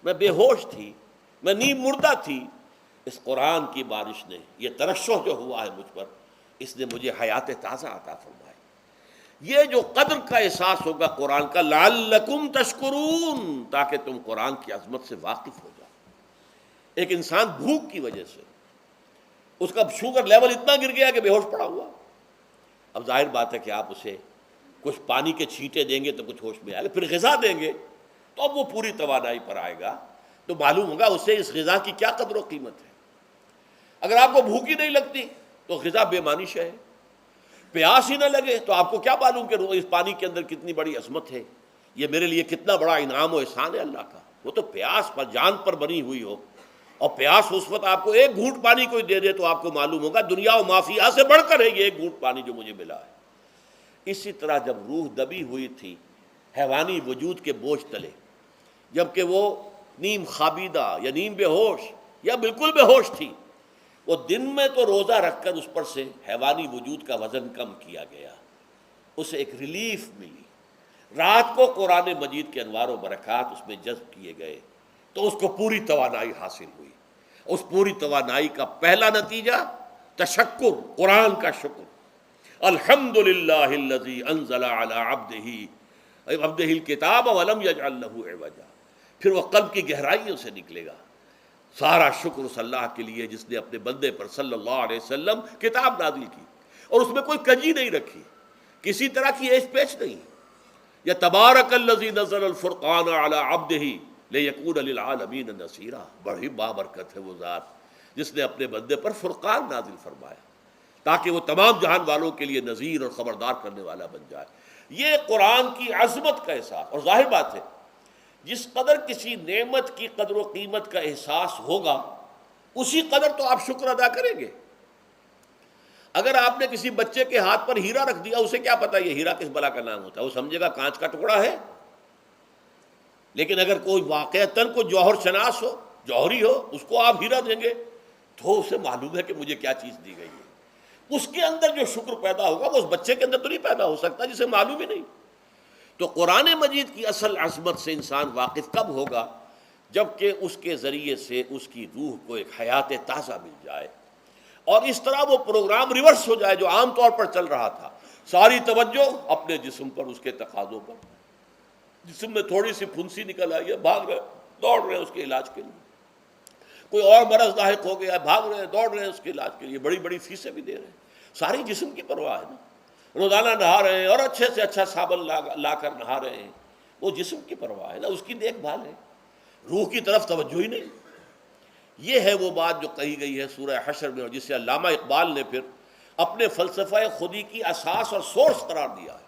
میں بے ہوش تھی، میں نیم مردہ تھی. اس قرآن کی بارش نے، یہ ترشح جو ہوا ہے مجھ پر، اس نے مجھے حیات تازہ عطا فرمائی. یہ جو قدر کا احساس ہوگا قرآن کا، لعلکم تشکرون، تاکہ تم قرآن کی عظمت سے واقف ہو جاؤ. ایک انسان بھوک کی وجہ سے اس کا شوگر لیول اتنا گر گیا کہ بے ہوش پڑا ہوا. اب ظاہر بات ہے کہ آپ اسے کچھ پانی کے چھینٹے دیں گے تو کچھ ہوش میں آئے گا، پھر غذا دیں گے تو اب وہ پوری توانائی پر آئے گا، تو معلوم ہوگا اسے اس غذا کی کیا قدر و قیمت ہے. اگر آپ کو بھوک ہی نہیں لگتی تو غذا بے معنی شے ہے. پیاس ہی نہ لگے تو آپ کو کیا معلوم کہ اس پانی کے اندر کتنی بڑی عظمت ہے، یہ میرے لیے کتنا بڑا انعام و احسان ہے اللہ کا. وہ تو پیاس پر، جان پر بنی ہوئی ہو، اور پیاس اس وقت آپ کو ایک گھونٹ پانی کوئی دے دے تو آپ کو معلوم ہوگا دنیا و مافیا سے بڑھ کر ہے یہ ایک گھونٹ پانی جو مجھے ملا ہے. اسی طرح جب روح دبی ہوئی تھی حیوانی وجود کے بوجھ تلے، جبکہ وہ نیم خوابیدہ یا نیم بے ہوش یا بالکل بے ہوش تھی، وہ دن میں تو روزہ رکھ کر اس پر سے حیوانی وجود کا وزن کم کیا گیا، اسے ایک ریلیف ملی. رات کو قرآن مجید کے انوار و برکات اس میں جذب کیے گئے تو اس کو پوری توانائی حاصل ہوئی. اس پوری توانائی کا پہلا نتیجہ تشکر، قرآن کا شکر. الحمدللہ الذی انزل علی عبدہ الکتاب ولم یجعل لہ عوجا. پھر وہ قلب کی گہرائیوں سے نکلے گا. سارا شکر اس اللہ کے لیے جس نے اپنے بندے پر صلی اللہ علیہ وسلم کتاب نازل کی اور اس میں کوئی کجی نہیں رکھی، کسی طرح کی ایش پیش نہیں. یا تبارک الذی نزل الفرقان علی عبدہ لیکون للعالمین نصیرا. بڑی بابرکت ہے وہ ذات جس نے اپنے بندے پر فرقان نازل فرمایا تاکہ وہ تمام جہان والوں کے لیے نذیر اور خبردار کرنے والا بن جائے. یہ قرآن کی عظمت کا احساس. اور ظاہر بات ہے جس قدر کسی نعمت کی قدر و قیمت کا احساس ہوگا اسی قدر تو آپ شکر ادا کریں گے. اگر آپ نے کسی بچے کے ہاتھ پر ہیرا رکھ دیا، اسے کیا پتا یہ ہیرا کس بلا کا نام ہوتا ہے، وہ سمجھے گا کانچ کا ٹکڑا ہے. لیکن اگر کوئی واقعتاً کو جوہر شناس ہو، جوہری ہو، اس کو آپ ہیرا دیں گے تو اسے معلوم ہے کہ مجھے کیا چیز دی گئی ہے. اس کے اندر جو شکر پیدا ہوگا وہ اس بچے کے اندر تو نہیں پیدا ہو سکتا جسے معلوم ہی نہیں. تو قرآن مجید کی اصل عظمت سے انسان واقف کب ہوگا؟ جبکہ اس کے ذریعے سے اس کی روح کو ایک حیات تازہ مل جائے اور اس طرح وہ پروگرام ریورس ہو جائے جو عام طور پر چل رہا تھا. ساری توجہ اپنے جسم پر، اس کے تقاضوں پر. جسم میں تھوڑی سی پھنسی نکل آئی ہے، بھاگ رہے، دوڑ رہے ہیں اس کے علاج کے لیے. کوئی اور مرض لاحق ہو گیا ہے، بھاگ رہے ہیں، دوڑ رہے ہیں اس کے علاج کے لیے، بڑی بڑی فیسیں بھی دے رہے ہیں. ساری جسم کی پرواہ ہے نا. روزانہ نہا رہے ہیں اور اچھے سے اچھا صابن لا کر نہا رہے ہیں، وہ جسم کی پرواہ ہے نا، اس کی دیکھ بھال ہے. روح کی طرف توجہ ہی نہیں. یہ ہے وہ بات جو کہی گئی ہے سورہ حشر میں اور جسے علامہ اقبال نے پھر اپنے فلسفہ خودی کی اساس اور سورس قرار دیا ہے.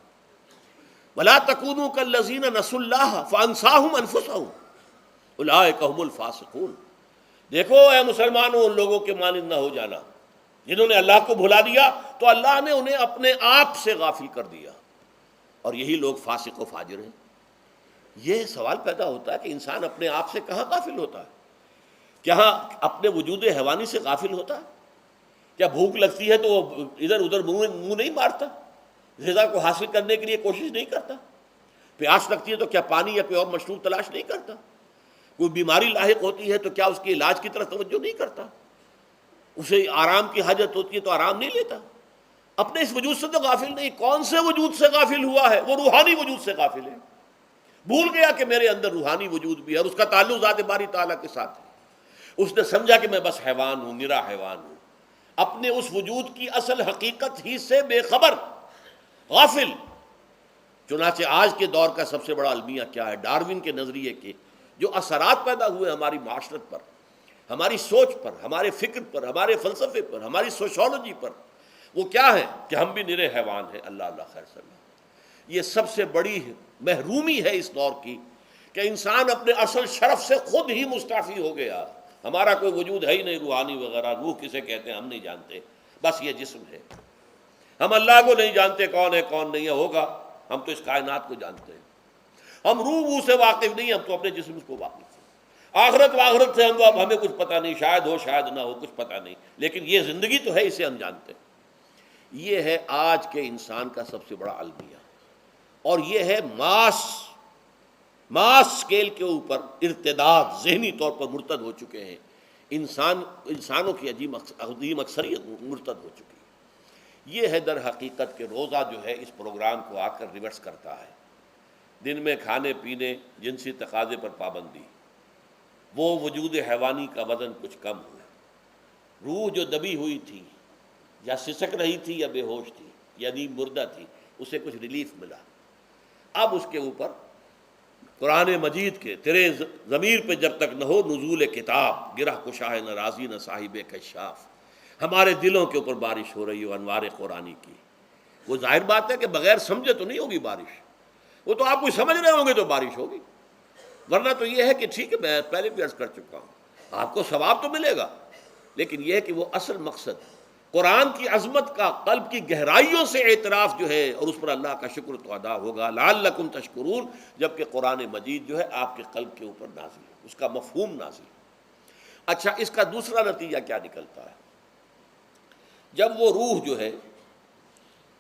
وَلَا تَكُونُوا كَالَّذِينَ نَسُوا اللَّهَ فَأَنسَاهُمْ أَنفُسَهُمْ أُولَٰئِكَ هُمُ الْفَاسِقُونَ. دیکھو اے مسلمانوں، ان لوگوں کے مانند نہ ہو جانا جنہوں نے اللہ کو بھلا دیا تو اللہ نے انہیں اپنے آپ سے غافل کر دیا، اور یہی لوگ فاسق و فاجر ہیں. یہ سوال پیدا ہوتا ہے کہ انسان اپنے آپ سے کہاں غافل ہوتا ہے؟ کیا اپنے وجود حیوانی سے غافل ہوتا ہے؟ کیا بھوک لگتی ہے تو وہ ادھر ادھر منہ نہیں مارتا، غذا کو حاصل کرنے کے لیے کوشش نہیں کرتا؟ پیاس لگتی ہے تو کیا پانی یا کوئی اور مشروب تلاش نہیں کرتا؟ کوئی بیماری لاحق ہوتی ہے تو کیا اس کے علاج کی طرف توجہ نہیں کرتا؟ اسے آرام کی حاجت ہوتی ہے تو آرام نہیں لیتا؟ اپنے اس وجود سے تو غافل نہیں. کون سے وجود سے غافل ہوا ہے؟ وہ روحانی وجود سے غافل ہے. بھول گیا کہ میرے اندر روحانی وجود بھی ہے اور اس کا تعلق ذات باری تعالیٰ کے ساتھ ہے. اس نے سمجھا کہ میں بس حیوان ہوں، نرا حیوان ہوں، اپنے اس وجود کی اصل حقیقت ہی سے بے خبر، غافل. چنانچہ آج کے دور کا سب سے بڑا المیہ کیا ہے؟ ڈاروین کے نظریے کے جو اثرات پیدا ہوئے ہماری معاشرت پر، ہماری سوچ پر، ہمارے فکر پر، ہمارے فلسفے پر، ہماری سوشولوجی پر، وہ کیا ہے کہ ہم بھی نرے حیوان ہیں. اللہ اللہ خیر صلی. یہ سب سے بڑی محرومی ہے اس دور کی کہ انسان اپنے اصل شرف سے خود ہی مستعفی ہو گیا. ہمارا کوئی وجود ہے ہی نہیں روحانی وغیرہ. روح کسے کہتے ہیں ہم نہیں جانتے، بس یہ جسم ہے. ہم اللہ کو نہیں جانتے کون ہے کون نہیں ہے. ہوگا ہم تو اس کائنات کو جانتے ہیں. ہم روح سے واقف نہیں، ہم تو اپنے جسم کو واقف ہیں. آخرت واخرت سے اب ہمیں کچھ پتہ نہیں، شاید ہو شاید نہ ہو، کچھ پتہ نہیں، لیکن یہ زندگی تو ہے، اسے ہم جانتے ہیں۔ یہ ہے آج کے انسان کا سب سے بڑا المیہ، اور یہ ہے ماس اسکیل کے اوپر ارتداد، ذہنی طور پر مرتد ہو چکے ہیں انسانوں کی عظیم اکثریت مرتد ہو چکی ہے۔ یہ ہے در حقیقت کہ روزہ جو ہے اس پروگرام کو آ کر ریورس کرتا ہے۔ دن میں کھانے پینے، جنسی تقاضے پر پابندی، وہ وجود حیوانی کا وزن کچھ کم ہوا، روح جو دبی ہوئی تھی یا سسک رہی تھی یا بے ہوش تھی یا نیند مردہ تھی، اسے کچھ ریلیف ملا۔ اب اس کے اوپر قرآن مجید کے تیرے ضمیر پہ جب تک نہ ہو نزول کتاب، گرہ کشاہ نہ رازی نہ صاحب کشاف، ہمارے دلوں کے اوپر بارش ہو رہی ہو انوار قرآنی کی۔ وہ ظاہر بات ہے کہ بغیر سمجھے تو نہیں ہوگی بارش، وہ تو آپ کچھ سمجھ رہے ہوں گے تو بارش ہوگی، ورنہ تو یہ ہے کہ ٹھیک ہے، میں پہلے بھی عرض کر چکا ہوں، آپ کو ثواب تو ملے گا، لیکن یہ ہے کہ وہ اصل مقصد قرآن کی عظمت کا قلب کی گہرائیوں سے اعتراف جو ہے، اور اس پر اللہ کا شکر تو ادا ہوگا، لعلکم تشکرون، جبکہ قرآن مجید جو ہے آپ کے قلب کے اوپر نازل ہے، اس کا مفہوم نازل ہے۔ اچھا، اس کا دوسرا نتیجہ کیا نکلتا ہے؟ جب وہ روح جو ہے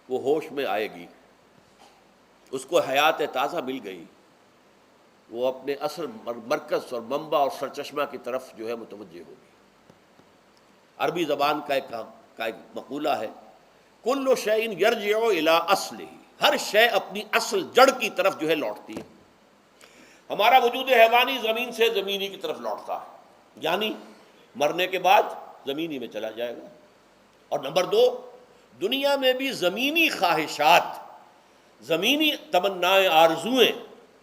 وہ ہوش میں آئے گی، اس کو حیات تازہ مل گئی، وہ اپنے اصل مرکز اور منبع اور سرچشمہ کی طرف جو ہے متوجہ ہوگی۔ عربی زبان کا ایک مقولہ ہے، کل شیء یرجع الی اصلہ، ہر شے اپنی اصل جڑ کی طرف جو ہے لوٹتی ہے۔ ہمارا وجود حیوانی زمین سے زمینی کی طرف لوٹتا ہے، یعنی مرنے کے بعد زمینی میں چلا جائے گا۔ اور نمبر دو، دنیا میں بھی زمینی خواہشات، زمینی تمنائیں، آرزوئیں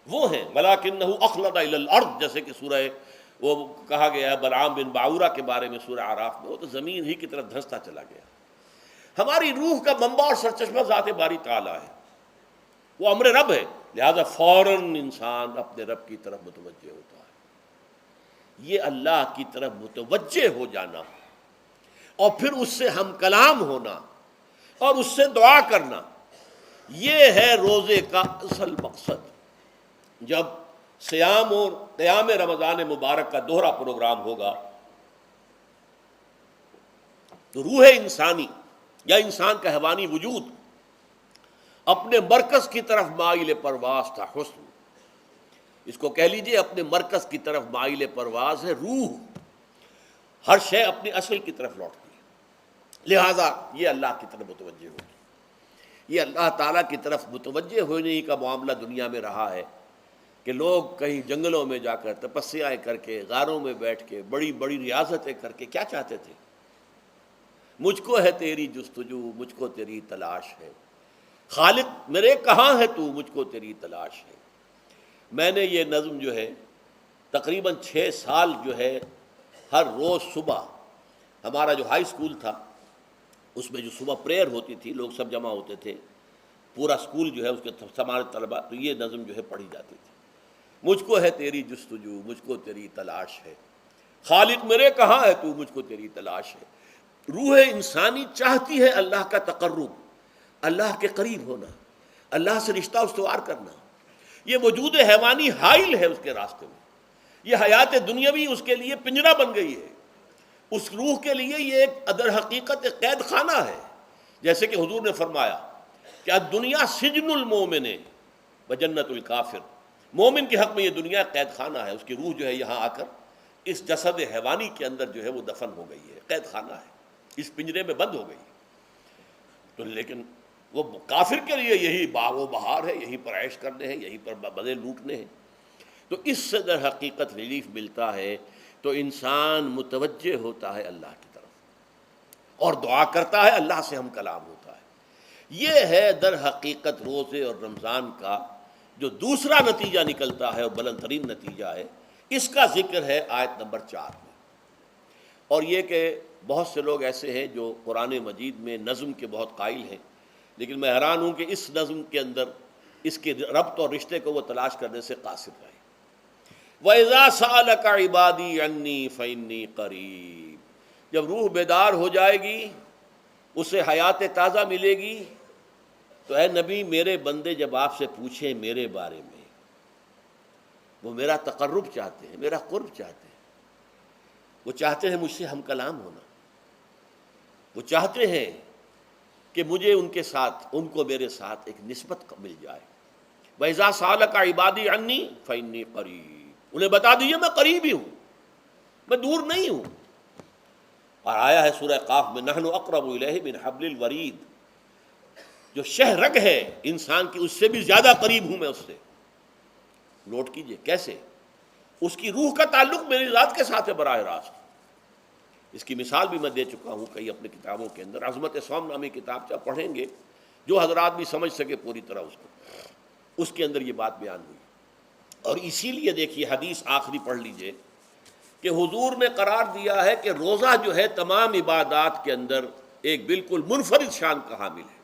وہ ہیں، وَلَٰكِنَّهُ أَخْلَدَ إِلَى الْأَرْضِ، جیسے کہ سورہ وہ کہا گیا ہے بلعام بن باعورہ کے بارے میں سورہ اعراف میں، وہ تو زمین ہی کی طرف دھنستا چلا گیا۔ ہماری روح کا منبع اور سرچشمہ ذات باری تعالیٰ ہے، وہ امر رب ہے، لہذا فوراً انسان اپنے رب کی طرف متوجہ ہوتا ہے۔ یہ اللہ کی طرف متوجہ ہو جانا اور پھر اس سے ہم کلام ہونا اور اس سے دعا کرنا، یہ ہے روزے کا اصل مقصد۔ جب صیام اور قیام رمضان مبارک کا دوہرا پروگرام ہوگا تو روح انسانی یا انسان کا حیوانی وجود اپنے مرکز کی طرف مائل پرواز تھا، حسن، اس کو کہہ لیجئے اپنے مرکز کی طرف مائل پرواز ہے روح، ہر شے اپنی اصل کی طرف لوٹتی ہے، لہذا یہ اللہ کی طرف متوجہ ہوگی۔ یہ اللہ تعالیٰ کی طرف متوجہ ہونے کا معاملہ دنیا میں رہا ہے کہ لوگ کہیں جنگلوں میں جا کر تپسیائیں کر کے، غاروں میں بیٹھ کے، بڑی بڑی ریاضتیں کر کے کیا چاہتے تھے؟ مجھ کو ہے تیری جستجو، مجھ کو تیری تلاش ہے، خالق میرے کہاں ہے تو، مجھ کو تیری تلاش ہے۔ میں نے یہ نظم جو ہے تقریباً 6 سال جو ہے ہر روز صبح، ہمارا جو ہائی اسکول تھا اس میں جو صبح پریئر ہوتی تھی، لوگ سب جمع ہوتے تھے، پورا اسکول جو ہے اس کے ہمارے طلباء، تو یہ نظم جو ہے پڑھی جاتی تھی، مجھ کو ہے تیری جستجو، مجھ کو تیری تلاش ہے، خالق میرے کہاں ہے تو، مجھ کو تیری تلاش ہے۔ روح انسانی چاہتی ہے اللہ کا تقرب، اللہ کے قریب ہونا، اللہ سے رشتہ استوار کرنا۔ یہ وجود حیوانی حائل ہے اس کے راستے میں، یہ حیات دنیاوی اس کے لیے پنجرا بن گئی ہے، اس روح کے لیے یہ ایک در حقیقت ایک قید خانہ ہے، جیسے کہ حضور نے فرمایا کہ الدنیا سجن المومن و جنت الکافر، مومن کے حق میں یہ دنیا قید خانہ ہے، اس کی روح جو ہے یہاں آ کر اس جسد حیوانی کے اندر جو ہے وہ دفن ہو گئی ہے، قید خانہ ہے، اس پنجرے میں بند ہو گئی ہے۔ تو لیکن وہ کافر کے لیے یہی باغ و بہار ہے، یہیں پر عیش کرنے ہیں، یہیں پر مزے لوٹنے ہیں۔ تو اس سے در حقیقت ریلیف ملتا ہے، تو انسان متوجہ ہوتا ہے اللہ کی طرف اور دعا کرتا ہے، اللہ سے ہم کلام ہوتا ہے۔ یہ ہے در حقیقت روزے اور رمضان کا جو دوسرا نتیجہ نکلتا ہے اور بلند ترین نتیجہ ہے، اس کا ذکر ہے آیت نمبر 4 میں۔ اور یہ کہ بہت سے لوگ ایسے ہیں جو قرآن مجید میں نظم کے بہت قائل ہیں، لیکن میں حیران ہوں کہ اس نظم کے اندر اس کے ربط اور رشتے کو وہ تلاش کرنے سے قاصر رہے۔ وَإِذَا سَأَلَكَ عِبَادِي عَنِّي فَإِنِّي قَرِيبٌ، جب روح بیدار ہو جائے گی، اسے حیات تازہ ملے گی، تو اے نبی میرے بندے جب آپ سے پوچھیں میرے بارے میں، وہ میرا تقرب چاہتے ہیں، میرا قرب چاہتے ہیں، وہ چاہتے ہیں مجھ سے ہم کلام ہونا، وہ چاہتے ہیں کہ مجھے ان کے ساتھ، ان کو میرے ساتھ ایک نسبت مل جائے۔ وَإِذَا سَأَلَكَ عِبَادِي عَنِّي فَإِنِّي قَرِيبٌ، انہیں بتا دیجیے میں قریب ہی ہوں، میں دور نہیں ہوں۔ اور آیا ہے سورہ قاف میں نحن اقرب الیہ من حبل الورید، جو شہ رگ ہے انسان کی اس سے بھی زیادہ قریب ہوں میں اس سے۔ نوٹ کیجئے کیسے، اس کی روح کا تعلق میری ذات کے ساتھ ہے براہ راست۔ اس کی مثال بھی میں دے چکا ہوں کئی اپنے کتابوں کے اندر، عظمت صوم نامی کتاب جب پڑھیں گے جو حضرات بھی سمجھ سکے پوری طرح اس کو، اس کے اندر یہ بات بیان ہوئی۔ اور اسی لیے دیکھیے حدیث آخری پڑھ لیجئے کہ حضور نے قرار دیا ہے کہ روزہ جو ہے تمام عبادات کے اندر ایک بالکل منفرد شان کا حامل ہے۔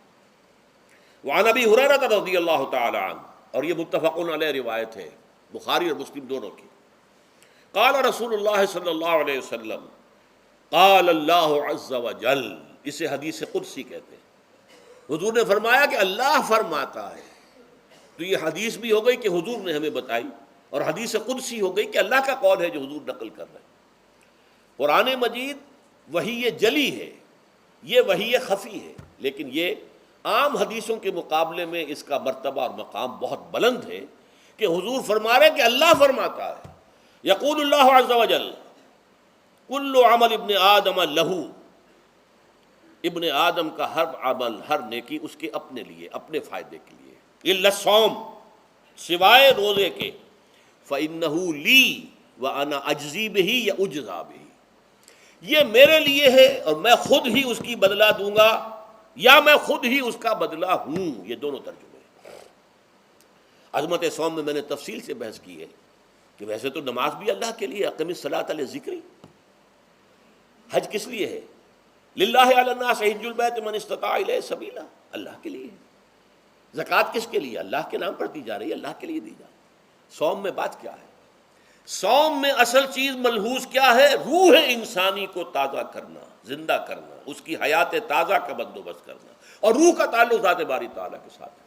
وعن ابی ہریرہ رضی اللہ تعالی عنہ، اور یہ متفق علیہ روایت ہے بخاری اور مسلم دونوں کی، قال رسول اللہ صلی اللہ علیہ وسلم، قال اللہ عز وجل، اسے حدیث قدسی کہتے ہیں۔ حضور نے فرمایا کہ اللہ فرماتا ہے، تو یہ حدیث بھی ہو گئی کہ حضور نے ہمیں بتائی، اور حدیث قدسی ہو گئی کہ اللہ کا قول ہے جو حضور نقل کر رہے ہیں۔ قرآن مجید وحی جلی ہے، یہ وحی خفی ہے، لیکن یہ عام حدیثوں کے مقابلے میں اس کا مرتبہ اور مقام بہت بلند ہے کہ حضور فرما رہے ہیں کہ اللہ فرماتا ہے، یقول اللہ عز وجل کل عمل ابن آدم لہو، ابن آدم کا ہر عمل، ہر نیکی اس کے اپنے لیے، اپنے فائدے کے لیے، الا الصوم، سوائے روزے کے، فإنہ لی وأنا اجزی بہ یا اجزا بہ، یہ میرے لیے ہے اور میں خود ہی اس کی بدلہ دوں گا یا میں خود ہی اس کا بدلہ ہوں۔ یہ دونوں ترجمے ہیں۔ عظمت صوم میں میں نے تفصیل سے بحث کی ہے کہ ویسے تو نماز بھی اللہ کے لیے، اقم الصلاۃ لذکری، حج کس لیے ہے؟ للہ علی الناس حج البیت من استطاع الیہ سبیلا، اللہ کے لیے۔ زکوٰۃ کس کے لیے؟ اللہ کے نام پر دی جا رہی ہے، اللہ کے لیے دی جا رہی ہے۔ صوم میں بات کیا ہے؟ صوم میں اصل چیز ملحوظ کیا ہے؟ روح انسانی کو تازہ کرنا، زندہ کرنا، اس کی حیات تازہ کا بندوبست کرنا، اور روح کا تعلق ذات باری تعالیٰ کے ساتھ ہے۔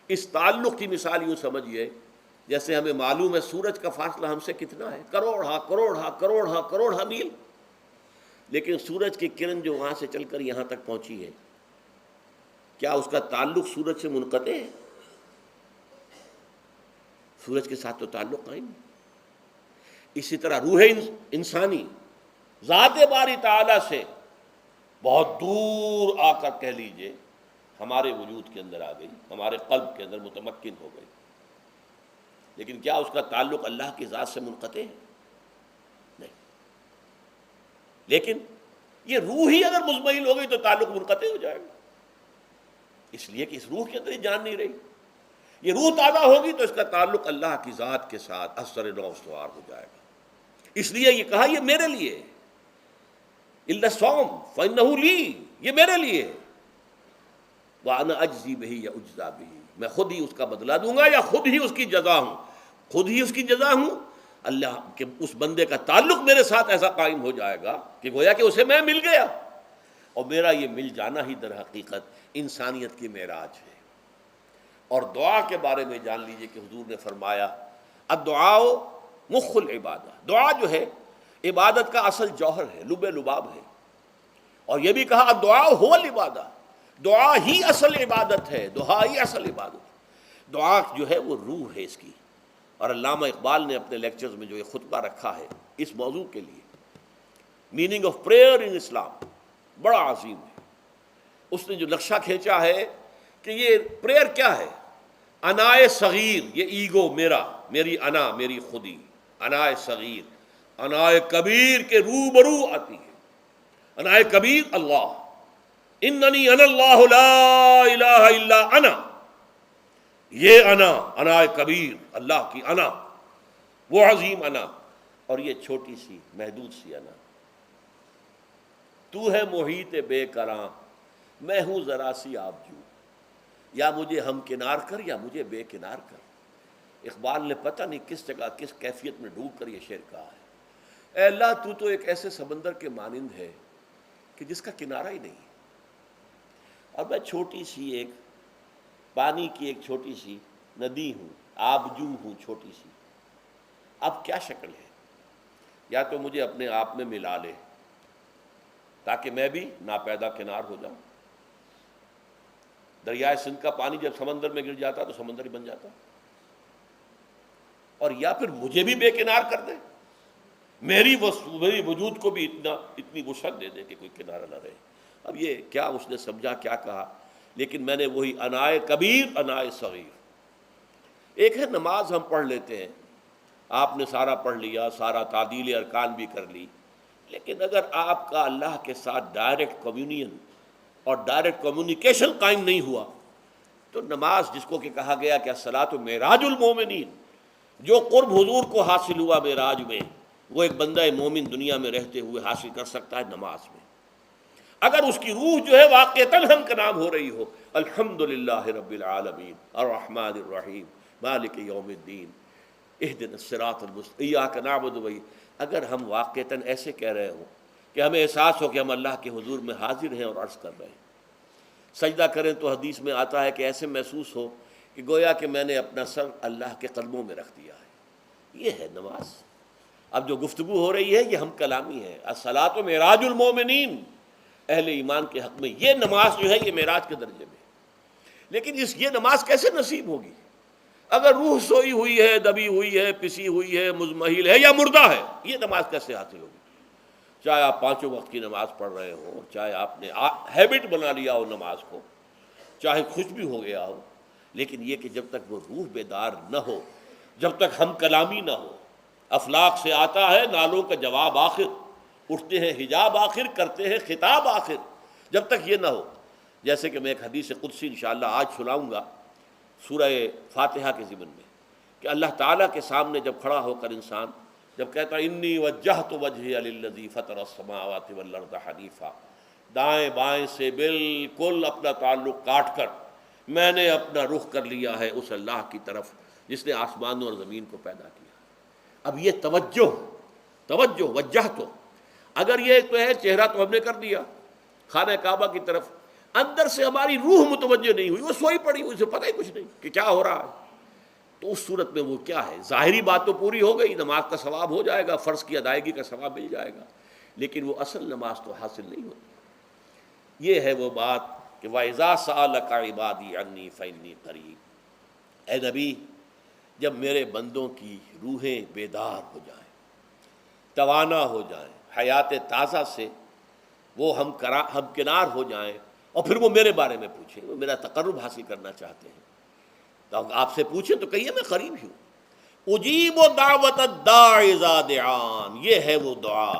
اس تعلق کی مثال یوں سمجھیے جیسے ہمیں معلوم ہے سورج کا فاصلہ ہم سے کتنا ہے، کروڑ میل، لیکن سورج کی کرن جو وہاں سے چل کر یہاں تک پہنچی ہے، کیا اس کا تعلق سورج سے منقطع ہے؟ سورج کے ساتھ تو تعلق قائم ہے۔ اسی طرح روح انسانی ذات باری تعالیٰ سے بہت دور آ کر کہہ لیجئے ہمارے وجود کے اندر آ گئی، ہمارے قلب کے اندر متمکن ہو گئی، لیکن کیا اس کا تعلق اللہ کی ذات سے منقطع ہے؟ نہیں۔ لیکن یہ روح ہی اگر مزمحل ہو گئی تو تعلق منقطع ہو جائے گا، اس لیے کہ اس روح کے اندر ہی جان نہیں رہی۔ یہ روح تازہ ہوگی تو اس کا تعلق اللہ کی ذات کے ساتھ اثر نو استوار ہو جائے گا۔ اس لیے یہ کہا یہ میرے لیے، الا الصوم فإنہ لی، یہ میرے لیے، وأنا اجزی بہ یا اجزا بہ، میں خود ہی اس کا بدلہ دوں گا یا خود ہی اس کی جزا ہوں، خود ہی اس کی جزا ہوں۔ اللہ کے اس بندے کا تعلق میرے ساتھ ایسا قائم ہو جائے گا کہ گویا کہ اسے میں مل گیا، اور میرا یہ مل جانا ہی در حقیقت انسانیت کی معراج ہے۔ اور دعا کے بارے میں جان لیجئے کہ حضور نے فرمایا الدعاء مخ العبادہ، دعا جو ہے عبادت کا اصل جوہر ہے، لب لباب ہے۔ اور یہ بھی کہا الدعاء هو العبادہ، دعا ہی اصل عبادت ہے، دعا ہی اصل عبادت ہے۔ دعا جو ہے وہ روح ہے اس کی۔ اور علامہ اقبال نے اپنے لیکچرز میں جو یہ خطبہ رکھا ہے اس موضوع کے لیے، میننگ آف پریئر ان اسلام، بڑا عظیم ہے۔ اس نے جو نقشہ کھینچا ہے کہ یہ پریئر کیا ہے؟ انائے صغیر، یہ ایگو، میری انا، میری خودی، انائے صغیر، انائے کبیر کے روبرو آتی ہے۔ انائے کبیر اللہ، اننی انا اللہ لا الہ الا انا، یہ انا، انائے کبیر، اللہ کی انا، وہ عظیم انا، اور یہ چھوٹی سی محدود سی انا۔ تو ہے محیط بے کراں، میں ہوں ذرا سی آبجو، یا مجھے ہم کنار کر یا مجھے بے کنار کر۔ اقبال نے پتہ نہیں کس جگہ کس کیفیت میں ڈوب کر یہ شعر کہا ہے۔ اے اللہ تو تو ایک ایسے سمندر کے مانند ہے کہ جس کا کنارہ ہی نہیں، اور میں چھوٹی سی ایک پانی کی ایک چھوٹی سی ندی ہوں، آبجو ہوں چھوٹی سی، اب کیا شکل ہے؟ یا تو مجھے اپنے آپ میں ملا لے تاکہ میں بھی ناپیدا کنار ہو جاؤں. دریائے سندھ کا پانی جب سمندر میں گر جاتا تو سمندر ہی بن جاتا. اور یا پھر مجھے بھی بے کنار کر دے، میری وجود کو بھی اتنی وسعت دے دے کہ کوئی کنارہ نہ رہے. اب یہ کیا اس نے سمجھا، کیا کہا؟ لیکن میں نے وہی انائے کبیر انائے صغیر. ایک ہے نماز ہم پڑھ لیتے ہیں، آپ نے سارا پڑھ لیا، سارا تعدیل ارکان بھی کر لی، لیکن اگر آپ کا اللہ کے ساتھ ڈائریکٹ کمیونین اور ڈائریکٹ کمیونیکیشن قائم نہیں ہوا تو نماز، جس کو کہ کہا گیا کہ الصلاۃ معراج المومنین، جو قرب حضور کو حاصل ہوا معراج میں، وہ ایک بندہ مومن دنیا میں رہتے ہوئے حاصل کر سکتا ہے نماز میں. اگر اس کی روح جو ہے واقعتاً ہم کا نام ہو رہی ہو، الحمدللہ رب العالمین الرحمن الرحیم مالک یوم الدین اہدنا الصراط المستقیم ایاک نعبد و اگر ہم واقعتاً ایسے کہہ رہے ہوں کہ ہمیں احساس ہو کہ ہم اللہ کے حضور میں حاضر ہیں اور عرض کر رہے ہیں، سجدہ کریں تو حدیث میں آتا ہے کہ ایسے محسوس ہو کہ گویا کہ میں نے اپنا سر اللہ کے قدموں میں رکھ دیا ہے. یہ ہے نماز. اب جو گفتگو ہو رہی ہے یہ ہم کلامی ہے. الصلاۃ معراج المومنین، اہل ایمان کے حق میں یہ نماز جو ہے یہ معراج کے درجے میں. لیکن یہ نماز کیسے نصیب ہوگی اگر روح سوئی ہوئی ہے، دبی ہوئی ہے، پسی ہوئی ہے، مزمحل ہے یا مردہ ہے؟ یہ نماز کیسے حاصل ہوگی؟ چاہے آپ 5 وقت کی نماز پڑھ رہے ہوں، چاہے آپ نے ہیبٹ بنا لیا ہو نماز کو، چاہے خوش بھی ہو گیا ہو، لیکن یہ کہ جب تک وہ روح بیدار نہ ہو، جب تک ہم کلامی نہ ہو. افلاق سے آتا ہے نالوں کا جواب آخر، اٹھتے ہیں حجاب آخر، کرتے ہیں خطاب آخر. جب تک یہ نہ ہو، جیسے کہ میں ایک حدیث قدسی انشاءاللہ آج سناؤں گا سورہ فاتحہ کے ضمن میں، کہ اللہ تعالیٰ کے سامنے جب کھڑا ہو کر انسان جب کہتا ہے انی وجہت وجہی للذی فطر السماوات والارض حنیفا، دائیں بائیں سے بالکل اپنا تعلق کاٹ کر میں نے اپنا رخ کر لیا ہے اس اللہ کی طرف جس نے آسمانوں اور زمین کو پیدا کیا. اب یہ توجہ وجہ تو اگر یہ تو ہے چہرہ تو ہم نے کر دیا خانہ کعبہ کی طرف، اندر سے ہماری روح متوجہ نہیں ہوئی، وہ سوئی پڑی، اسے پتہ ہی کچھ نہیں کہ کیا ہو رہا ہے. تو اس صورت میں وہ کیا ہے؟ ظاہری بات تو پوری ہو گئی، نماز کا ثواب ہو جائے گا، فرض کی ادائیگی کا ثواب مل جائے گا، لیکن وہ اصل نماز تو حاصل نہیں ہوتی. یہ ہے وہ بات کہ وَإِذَا سَأَلَكَ عِبَادِي عَنِّي فَإِنِّي قَرِيبٌ. اے نبی، جب میرے بندوں کی روحیں بیدار ہو جائیں، توانا ہو جائیں، حیات تازہ سے وہ ہم کنار ہو جائیں، اور پھر وہ میرے بارے میں پوچھیں، وہ میرا تقرب حاصل کرنا چاہتے ہیں، تو آپ سے پوچھیں تو کہیے میں قریب ہوں. اجیب دعوت الداع اذا دعان، یہ ہے وہ دعا،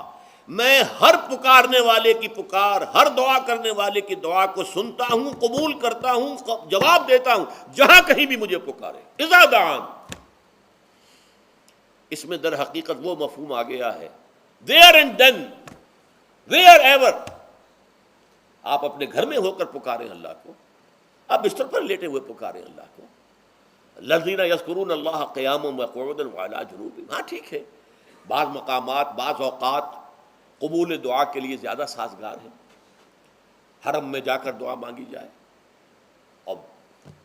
میں ہر پکارنے والے کی پکار، ہر دعا کرنے والے کی دعا کو سنتا ہوں، قبول کرتا ہوں، جواب دیتا ہوں جہاں کہیں بھی مجھے پکارے. اذا دعان، اس میں در حقیقت وہ مفہوم آ گیا ہے there and then wherever. آپ اپنے گھر میں ہو کر پکاریں اللہ کو، آپ بستر پر لیٹے ہوئے پکاریں اللہ کو. الذین یذکرون اللہ قیاما وقعودا وعلی جنوبہم. ہاں ٹھیک ہے، بعض مقامات بعض اوقات قبول دعا کے لیے زیادہ سازگار ہیں، حرم میں جا کر دعا مانگی جائے، اور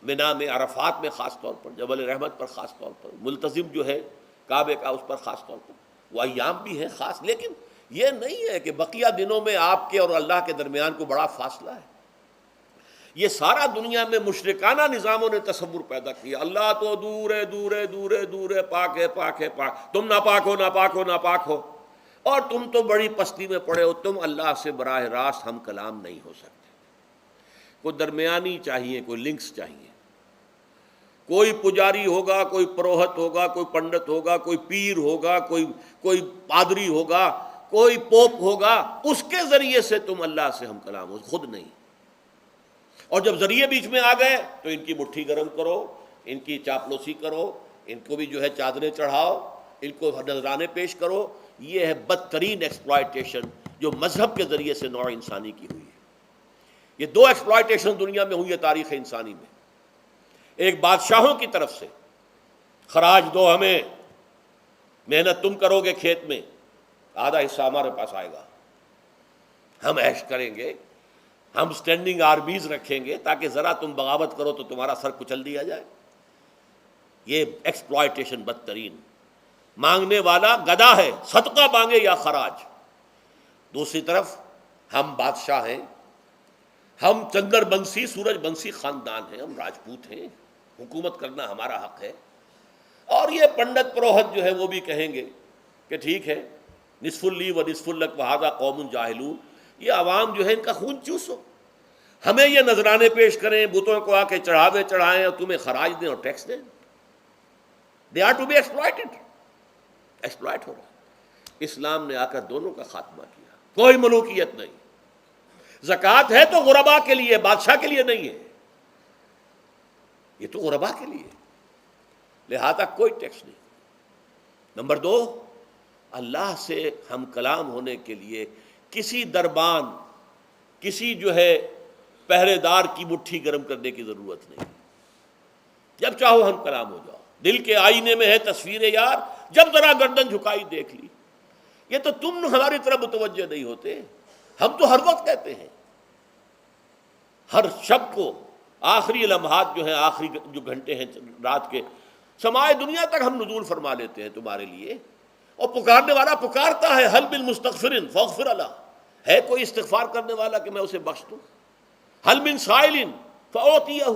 منا میں، عرفات میں خاص طور پر، جبل رحمت پر خاص طور پر، ملتزم جو ہے کعبے کا اس پر خاص طور پر، وہ ایام بھی ہیں خاص. لیکن یہ نہیں ہے کہ بقیہ دنوں میں آپ کے اور اللہ کے درمیان کو بڑا فاصلہ ہے. یہ سارا دنیا میں مشرکانہ نظاموں نے تصور پیدا کیا، اللہ تو دور ہے، دور ہے، دور ہے، دور ہے، پاک ہے، پاک ہے، پاک، تم ناپاک ہو، ناپاک ہو، ناپاک ہو، اور تم تو بڑی پستی میں پڑے ہو، تم اللہ سے براہ راست ہم کلام نہیں ہو سکتے. کوئی درمیانی چاہیے، کوئی لنکس چاہیے. کوئی پجاری ہوگا، کوئی پروہت ہوگا، کوئی پنڈت ہوگا، کوئی پیر ہوگا، کوئی پادری ہوگا، کوئی پوپ ہوگا، اس کے ذریعے سے تم اللہ سے ہم کلام ہو، خود نہیں. اور جب ذریعے بیچ میں آ گئے تو ان کی مٹھی گرم کرو، ان کی چاپلوسی کرو، ان کو بھی جو ہے چادریں چڑھاؤ، ان کو نذرانے پیش کرو. یہ ہے بدترین ایکسپلائٹیشن جو مذہب کے ذریعے سے نوع انسانی کی ہوئی ہے. یہ 2 ایکسپلائٹیشن دنیا میں ہوئی ہے تاریخ انسانی میں. ایک بادشاہوں کی طرف سے خراج دو ہمیں، محنت تم کرو گے کھیت میں، آدھا حصہ ہمارے پاس آئے گا، ہم عیش کریں گے، ہم سٹینڈنگ آرمیز رکھیں گے تاکہ ذرا تم بغاوت کرو تو تمہارا سر کچل دیا جائے. یہ ایکسپلائٹیشن بدترین. مانگنے والا گدھا ہے، صدقہ مانگے یا خراج۔ دوسری طرف ہم بادشاہ ہیں، ہم چندر بنسی سورج بنسی خاندان ہیں، ہم راجپوت ہیں، حکومت کرنا ہمارا حق ہے۔ اور یہ پنڈت پروہت جو ہے وہ بھی کہیں گے کہ ٹھیک ہے، نصف لی و نصف لک وہذا قوم جاہلون، یہ عوام جو ہے ان کا خون چوسو، ہمیں یہ نذرانے پیش کریں، بتوں کو آ کے چڑھاوے چڑھائیں اور تمہیں خراج دیں اور ٹیکس دیں۔ They are to be exploited, exploit ہو رہا ہے۔ اسلام نے آ کر دونوں کا خاتمہ کیا، کوئی ملوکیت نہیں۔ زکوٰۃ ہے تو غربا کے لیے، بادشاہ کے لیے نہیں ہے، یہ تو غربا کے لیے، لہذا کوئی ٹیکس نہیں۔ نمبر 2، اللہ سے ہم کلام ہونے کے لیے کسی دربان، کسی جو ہے پہرے دار کی مٹھی گرم کرنے کی ضرورت نہیں۔ جب چاہو ہم کلام ہو جاؤ، دل کے آئینے میں ہے تصویر یار، جب ذرا گردن جھکائی دیکھ لی۔ یہ تو تم ہماری طرف متوجہ نہیں ہوتے، ہم تو ہر وقت کہتے ہیں، ہر شب کو آخری لمحات جو ہیں، آخری جو گھنٹے ہیں رات کے، سمائے دنیا تک ہم نزول فرما لیتے ہیں تمہارے لیے۔ اور پکارنے والا پکارتا ہے، حل بالمستغفر فاغفر له، ہے کوئی استغفار کرنے والا کہ میں اسے بخش دوں؟ حل من سائل فاعطیہ،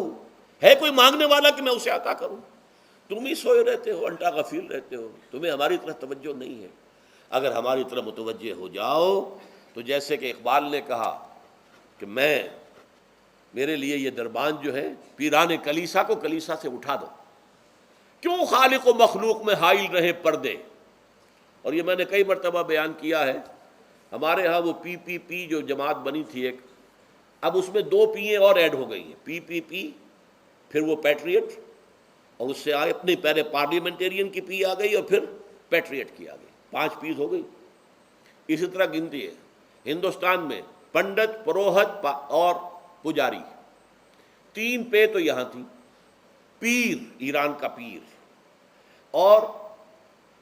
ہے کوئی مانگنے والا کہ میں اسے عطا کروں؟ تم ہی سوئے رہتے ہو، انٹا غفیر رہتے ہو، تمہیں ہماری طرف توجہ نہیں ہے۔ اگر ہماری طرف متوجہ ہو جاؤ تو جیسے کہ اقبال نے کہا کہ میرے لیے یہ دربان جو ہے، پیران کلیسا کو کلیسا سے اٹھا دو، کیوں خالق و مخلوق میں حائل رہے پردے۔ اور یہ میں نے کئی مرتبہ بیان کیا ہے، ہمارے ہاں وہ پی پی جو جماعت بنی تھی ایک، اب اس میں 2 پییں اور ایڈ ہو گئی ہیں، پی پھر وہ پیٹریٹ، اور اس سے آگے اپنی پہلے پارلیمنٹیرین کی پی آ گئی اور پھر پیٹریٹ کی آ گئی، 5 پیز ہو گئی۔ اسی طرح گنتی ہے ہندوستان میں، پنڈت، پروہت اور پجاری، 3 پے تو یہاں تھی، پیر ایران کا پیر، اور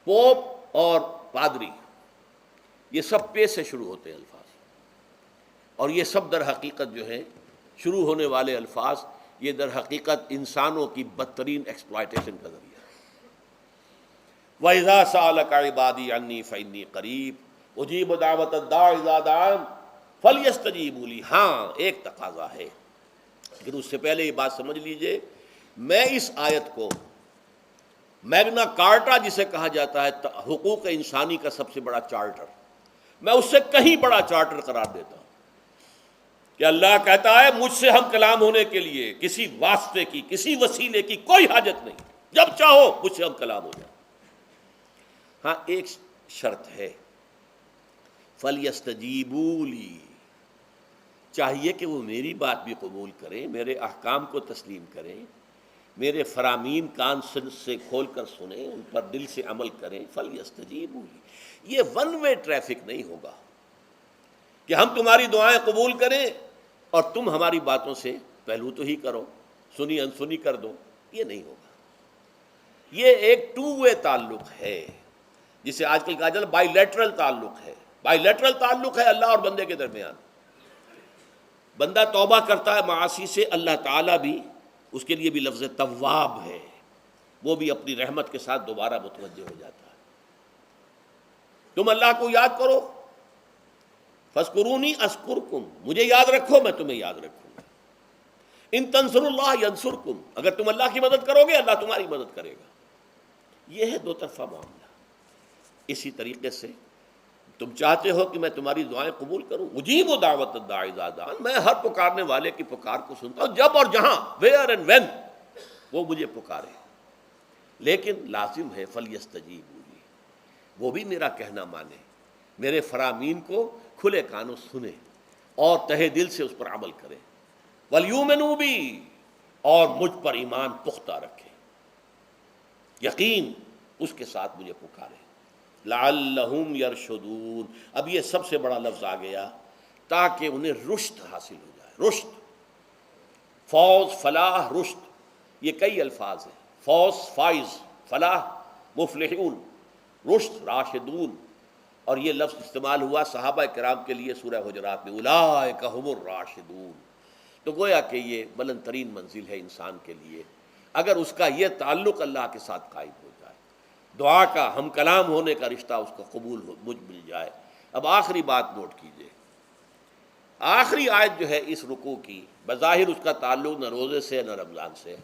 پوپ اور پادری، یہ سب پے سے شروع ہوتے ہیں الفاظ، اور یہ سب در حقیقت جو ہے شروع ہونے والے الفاظ، یہ در حقیقت انسانوں کی بدترین ایکسپلائٹیشن کا ذریعہ ہے۔ وَإِذَا سَأَلَكَ عِبَادِي عَنِّي فَإِنِّي قَرِيبٌ أُجِيبُ دَعْوَةَ الدَّاعِ إِذَا دَعَانِ فَلْيَسْتَجِيبُوا لِي۔ ہاں ایک تقاضا ہے، لیکن اس سے پہلے یہ بات سمجھ لیجئے، میں اس آیت کو میگنا کارٹا جسے کہا جاتا ہے حقوق انسانی کا سب سے بڑا چارٹر، میں اس سے کہیں بڑا چارٹر قرار دیتا ہوں کہ اللہ کہتا ہے مجھ سے ہم کلام ہونے کے لیے کسی واسطے کی، کسی وسیلے کی کوئی حاجت نہیں، جب چاہو مجھ سے ہم کلام ہو جائے۔ ہاں ایک شرط ہے، فَلْيَسْتَجِيبُوا لِي، چاہیے کہ وہ میری بات بھی قبول کریں، میرے احکام کو تسلیم کریں، میرے فرامین کان سے کھول کر سنیں، ان پر دل سے عمل کریں۔ فَلْيَسْتَجِيبُوا لِي، یہ ون وے ٹریفک نہیں ہوگا کہ ہم تمہاری دعائیں قبول کریں اور تم ہماری باتوں سے پہلو تو ہی کرو، سنی انسنی کر دو، یہ نہیں ہوگا۔ یہ ایک 2 وے تعلق ہے، جسے آج کل کہا جاتا ہے بائی لیٹرل تعلق ہے۔ بائی لیٹرل تعلق ہے اللہ اور بندے کے درمیان، بندہ توبہ کرتا ہے معاصی سے، اللہ تعالیٰ بھی اس کے لیے بھی لفظ تواب ہے، وہ بھی اپنی رحمت کے ساتھ دوبارہ متوجہ ہو جاتا ہے۔ تم اللہ کو یاد کرو، فاذکرونی اذکرکم، مجھے یاد رکھو میں تمہیں یاد رکھوں گا۔ ان تنصروا اللہ ینصرکم، اگر تم اللہ کی مدد کرو گے اللہ تمہاری مدد کرے گا۔ یہ ہے 2 طرفہ معاملہ۔ اسی طریقے سے تم چاہتے ہو کہ میں تمہاری دعائیں قبول کروں، اجیب دعوت الداعی اذا دعان، میں ہر پکارنے والے کی پکار کو سنتا ہوں، جب اور جہاں، ویئر اینڈ وین وہ مجھے پکارے، لیکن لازم ہے فلیستجیبوا لی، وہ بھی میرا کہنا مانے، میرے فرامین کو کھلے کانوں سنے اور تہہ دل سے اس پر عمل کرے، ولیؤمنوا بی، اور مجھ پر ایمان پختہ رکھے، یقین اس کے ساتھ مجھے پکارے۔ لعلہم یرشدون، اب یہ سب سے بڑا لفظ آ گیا، تاکہ انہیں رشد حاصل ہو جائے۔ رشد، فوز، فلاح، رشد، یہ کئی الفاظ ہیں، فوز فائز، فلاح مفلحون، رشد راشدون، اور یہ لفظ استعمال ہوا صحابہ کرام کے لیے سورہ حجرات میں، اولئک ھم الراشدون۔ تو گویا کہ یہ بلند ترین منزل ہے انسان کے لیے، اگر اس کا یہ تعلق اللہ کے ساتھ قائم ہو جائے۔ دعا کا ہم کلام ہونے کا رشتہ اس کو قبول مجھ مل جائے۔ اب آخری بات نوٹ کیجئے، آخری آیت جو ہے اس رکوع کی، بظاہر اس کا تعلق نہ روزے سے نہ رمضان سے،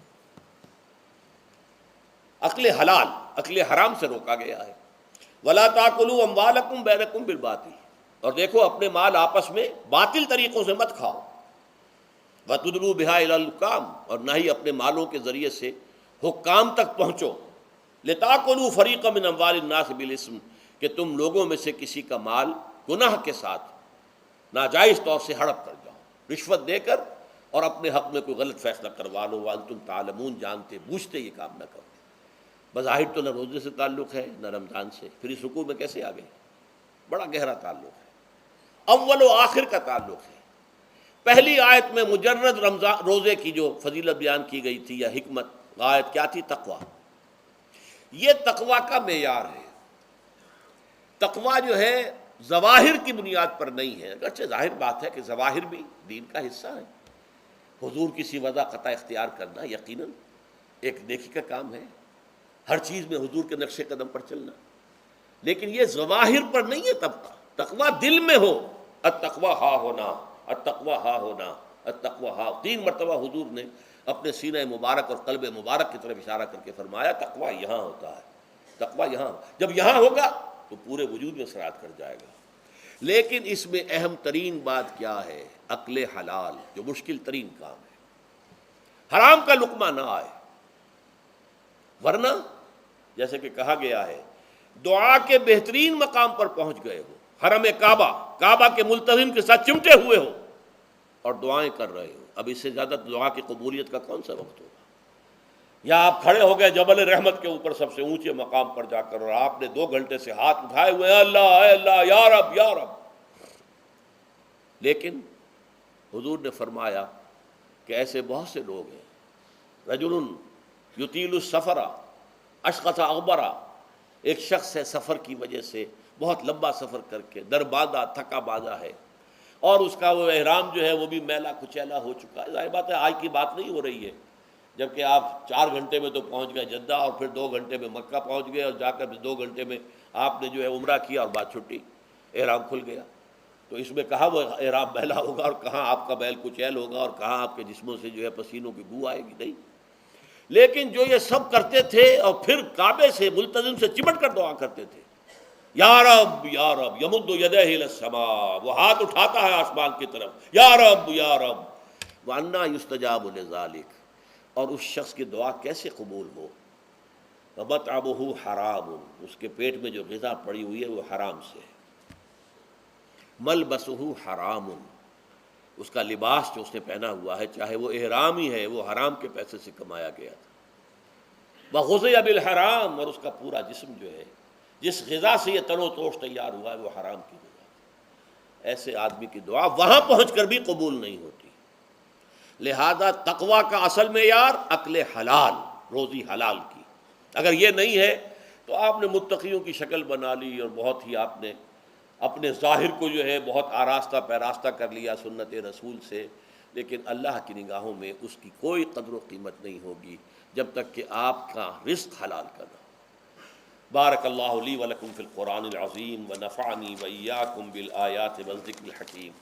اکل حلال، اکل حرام سے روکا گیا ہے۔ وَلَا تَأْكُلُوا أَمْوَالَكُمْ بَيْنَكُمْ بِالْبَاطِلِ، اور دیکھو اپنے مال آپس میں باطل طریقوں سے مت کھاؤ۔ وَتُدْلُوا بِهَا إِلَى الْحُكَّامِ، اور نہ ہی اپنے مالوں کے ذریعے سے حکام تک پہنچو۔ لِتَأْكُلُوا فَرِيقًا مِّنْ أَمْوَالِ النَّاسِ بِالْإِثْمِ، کہ تم لوگوں میں سے کسی کا مال گناہ کے ساتھ ناجائز طور سے ہڑپ کر جاؤ، رشوت دے کر، اور اپنے حق میں کوئی غلط فیصلہ کروا لو، وانتم تعلمون، جانتے بوجھتے یہ کام نہ کرو۔ بظاہر تو نہ روزے سے تعلق ہے نہ رمضان سے، پھر اس رکوع میں کیسے آ گئے؟ بڑا گہرا تعلق ہے، اول و آخر کا تعلق ہے۔ پہلی آیت میں مجرد رمضان روزے کی جو فضیلت بیان کی گئی تھی یا حکمت، آیت کیا تھی؟ تقویٰ۔ یہ تقویٰ کا معیار ہے۔ تقویٰ جو ہے ظواہر کی بنیاد پر نہیں ہے، اگرچہ ظاہر بات ہے کہ ظواہر بھی دین کا حصہ ہے۔ حضور کسی وضع قطع اختیار کرنا یقیناً ایک نیکی کا کام ہے، ہر چیز میں حضور کے نقش قدم پر چلنا، لیکن یہ ظواہر پر نہیں ہے۔ تقویٰ دل میں ہو، التقویٰ ہا ہونا، التقویٰ ہا ہونا، التقویٰ ہا۔ 3 مرتبہ حضور نے اپنے سینہ مبارک اور قلب مبارک کی طرف اشارہ کر کے فرمایا تقویٰ یہاں ہوتا ہے، تقویٰ یہاں، جب یہاں ہوگا تو پورے وجود میں سرایت کر جائے گا۔ لیکن اس میں اہم ترین بات کیا ہے؟ اکل حلال، جو مشکل ترین کام ہے، حرام کا لقمہ نہ آئے، ورنہ جیسے کہ کہا گیا ہے دعا کے بہترین مقام پر پہنچ گئے ہو، حرم کعبہ کے ملتزم کے ساتھ چمٹے ہوئے ہو اور دعائیں کر رہے ہو، اب اس سے زیادہ دعا کی قبولیت کا کون سا وقت ہوگا؟ یا آپ کھڑے ہو گئے جبل رحمت کے اوپر سب سے اونچے مقام پر جا کر، اور آپ نے 2 گھنٹے سے ہاتھ اٹھائے ہوئے ہیں، اللہ اے اللہ یا رب یا رب، لیکن حضور نے فرمایا کہ ایسے بہت سے لوگ ہیں، رجل یطیل السفر اشخص اغبرا، ایک شخص ہے سفر کی وجہ سے بہت لمبا سفر کر کے دربادہ تھکا بادا ہے، اور اس کا وہ احرام جو ہے وہ بھی میلا کچیلا ہو چکا ہے۔ ظاہر بات ہے آج کی بات نہیں ہو رہی ہے، جبکہ آپ 4 گھنٹے میں تو پہنچ گئے جدہ، اور پھر 2 گھنٹے میں مکہ پہنچ گئے، اور جا کر 2 گھنٹے میں آپ نے جو ہے عمرہ کیا اور بات چھٹی، احرام کھل گیا۔ تو اس میں کہاں وہ احرام میلا ہوگا، اور کہاں آپ کا بیل کچیل ہوگا، اور کہاں آپ کے جسموں سے جو ہے پسینوں کی بو آئے گی؟ نہیں۔ لیکن جو یہ سب کرتے تھے اور پھر کعبے سے ملتزم سے چمٹ کر دعا کرتے تھے، یا رب یا رب، یمد یدہ الی السماء، وہ ہاتھ اٹھاتا ہے آسمان کی طرف، یا رب یا رب، وَأَنَّىٰ يُسْتَجَابُ لِذَٰلِكَ، اور اس شخص کی دعا کیسے قبول ہو؟ وَمَطْعَمُهُ حَرَامٌ، اس کے پیٹ میں جو غذا پڑی ہوئی ہے وہ حرام سے ہے۔ مَلْبَسُهُ حَرَامٌ، اس کا لباس جو اس نے پہنا ہوا ہے چاہے وہ احرام ہی ہے، وہ حرام کے پیسے سے کمایا گیا تھا۔ وَغُذِيَ بِالْحَرَام، اور اس کا پورا جسم جو ہے جس غذا سے یہ تن و توش تیار ہوا ہے وہ حرام کی غذا ہے۔ ایسے آدمی کی دعا وہاں پہنچ کر بھی قبول نہیں ہوتی۔ لہذا تقویٰ کا اصل معیار اکل حلال، روزی حلال کی۔ اگر یہ نہیں ہے تو آپ نے متقیوں کی شکل بنا لی، اور بہت ہی آپ نے اپنے ظاہر کو جو ہے بہت آراستہ پیراستہ کر لیا سنت رسول سے، لیکن اللہ کی نگاہوں میں اس کی کوئی قدر و قیمت نہیں ہوگی جب تک کہ آپ کا رزق حلال کرنا۔ بارک اللہ لی ولکم فی القرآن العظیم ونفعنی وإیاکم بالآیات والذکر الحکیم۔